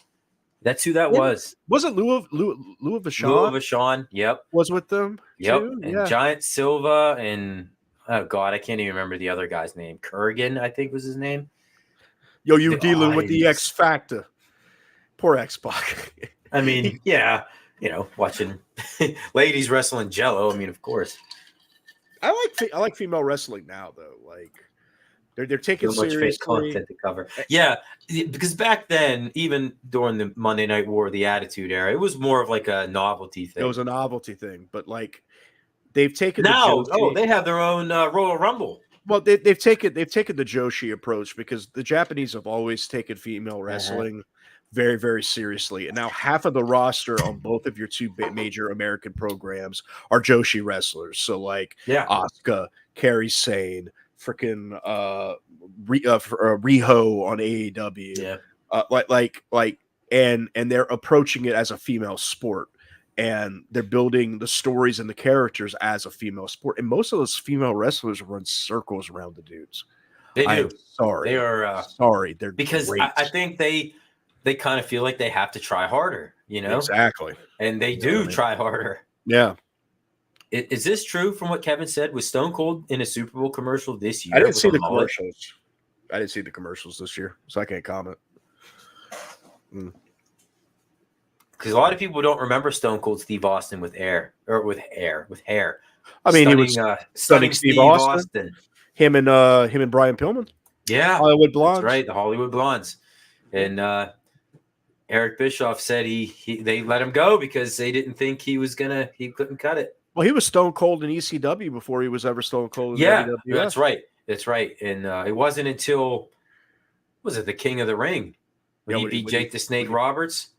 That's who that was. Was it Lou of Vachon? Lou of Vachon, yep. Was with them? Yep. Too? And Giant Silva and oh god, I can't even remember the other guy's name. Kurgan, I think was his name. Yo, you dealing with the X Factor. Poor X-Pac. I mean, yeah, watching ladies wrestling Jello. I mean, of course. I like female wrestling now though. Like they're taking seriously content to cover. Yeah, because back then, even during the Monday Night War, the Attitude Era, it was more of like a novelty thing. It was a novelty thing, but like they've taken they have their own Royal Rumble. Well, they've taken the Joshi approach because the Japanese have always taken female wrestling very, very seriously, and now half of the roster on both of your two major American programs are Joshi wrestlers. So like Asuka, Kairi Sane, freaking Riho on AEW, and they're approaching it as a female sport, and they're building the stories and the characters as a female sport. And most of those female wrestlers run circles around the dudes. They do. Sorry, they are sorry. They're because I think they kind of feel like they have to try harder. Exactly, and they do try harder. Yeah. Is this true from what Kevin said? Was Stone Cold in a Super Bowl commercial this year? I didn't see the commercials. I didn't see the commercials this year, so I can't comment. Because a lot of people don't remember Stone Cold Steve Austin with hair. I mean, he was stunning Steve Austin. Him and Brian Pillman. Yeah, Hollywood Blondes. That's right, the Hollywood Blondes. And Eric Bischoff said they let him go because they didn't think he couldn't cut it. Well, he was Stone Cold in ECW before he was ever Stone Cold in WWF. That's right. And it wasn't until, was it the King of the Ring when he beat Jake the Snake Roberts?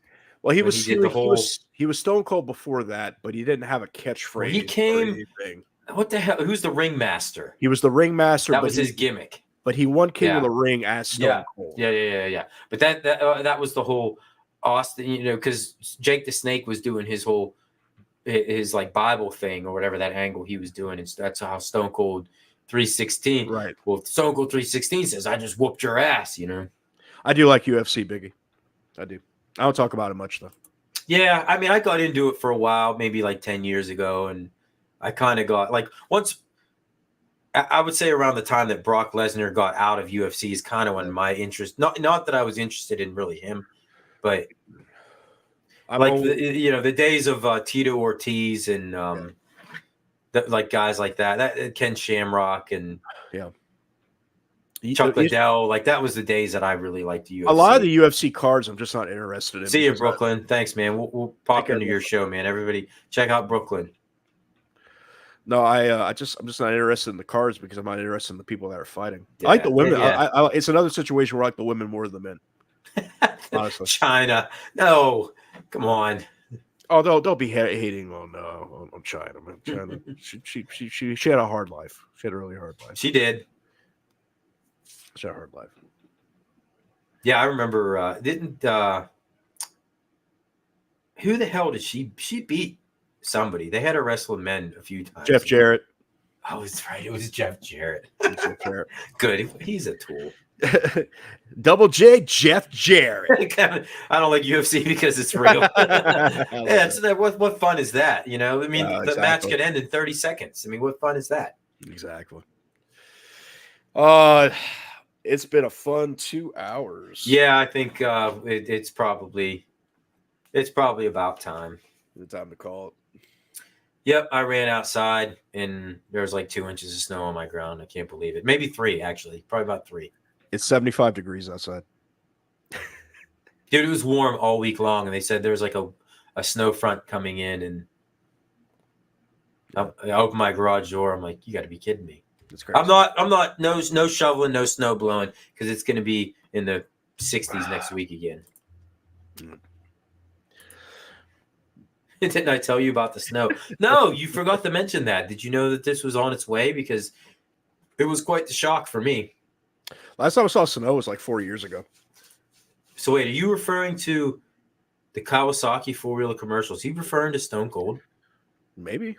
Well, he when was he did the whole. he was Stone Cold before that, but he didn't have a catchphrase Well, he or came. anything. What the hell? Who's the ringmaster? He was the ringmaster, That but was his gimmick. he won King of Yeah. the Ring as Stone Cold. Yeah. But that was the whole Austin, because Jake the Snake was doing his whole like Bible thing or whatever that angle he was doing, and that's how Stone Cold 316. Right. Well, Stone Cold 316 says, "I just whooped your ass," I do like UFC, Biggie. I do. I don't talk about it much though. Yeah, I mean, I got into it for a while, maybe like 10 years ago, and I kind of got like once. I would say around the time that Brock Lesnar got out of UFC is kind of when my interest. Not that I was interested in really him, but the days of Tito Ortiz and like guys like that Ken Shamrock and Chuck Liddell, like that was the days that I really liked the UFC. A lot of the UFC cards, I'm just not interested in. See you, Brooklyn. Thanks, man. We'll pop into your show, man. Everybody, check out Brooklyn. No, I'm just not interested in the cards because I'm not interested in the people that are fighting. I like the women. Yeah. It's another situation where I like the women more than the men. Honestly, China, no, come on. Oh, they'll be hating on China, man. China, she had a hard life. She had a really hard life. She did. She had a hard life. Yeah, I remember. Who the hell did she beat? Somebody. They had her wrestle men a few times. Jeff Jarrett. Oh, that's right. It was Jeff Jarrett. Jeff Jarrett. Good. He's a tool. Double J, Jeff Jarrett. I don't like UFC because it's real. What fun is that? I mean, the match could end in 30 seconds. I mean, what fun is that? Exactly. It's been a fun 2 hours. Yeah, I think it's probably about time. The time to call it. Yep, I ran outside and there was like 2 inches of snow on my ground. I can't believe it. Maybe 3, actually. Probably about 3. It's 75 degrees outside. Dude, it was warm all week long, and they said there was like a snow front coming in, and I opened my garage door. I'm like, you got to be kidding me. That's crazy. I'm not, no shoveling, no snow blowing, because it's going to be in the 60s next week again. Didn't I tell you about the snow? No, you forgot to mention that. Did you know that this was on its way? Because it was quite the shock for me. Last time I saw snow was like 4 years ago. So wait, are you referring to the Kawasaki four-wheeler commercials? Are you referring to Stone Cold? Maybe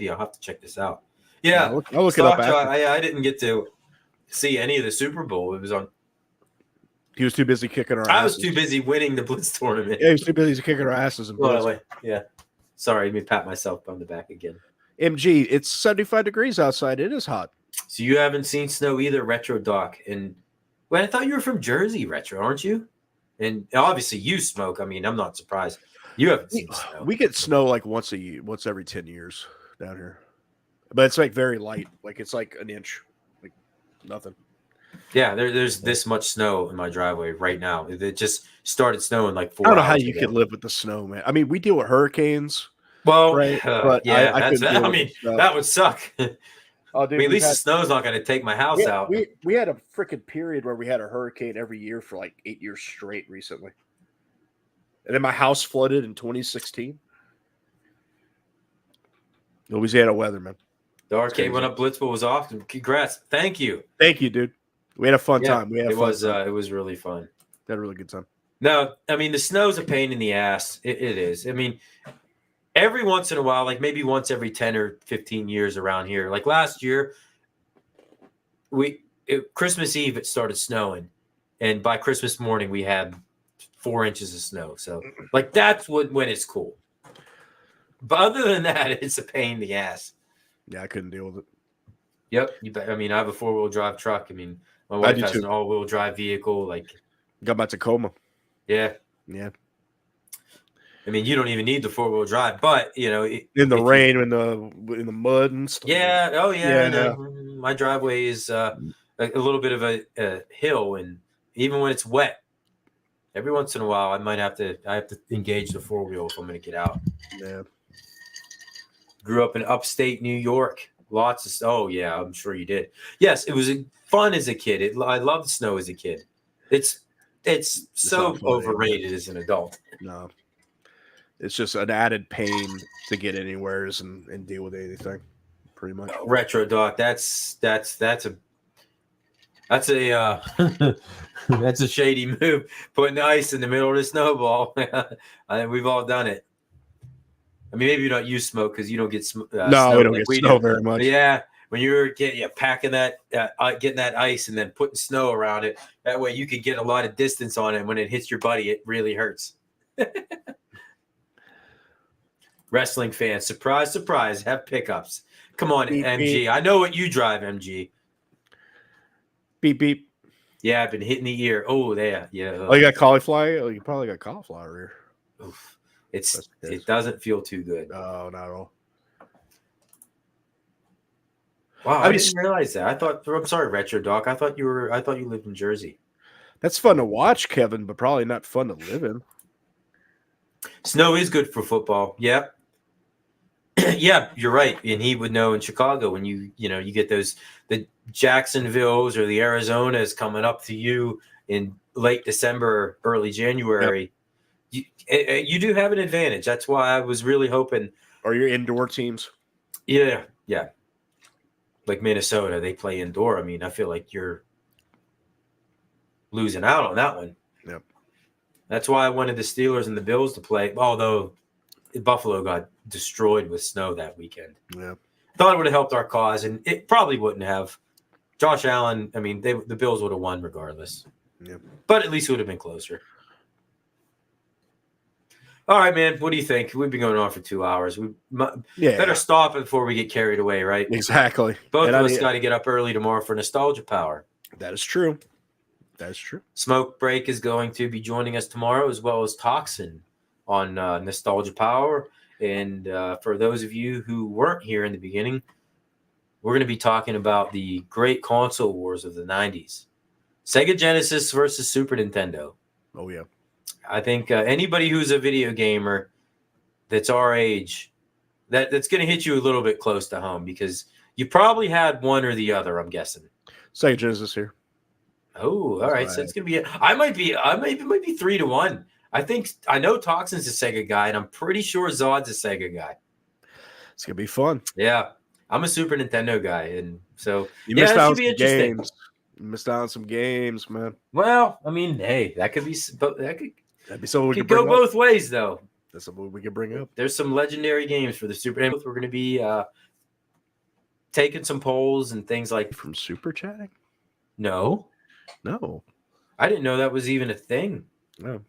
I'll have to check this out. Yeah, I'll look it up. I didn't get to see any of the Super Bowl. It was on. He was too busy kicking our asses. I was too busy winning the Blitz tournament. Yeah, he was too busy kicking our asses. Yeah. Sorry, let me pat myself on the back again. MG, it's 75 degrees outside. It is hot. So you haven't seen snow either, Retro Doc. And I thought you were from Jersey, Retro, aren't you? And obviously you smoke. I mean, I'm not surprised. You haven't seen snow. We get snow like once every 10 years down here. But it's like very light. Like it's like an inch. Like nothing. Yeah, there's this much snow in my driveway right now. It just started snowing like 4 hours I don't know how you ago. could live with the snow, man. I mean, we deal with hurricanes. Well, right? But yeah, that would suck. Oh, dude, at least the snow's not going to take my house out. We had a freaking period where we had a hurricane every year for like 8 years straight recently. And then my house flooded in 2016. Louisiana weather, man. The arcade went up. Blitzville was off. Congrats. Thank you. Thank you, dude. We had a fun time. It was really fun. We had a really good time. No, I mean, the snow's a pain in the ass. It is. I mean, every once in a while, like maybe once every 10 or 15 years around here. Like last year, Christmas Eve, it started snowing. And by Christmas morning, we had 4 inches of snow. So, like, that's when it's cool. But other than that, it's a pain in the ass. Yeah, I couldn't deal with it. Yep. I mean, I have a 4-wheel drive truck. I mean, my wife has an all-wheel drive vehicle. Like, got my Tacoma. Yeah. I mean, you don't even need the 4-wheel drive, but in the rain, in the mud and stuff. Yeah. Oh yeah. My driveway is a little bit of a hill, and even when it's wet, every once in a while, I have to engage the 4-wheel if I'm going to get out. Yeah. Grew up in upstate New York. Lots of oh yeah, I'm sure you did. Yes, it was fun as a kid. I loved snow as a kid. It's it's so not funny. overrated as an adult. No, it's just an added pain to get anywheres and deal with anything, pretty much. Retro Doc, that's a that's a shady move. Putting ice in the middle of the snowball. I think we've all done it. I mean, maybe you don't use smoke because you don't get No, snow we don't like get we snow do. very much. But yeah, when you're packing that, getting that ice and then putting snow around it, that way you could get a lot of distance on it. When it hits your buddy, it really hurts. Wrestling fans, surprise, surprise, have pickups. Come on, Beep, MG. beep. I know what you drive, MG. Beep beep. Yeah, I've been hitting the ear. Oh, there. Yeah. Oh, you got cauliflower? Oh, you probably got cauliflower here. Oof. That's the case. It doesn't feel too good. No, not at all. Wow, I I mean, didn't realize that. I'm sorry, Retro Doc. I thought you lived in Jersey. That's fun to watch, Kevin, but probably not fun to live in. Snow is good for football. Yep. Yeah, you're right. And he would know in Chicago when you get the Jacksonvilles or the Arizonas coming up to you in late December, early January. Yep. You do have an advantage. That's why I was really hoping. Or your indoor teams. Yeah. Like Minnesota, they play indoor. I mean, I feel like you're losing out on that one. Yep. That's why I wanted the Steelers and the Bills to play, although Buffalo got destroyed with snow that weekend. Yeah. Thought it would have helped our cause, and it probably wouldn't have. Josh Allen, I mean, the Bills would have won regardless. Yep. But at least it would have been closer. All right, man. What do you think? We've been going on for 2 hours. We better stop it before we get carried away, right? Exactly. Both of us got to get up early tomorrow for Nostalgia Power. That is true. That is true. Smoke Break is going to be joining us tomorrow, as well as Toxin on Nostalgia Power. And for those of you who weren't here in the beginning, we're going to be talking about the great console wars of the 90s. Sega Genesis versus Super Nintendo. Oh, yeah. I think anybody who's a video gamer that's our age, that's going to hit you a little bit close to home because you probably had one or the other, I'm guessing. Sega Genesis here. Oh, all right. So it's going to be I might be 3-1. I know Toxin's a Sega guy, and I'm pretty sure Zod's a Sega guy. It's going to be fun. Yeah. I'm a Super Nintendo guy, and so you missed out on some interesting. games. You missed out on some games, man. Well, I mean, hey, that'd be something we could go both ways, though. That's something we could bring up. There's some legendary games for the Super Nintendo. We're going to be taking some polls and things like from Super Chatting. No, I didn't know that was even a thing. No.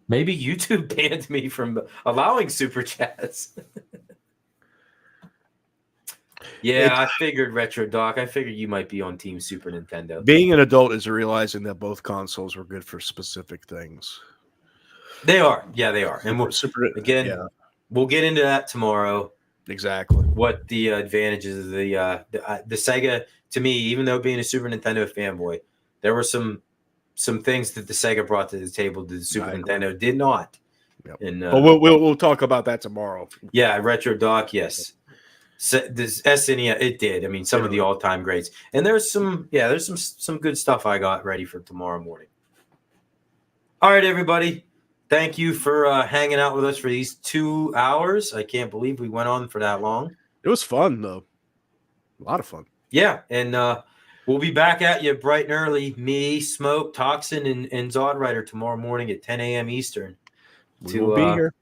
Maybe YouTube banned me from allowing super chats. I figured, Retro Doc. I figured you might be on Team Super Nintendo. Being an adult is realizing that both consoles were good for specific things. They are. Yeah, they are. And we'll get into that tomorrow. Exactly. What the advantages of the Sega, to me, even though being a Super Nintendo fanboy, there were some things that the Sega brought to the table that the Super Nintendo did not. Yep. And but we'll talk about that tomorrow. Yeah, Retro Doc, yes. This SNES, it did. I mean, some of the all-time greats. And there's some good stuff I got ready for tomorrow morning. All right, everybody. Thank you for hanging out with us for these 2 hours. I can't believe we went on for that long. It was fun, though. A lot of fun. Yeah, and we'll be back at you bright and early. Me, Smoke, Toxin, and Zodwriter tomorrow morning at 10 a.m. Eastern. We'll be here.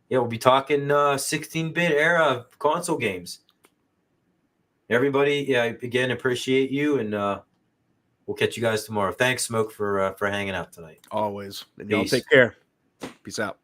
Yeah, we'll be talking 16-bit era console games. Everybody, again, appreciate you, and we'll catch you guys tomorrow. Thanks, Smoke, for hanging out tonight. Always. And y'all take care. Peace out.